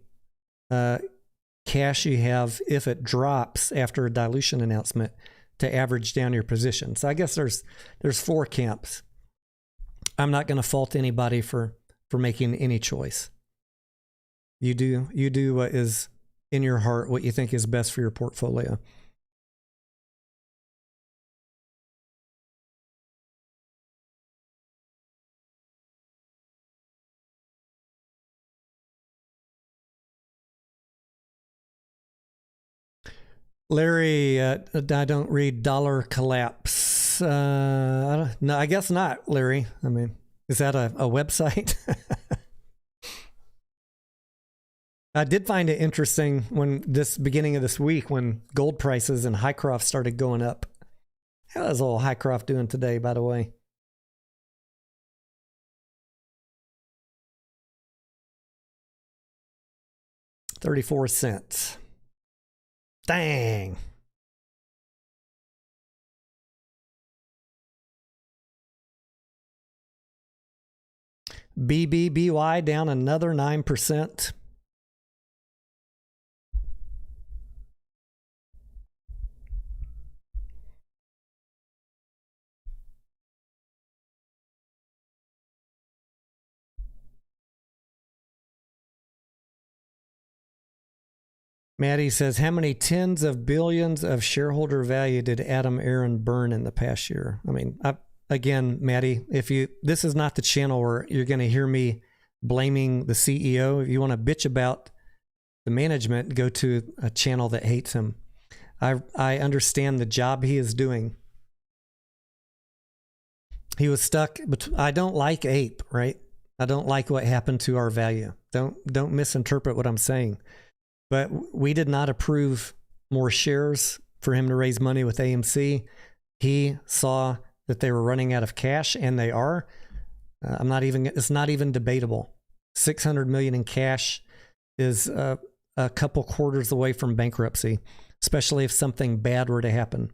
cash you have if it drops after a dilution announcement to average down your position. So I guess there's four camps. I'm not going to fault anybody for making any choice. You do what is in your heart, what you think is best for your portfolio. Larry, I don't read dollar collapse. No, I guess not, Larry. I mean, is that a website? I did find it interesting when this beginning of this week when gold prices and Hycroft started going up. How's old Hycroft doing today, by the way? $0.34. Dang. BBBY down another 9%. Maddie says, how many tens of billions of shareholder value did Adam Aron burn in the past year? I mean, again, Maddie, this is not the channel where you're going to hear me blaming the CEO. If you want to bitch about the management, go to a channel that hates him. I understand the job he is doing. He was stuck, but I don't like Ape, right? I don't like what happened to our value. Don't misinterpret what I'm saying. But we did not approve more shares for him to raise money with AMC. He saw that they were running out of cash, and they are. It's not even debatable. 600 million in cash is a couple quarters away from bankruptcy, especially if something bad were to happen.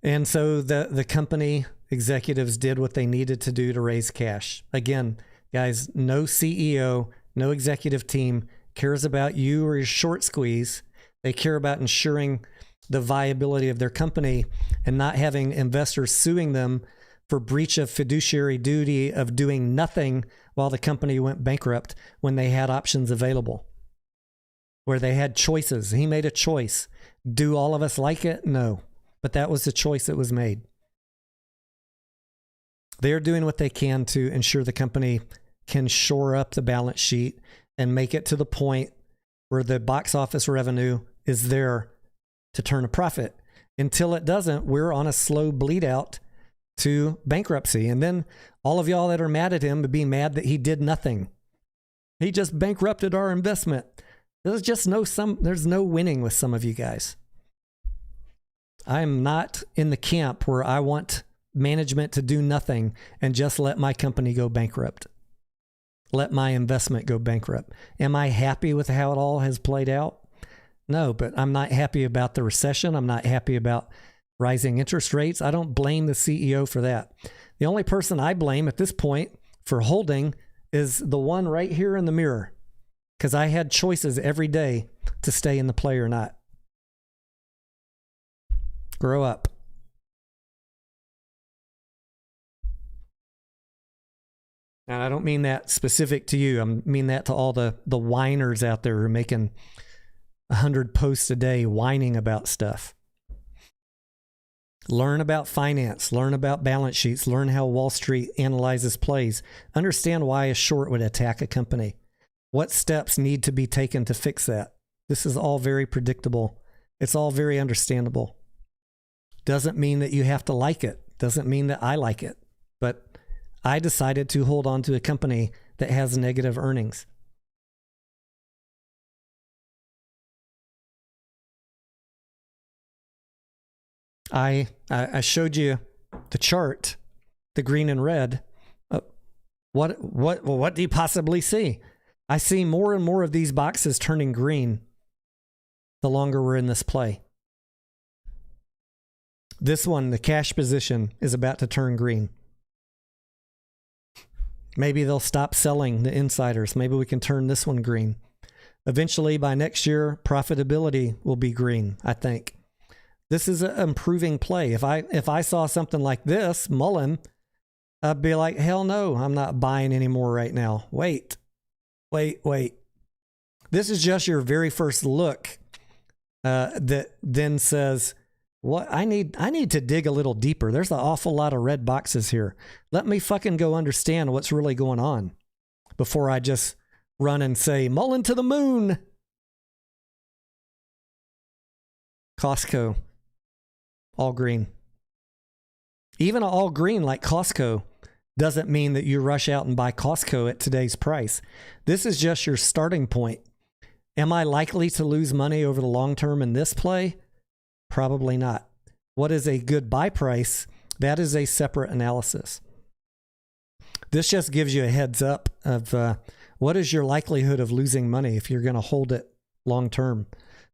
And so the company executives did what they needed to do to raise cash. Again, guys, no CEO, no executive team cares about you or your short squeeze. They care about ensuring the viability of their company and not having investors suing them for breach of fiduciary duty of doing nothing while the company went bankrupt when they had options available, where they had choices. He made a choice. Do all of us like it? No. But that was the choice that was made. They're doing what they can to ensure the company can shore up the balance sheet and make it to the point where the box office revenue is there to turn a profit. Until it doesn't, we're on a slow bleed out to bankruptcy. And then all of y'all that are mad at him would be mad that he did nothing. He just bankrupted our investment. There's just there's no winning with some of you guys. I'm not in the camp where I want management to do nothing and just let my company go bankrupt. Let my investment go bankrupt. Am I happy with how it all has played out? No, but I'm not happy about the recession. I'm not happy about rising interest rates. I don't blame the CEO for that. The only person I blame at this point for holding is the one right here in the mirror, because I had choices every day to stay in the play or not. Grow up. And I don't mean that specific to you. I mean that to all the whiners out there who are making 100 posts a day whining about stuff. Learn about finance. Learn about balance sheets. Learn how Wall Street analyzes plays. Understand why a short would attack a company. What steps need to be taken to fix that? This is all very predictable. It's all very understandable. Doesn't mean that you have to like it. Doesn't mean that I like it. But I decided to hold on to a company that has negative earnings. I showed you the chart, the green and red. What do you possibly see? I see more and more of these boxes turning green the longer we're in this play. This one, the cash position, is about to turn green. Maybe they'll stop selling the insiders. Maybe we can turn this one green. Eventually, by next year, profitability will be green, I think. This is an improving play. If I saw something like this, Mullen, I'd be like, hell no, I'm not buying anymore right now. Wait. This is just your very first look that then says, what I need to dig a little deeper. There's an awful lot of red boxes here. Let me fucking go understand what's really going on before I just run and say, Mullen to the moon. Costco, all green. Even all green like Costco doesn't mean that you rush out and buy Costco at today's price. This is just your starting point. Am I likely to lose money over the long term in this play? Probably not. What is a good buy price? That is a separate analysis. This just gives you a heads up of what is your likelihood of losing money if you're going to hold it long term.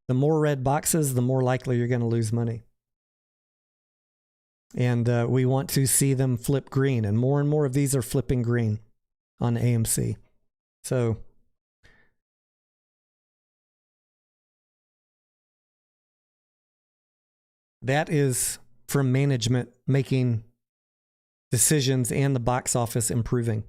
The more red boxes, the more likely you're going to lose money. And we want to see them flip green. And more of these are flipping green on AMC. So that is from management making decisions and the box office improving.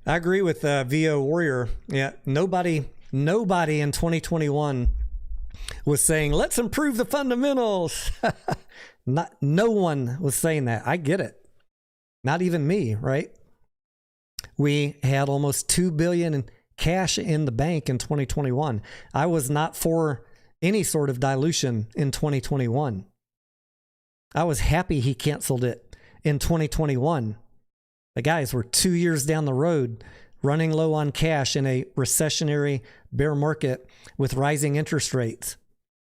I agree with VO Warrior. Yeah, nobody in 2021 was saying, let's improve the fundamentals. No one was saying that. I get it. Not even me, right? We had almost $2 billion in cash in the bank in 2021. I was not for any sort of dilution in 2021. I was happy he canceled it in 2021. The guys were 2 years down the road. running low on cash in a recessionary bear market with rising interest rates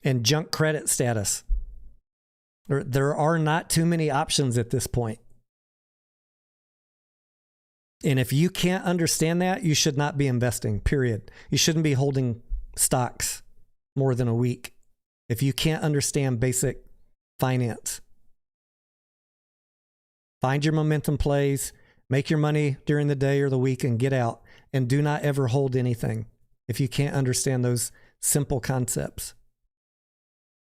and junk credit status. There are not too many options at this point. And if you can't understand that, you should not be investing, period. You shouldn't be holding stocks more than a week if you can't understand basic finance. Find your momentum plays, make your money during the day or the week and get out. And do not ever hold anything if you can't understand those simple concepts.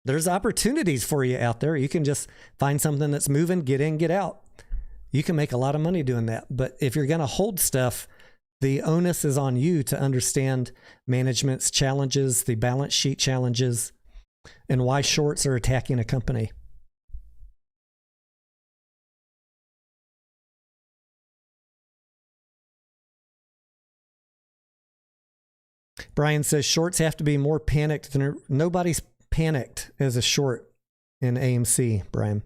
There's opportunities for you out there. You can just find something that's moving, get in, get out. You can make a lot of money doing that. But if you're going to hold stuff, the onus is on you to understand management's challenges, the balance sheet challenges, and why shorts are attacking a company. Brian says shorts have to be more panicked than nobody's panicked as a short in AMC, Brian.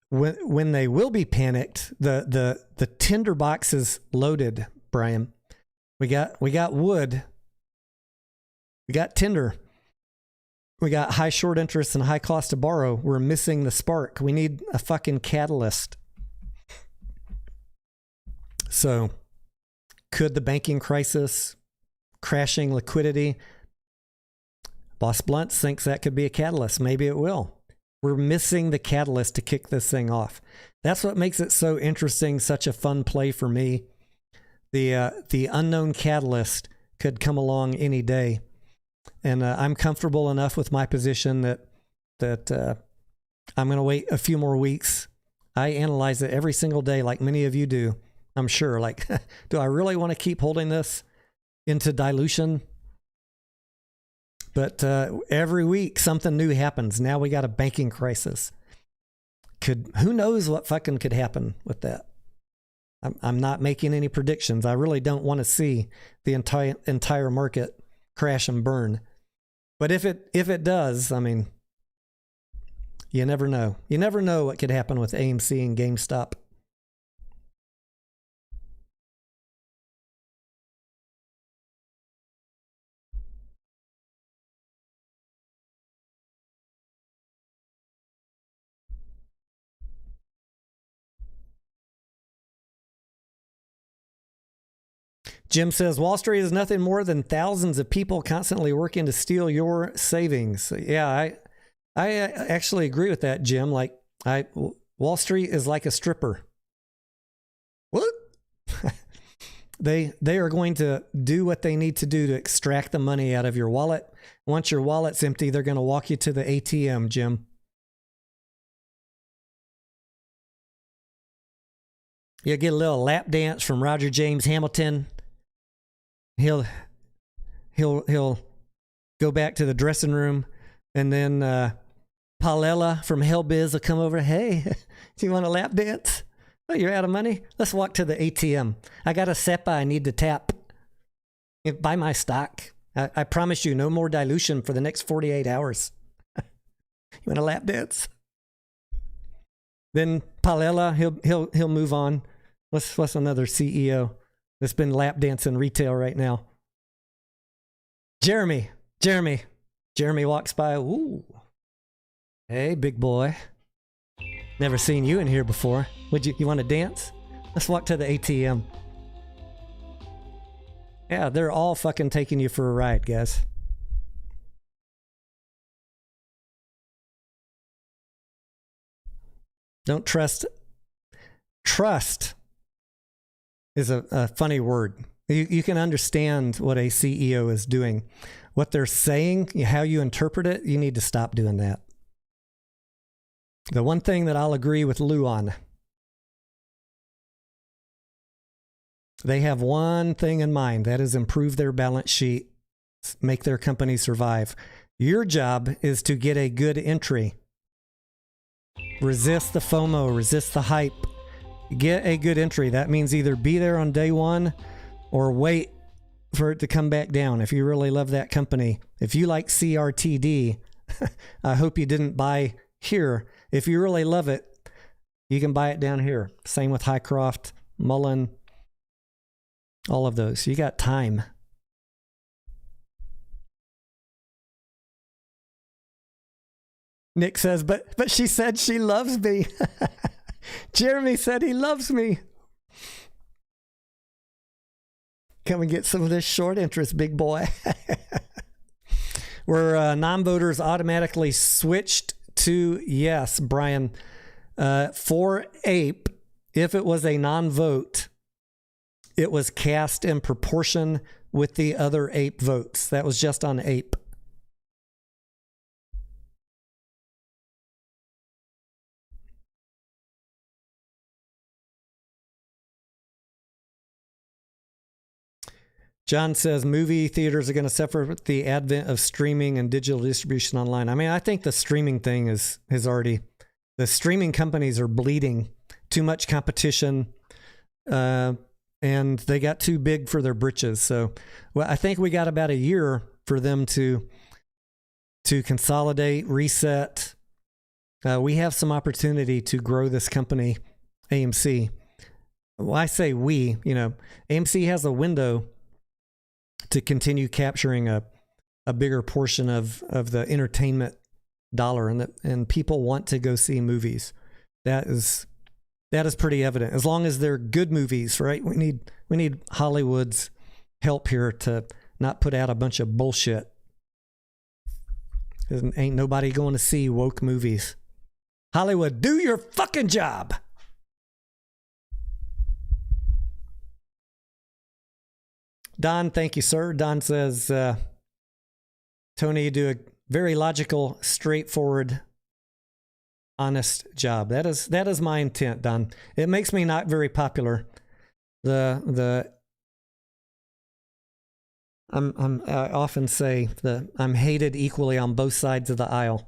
When they will be panicked, the tinderbox is loaded, Brian. We got wood. We got tinder. We got high short interest and high cost to borrow. We're missing the spark. We need a fucking catalyst. So, could the banking crisis, crashing liquidity, Boss Blunt thinks that could be a catalyst. Maybe it will. We're missing the catalyst to kick this thing off. That's what makes it so interesting, such a fun play for me. The unknown catalyst could come along any day. And I'm comfortable enough with my position that I'm going to wait a few more weeks. I analyze it every single day like many of you do. I'm sure, like, do I really want to keep holding this into dilution? But every week something new happens. Now we got a banking crisis. Who knows what fucking could happen with that? I'm not making any predictions. I really don't want to see the entire market crash and burn. But if it does, I mean, you never know. You never know what could happen with AMC and GameStop. Jim says, Wall Street is nothing more than thousands of people constantly working to steal your savings. Yeah, I actually agree with that, Jim. Like, Wall Street is like a stripper. What? They are going to do what they need to do to extract the money out of your wallet. Once your wallet's empty, they're going to walk you to the ATM, Jim. You'll get a little lap dance from Roger James Hamilton. He'll go back to the dressing room, and then Palela from Hell Biz will come over. Hey, do you want a lap dance? Oh, you're out of money? Let's walk to the ATM. I got a SEPA I need to tap. Buy my stock. I promise you no more dilution for the next 48 hours. You want a lap dance? Then Palela, he'll move on. What's another CEO that's been lap dancing retail right now? Jeremy walks by. Ooh. Hey, big boy. Never seen you in here before. You want to dance? Let's walk to the ATM. Yeah, they're all fucking taking you for a ride, guys. Don't trust. Trust is a funny word. You can understand what a CEO is doing. What they're saying, how you interpret it, you need to stop doing that. The one thing that I'll agree with Lou on, they have one thing in mind, that is improve their balance sheet, make their company survive. Your job is to get a good entry. Resist the FOMO, resist the hype. Get a good entry. That means either be there on day one or wait for it to come back down. If you really love that company, if you like CRTD, I hope you didn't buy here. If you really love it, You can buy it down here. Same with Highcroft, Mullen, all of those. You got time. Nick says, but she said she loves me. Jeremy said he loves me. Come and get some of this short interest, big boy. Were non-voters automatically switched to yes, Brian? For APE, if it was a non-vote, it was cast in proportion with the other APE votes. That was just on APE. John says movie theaters are going to suffer with the advent of streaming and digital distribution online. I mean, I think the streaming thing has already, the streaming companies are bleeding. Too much competition, and they got too big for their britches. So, well, I think we got about a year for them to consolidate, reset. We have some opportunity to grow this company, AMC. Well, I say we, AMC has a window to continue capturing a bigger portion of the entertainment dollar, and people want to go see movies. That is pretty evident. As long as they're good movies, right? We need Hollywood's help here to not put out a bunch of bullshit. Ain't nobody going to see woke movies. Hollywood, do your fucking job. Don, thank you, sir. Don says, Tony, you do a very logical, straightforward, honest job. That is my intent, Don. It makes me not very popular. I often say that I'm hated equally on both sides of the aisle.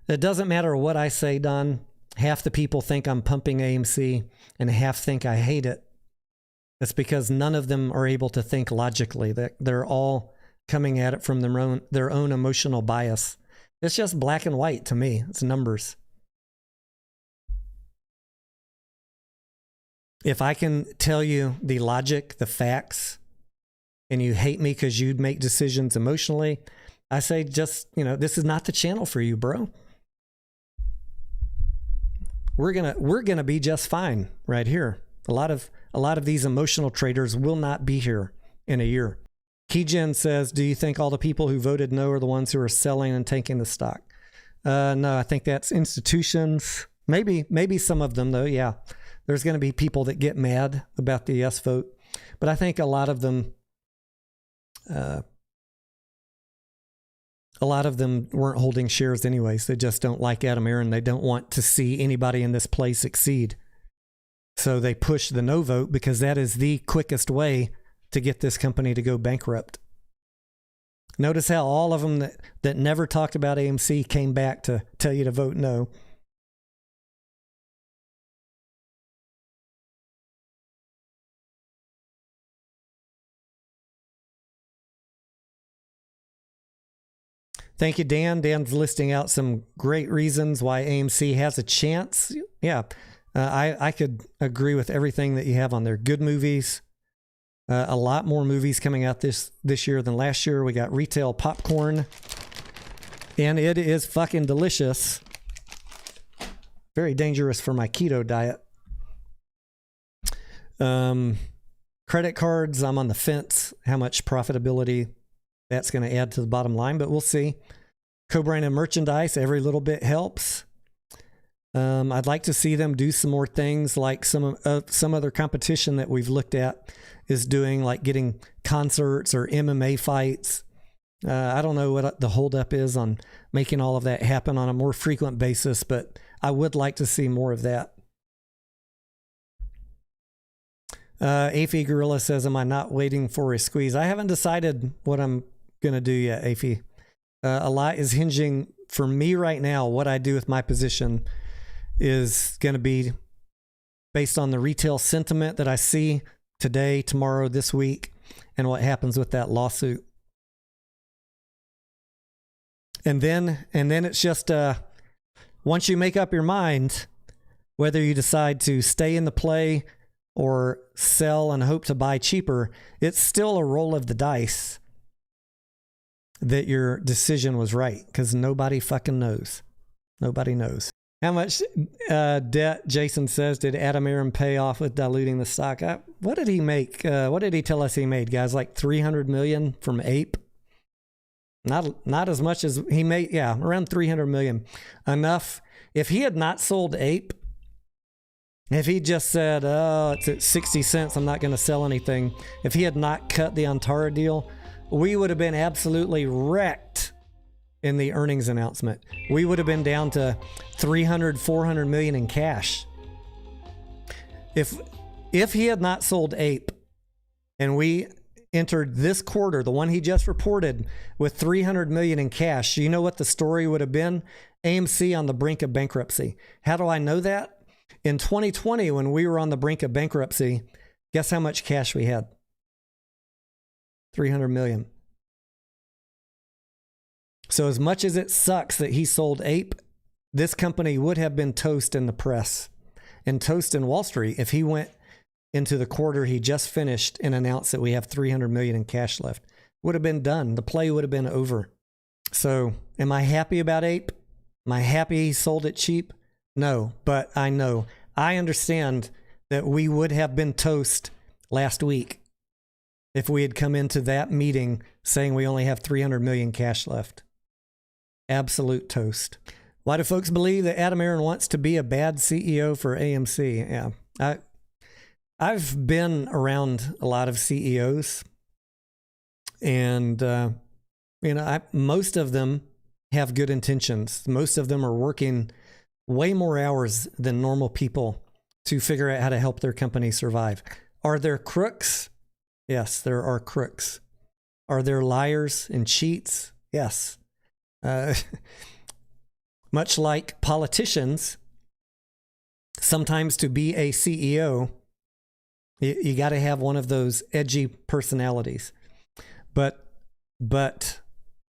It doesn't matter what I say, Don. Half the people think I'm pumping AMC, and half think I hate it. It's because none of them are able to think logically. They're all coming at it from their own emotional bias. It's just black and white to me. It's numbers. If I can tell you the logic, the facts, and you hate me because you make decisions emotionally, I say just, this is not the channel for you, bro. We're gonna be just fine right here. A lot of these emotional traders will not be here in a year. Keygen says, do you think all the people who voted no are the ones who are selling and taking the stock? No, I think that's institutions. Maybe some of them, though, yeah. There's going to be people that get mad about the yes vote. But I think a lot of them weren't holding shares anyways. They just don't like Adam Aron. They don't want to see anybody in this play succeed. So they push the no vote because that is the quickest way to get this company to go bankrupt. Notice how all of them that never talked about AMC came back to tell you to vote no. Thank you, Dan. Dan's listing out some great reasons why AMC has a chance. Yeah. I could agree with everything that you have on there. Good movies. A lot more movies coming out this year than last year. We got retail popcorn. And it is fucking delicious. Very dangerous for my keto diet. Credit cards, I'm on the fence. How much profitability that's going to add to the bottom line, but we'll see. Co-branded merchandise, every little bit helps. I'd like to see them do some more things like some other competition that we've looked at is doing, like getting concerts or MMA fights. I don't know what the holdup is on making all of that happen on a more frequent basis, but I would like to see more of that. Afi Gorilla says, am I not waiting for a squeeze? I haven't decided what I'm going to do yet, Afi. A lot is hinging for me right now. What I do with my position is going to be based on the retail sentiment that I see today, tomorrow, this week, and what happens with that lawsuit. And then it's just once you make up your mind, whether you decide to stay in the play or sell and hope to buy cheaper, it's still a roll of the dice that your decision was right, because nobody fucking knows. Nobody knows. How much debt, Jason says, did Adam Aron pay off with diluting the stock? What did he make? What did he tell us he made, guys? Like $300 million from Ape? Not as much as he made. Yeah, around $300 million. Enough. If he had not sold Ape, if he just said, oh, it's at 60 cents, I'm not going to sell anything. If he had not cut the Antara deal, we would have been absolutely wrecked in the earnings announcement. We would have been down to 300, 400 million in cash. If he had not sold Ape and we entered this quarter, the one he just reported, with 300 million in cash, you know what the story would have been? AMC on the brink of bankruptcy. How do I know that? In 2020, when we were on the brink of bankruptcy, guess how much cash we had? 300 million. So as much as it sucks that he sold Ape, this company would have been toast in the press and toast in Wall Street if he went into the quarter he just finished and announced that we have 300 million in cash left. Would have been done. The play would have been over. So am I happy about Ape? Am I happy he sold it cheap? No, but I know. I understand that we would have been toast last week if we had come into that meeting saying we only have 300 million cash left. Absolute toast. Why do folks believe that Adam Aron wants to be a bad CEO for AMC? Yeah, I've been around a lot of CEOs, and most of them have good intentions. Most of them are working way more hours than normal people to figure out how to help their company survive. Are there crooks? Yes, there are crooks. Are there liars and cheats? Yes. Much like politicians, sometimes to be a CEO, you got to have one of those edgy personalities. But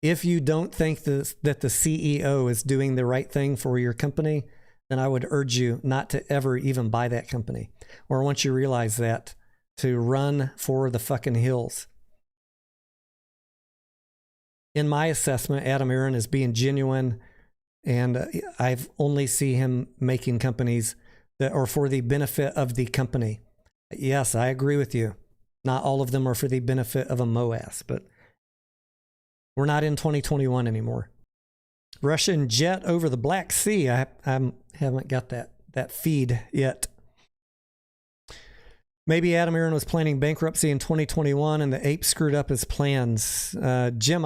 if you don't think that the CEO is doing the right thing for your company, then I would urge you not to ever even buy that company. Or once you realize that, to run for the fucking hills. In my assessment, Adam Aron is being genuine, and I've only see him making companies that are for the benefit of the company. Yes, I agree with you. Not all of them are for the benefit of a MOAS, but we're not in 2021 anymore. Russian jet over the Black Sea. I haven't got that feed yet. Maybe Adam Aron was planning bankruptcy in 2021 and the ape screwed up his plans. Jim,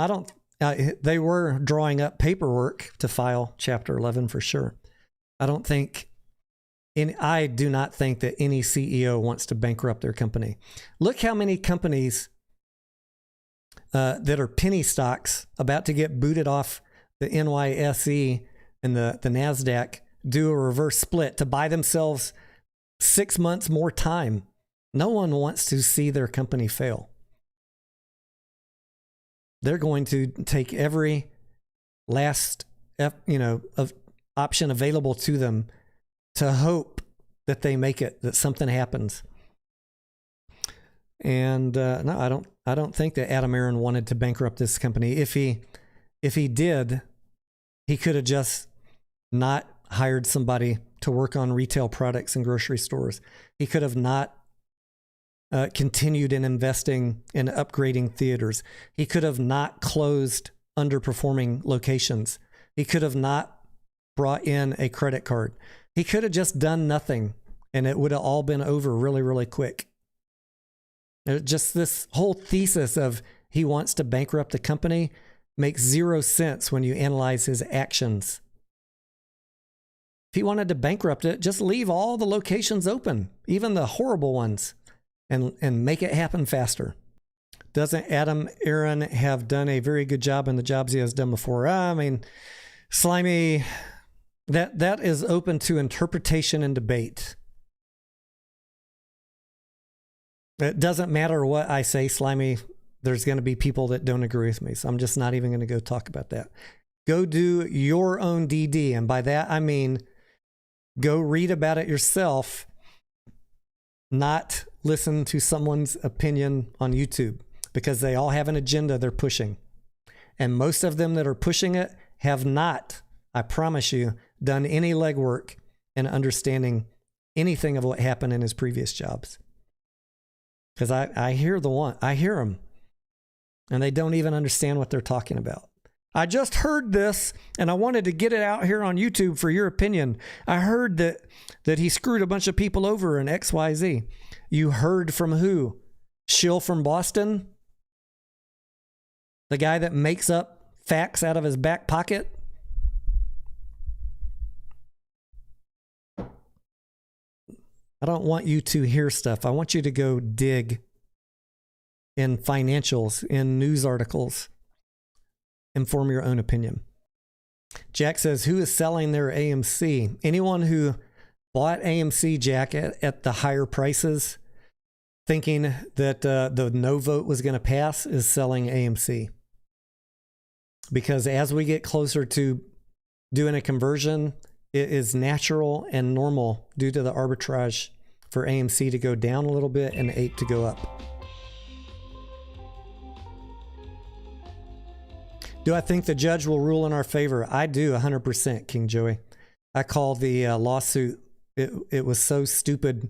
they were drawing up paperwork to file Chapter 11 for sure. I do not think that any CEO wants to bankrupt their company. Look how many companies that are penny stocks about to get booted off the NYSE and the NASDAQ do a reverse split to buy themselves 6 months more time. No one wants to see their company fail. They're going to take every last option available to them to hope that they make it, that something happens. And no, I don't think that Adam Aron wanted to bankrupt this company. If he did, he could have just not hired somebody to work on retail products in grocery stores. He could have not continued in investing in upgrading theaters. He could have not closed underperforming locations. He could have not brought in a credit card. He could have just done nothing, and it would have all been over really, really quick. Just this whole thesis of he wants to bankrupt the company makes zero sense when you analyze his actions. If he wanted to bankrupt it, just leave all the locations open, even the horrible ones, and make it happen faster. Doesn't Adam Aron have done a very good job in the jobs he has done before? I mean, Slimy, that is open to interpretation and debate. It doesn't matter what I say, Slimy, there's going to be people that don't agree with me. So I'm just not even going to go talk about that. Go do your own DD. And by that, I mean, Go read about it yourself, not listen to someone's opinion on YouTube, because they all have an agenda they're pushing. And most of them that are pushing it have not, I promise you, done any legwork in understanding anything of what happened in his previous jobs. Because I hear them, and they don't even understand what they're talking about. I just heard this, and I wanted to get it out here on YouTube for your opinion. I heard that he screwed a bunch of people over in XYZ. You heard from who? Shill from Boston? The guy that makes up facts out of his back pocket? I don't want you to hear stuff. I want you to go dig in financials, in news articles, and form your own opinion. Jack says, who is selling their AMC? Anyone who bought AMC, Jack, at the higher prices, thinking that the no vote was going to pass, is selling AMC. Because as we get closer to doing a conversion, it is natural and normal due to the arbitrage for AMC to go down a little bit and APE to go up. Do I think the judge will rule in our favor? I do, 100%, King Joey. I call the lawsuit, it was so stupid,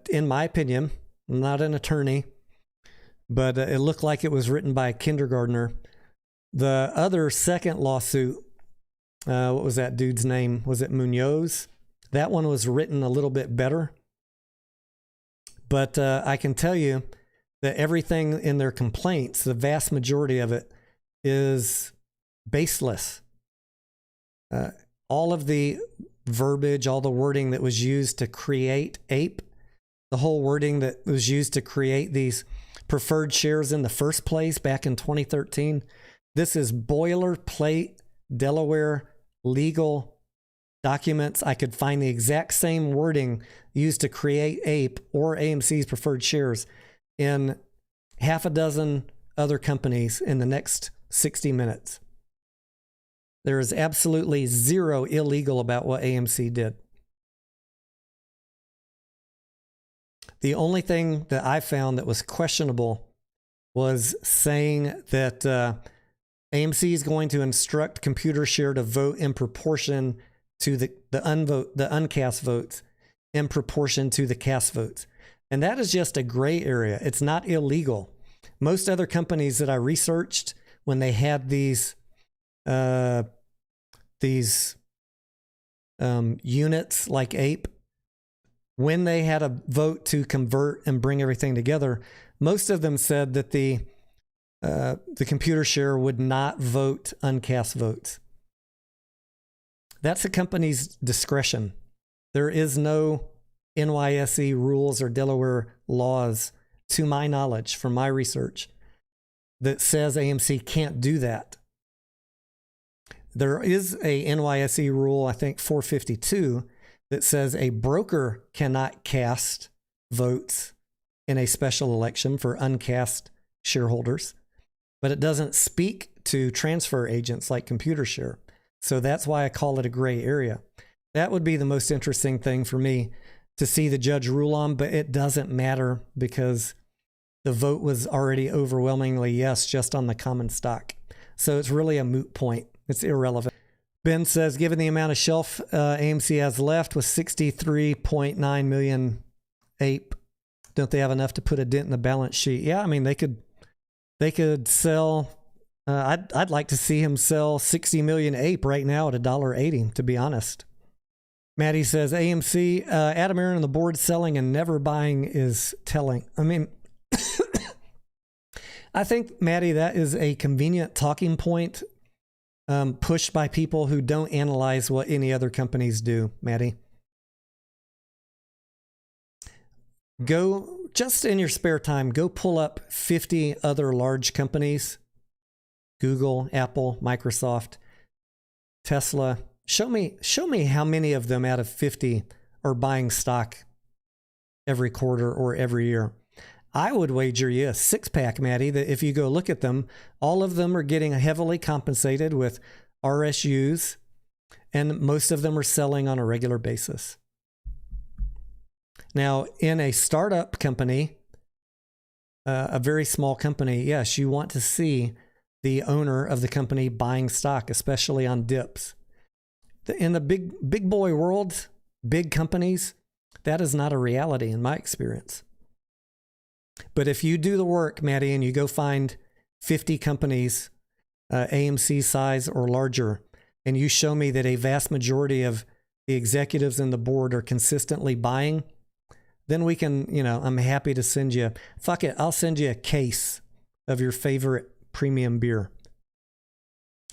in my opinion. I'm not an attorney, but it looked like it was written by a kindergartner. The other second lawsuit, what was that dude's name? Was it Munoz? That one was written a little bit better. But I can tell you that everything in their complaints, the vast majority of it, is baseless. All of the verbiage, all the wording that was used to create APE, the whole wording that was used to create these preferred shares in the first place back in 2013, this is boilerplate Delaware legal documents. I could find the exact same wording used to create APE or AMC's preferred shares in half a dozen other companies in the next 60 minutes. There is absolutely zero illegal about what AMC did. The only thing that I found that was questionable was saying that AMC is going to instruct ComputerShare to vote in proportion to the uncast votes in proportion to the cast votes. And that is just a gray area. It's not illegal. Most other companies that I researched, when they had these units like APE, when they had a vote to convert and bring everything together, most of them said that the ComputerShare would not vote uncast votes. That's a company's discretion. There is no NYSE rules or Delaware laws, to my knowledge, from my research, that says AMC can't do that. There is a NYSE rule, I think 452, that says a broker cannot cast votes in a special election for uncast shareholders, but it doesn't speak to transfer agents like ComputerShare. So that's why I call it a gray area. That would be the most interesting thing for me to see the judge rule on, but it doesn't matter because the vote was already overwhelmingly yes, just on the common stock. So it's really a moot point. It's irrelevant. Ben says, given the amount of shelf AMC has left with 63.9 million APE, don't they have enough to put a dent in the balance sheet? Yeah, I mean, they could sell, I'd like to see him sell 60 million APE right now at $1.80, to be honest. Maddie says, AMC, Adam Aron and the board selling and never buying is telling. I mean, I think, Maddie, that is a convenient talking point pushed by people who don't analyze what any other companies do, Maddie. Go, just in your spare time, go pull up 50 other large companies, Google, Apple, Microsoft, Tesla. Show me how many of them out of 50 are buying stock every quarter or every year. I would wager you a six-pack, Maddie, that if you go look at them, all of them are getting heavily compensated with RSUs and most of them are selling on a regular basis. Now, in a startup company, a very small company, yes, you want to see the owner of the company buying stock, especially on dips. In the big boy world, big companies, that is not a reality in my experience. But if you do the work, Maddie, and you go find 50 companies, AMC size or larger, and you show me that a vast majority of the executives and the board are consistently buying, then we can, I'm happy to send you, fuck it, I'll send you a case of your favorite premium beer.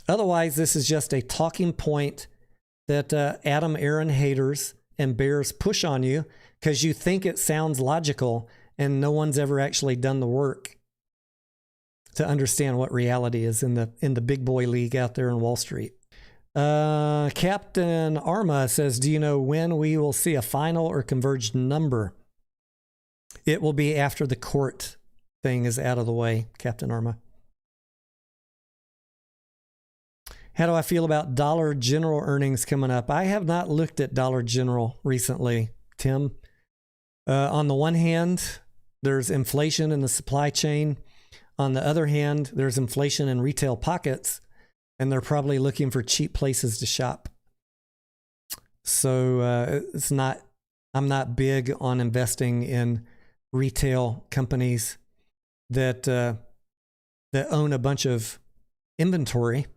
Otherwise, this is just a talking point that Adam Aron haters and bears push on you because you think it sounds logical and no one's ever actually done the work to understand what reality is in the big boy league out there in Wall Street. Captain Arma says, do you know when we will see a final or converged number? It will be after the court thing is out of the way, Captain Arma. How do I feel about Dollar General earnings coming up? I have not looked at Dollar General recently, Tim. On the one hand, there's inflation in the supply chain. On the other hand, there's inflation in retail pockets, and they're probably looking for cheap places to shop. So I'm not big on investing in retail companies that own a bunch of inventory.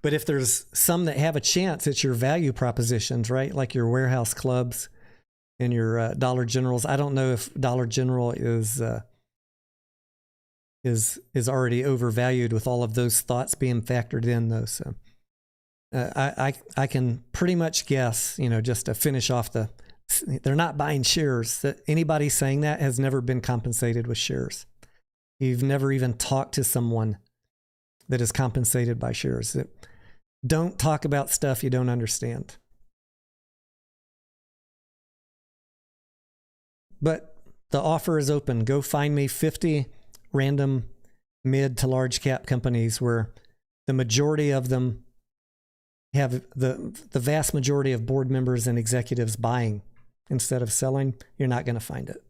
But if there's some that have a chance, it's your value propositions, right? Like your warehouse clubs and your Dollar Generals. I don't know if Dollar General is already overvalued with all of those thoughts being factored in, though. So I can pretty much guess, just to finish off they're not buying shares. That anybody saying that has never been compensated with shares. You've never even talked to someone that is compensated by shares. Don't talk about stuff you don't understand. But the offer is open. Go find me 50 random mid to large cap companies where the majority of them have the vast majority of board members and executives buying instead of selling. You're not going to find it.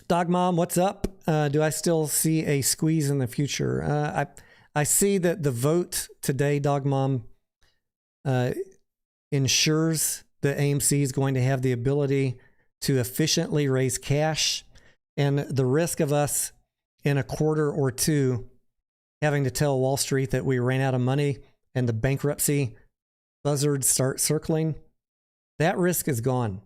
Dog Mom, what's up? Do I still see a squeeze in the future? I see that the vote today, Dog Mom, ensures that AMC is going to have the ability to efficiently raise cash, and the risk of us in a quarter or two having to tell Wall Street that we ran out of money and the bankruptcy buzzards start circling, that risk is gone.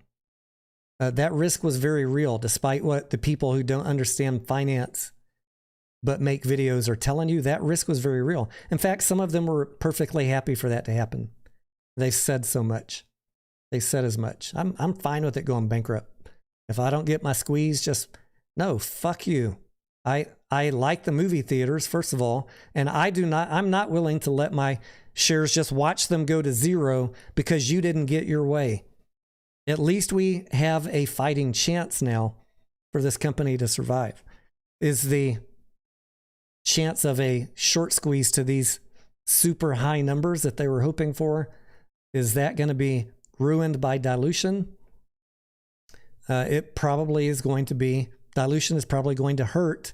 That risk was very real, despite what the people who don't understand finance but make videos are telling you. That risk was very real. In fact, some of them were perfectly happy for that to happen. They said so much. They said as much. I'm fine with it going bankrupt. If I don't get my squeeze, just no, fuck you. I like the movie theaters, first of all, and I'm not willing to let my shares just watch them go to zero because you didn't get your way. At least we have a fighting chance now for this company to survive. Is the chance of a short squeeze to these super high numbers that they were hoping for, is that going to be ruined by dilution? It probably is going to be. Dilution is probably going to hurt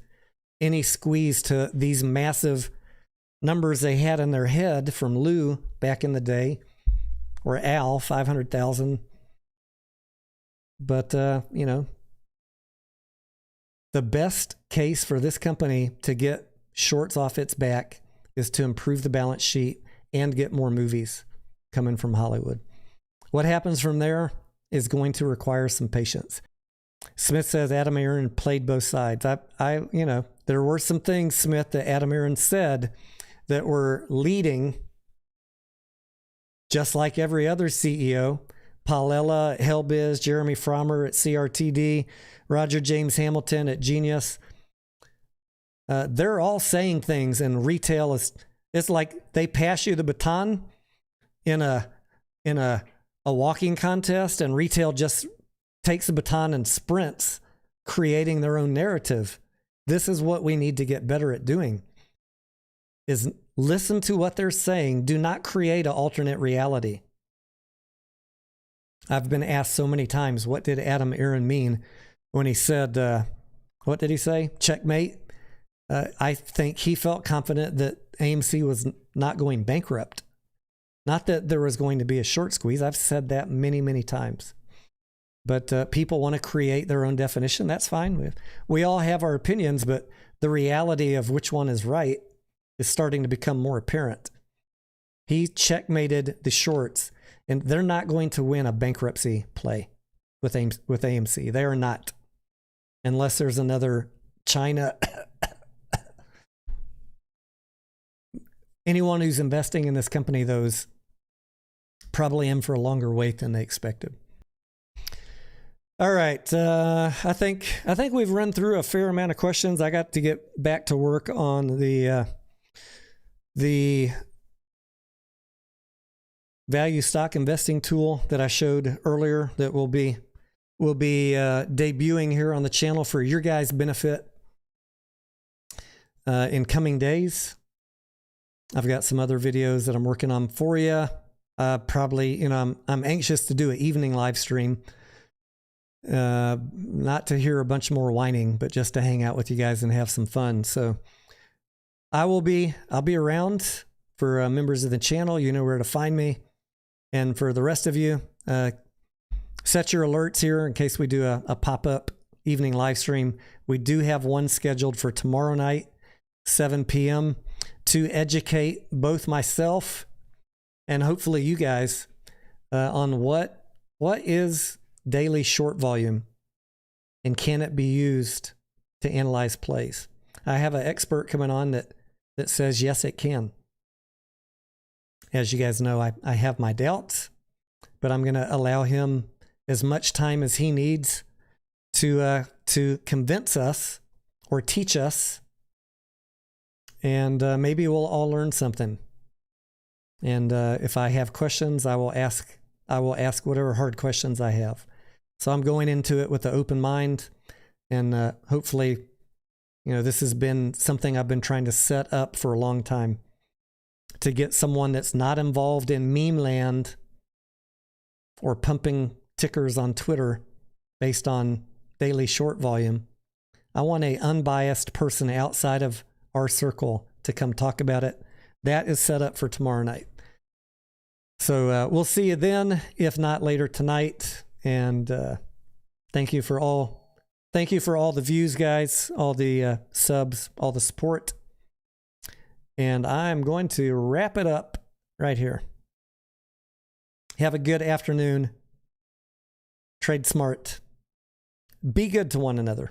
any squeeze to these massive numbers they had in their head from Lou back in the day, or Al, 500,000. But, the best case for this company to get shorts off its back is to improve the balance sheet and get more movies coming from Hollywood. What happens from there is going to require some patience. Smith says Adam Aron played both sides. There were some things, Smith, that Adam Aron said that were leading, just like every other CEO, Paulella at Hellbiz, Jeremy Frommer at CRTD, Roger James Hamilton at Genius. They're all saying things, and retail it's like they pass you the baton in a walking contest, and retail just takes the baton and sprints creating their own narrative. This is what we need to get better at doing, is listen to what they're saying. Do not create an alternate reality. I've been asked so many times, what did Adam Aron mean when he said, what did he say? Checkmate. I think he felt confident that AMC was not going bankrupt. Not that there was going to be a short squeeze. I've said that many, many times. But people want to create their own definition. That's fine. We all have our opinions, but the reality of which one is right is starting to become more apparent. He checkmated the shorts, and they're not going to win a bankruptcy play with AMC. They are not. Unless there's another China. Anyone who's investing in this company, though, is probably in for a longer wait than they expected. All right, I think we've run through a fair amount of questions. I got to get back to work on the value stock investing tool that I showed earlier that will be debuting here on the channel for your guys' benefit in coming days. I've got some other videos that I'm working on for you. Probably, I'm anxious to do an evening live stream. Not to hear a bunch more whining, but just to hang out with you guys and have some fun. So I'll be around for members of the channel. You know where to find me. And for the rest of you, set your alerts here in case we do a pop-up evening live stream. We do have one scheduled for tomorrow night, 7 p.m. to educate both myself and hopefully you guys on what is daily short volume and can it be used to analyze plays. I have an expert coming on that says yes, it can. As you guys know, I have my doubts, but I'm going to allow him as much time as he needs to convince us or teach us, and maybe we'll all learn something. And if I have questions, I will ask whatever hard questions I have. So I'm going into it with an open mind, and hopefully, this has been something I've been trying to set up for a long time, to get someone that's not involved in meme land or pumping tickers on Twitter based on daily short volume. I want an unbiased person outside of our circle to come talk about it. That is set up for tomorrow night. So we'll see you then, if not later tonight. And thank you for all the views, guys, all the subs, all the support. And I'm going to wrap it up right here. Have a good afternoon. Trade smart. Be good to one another.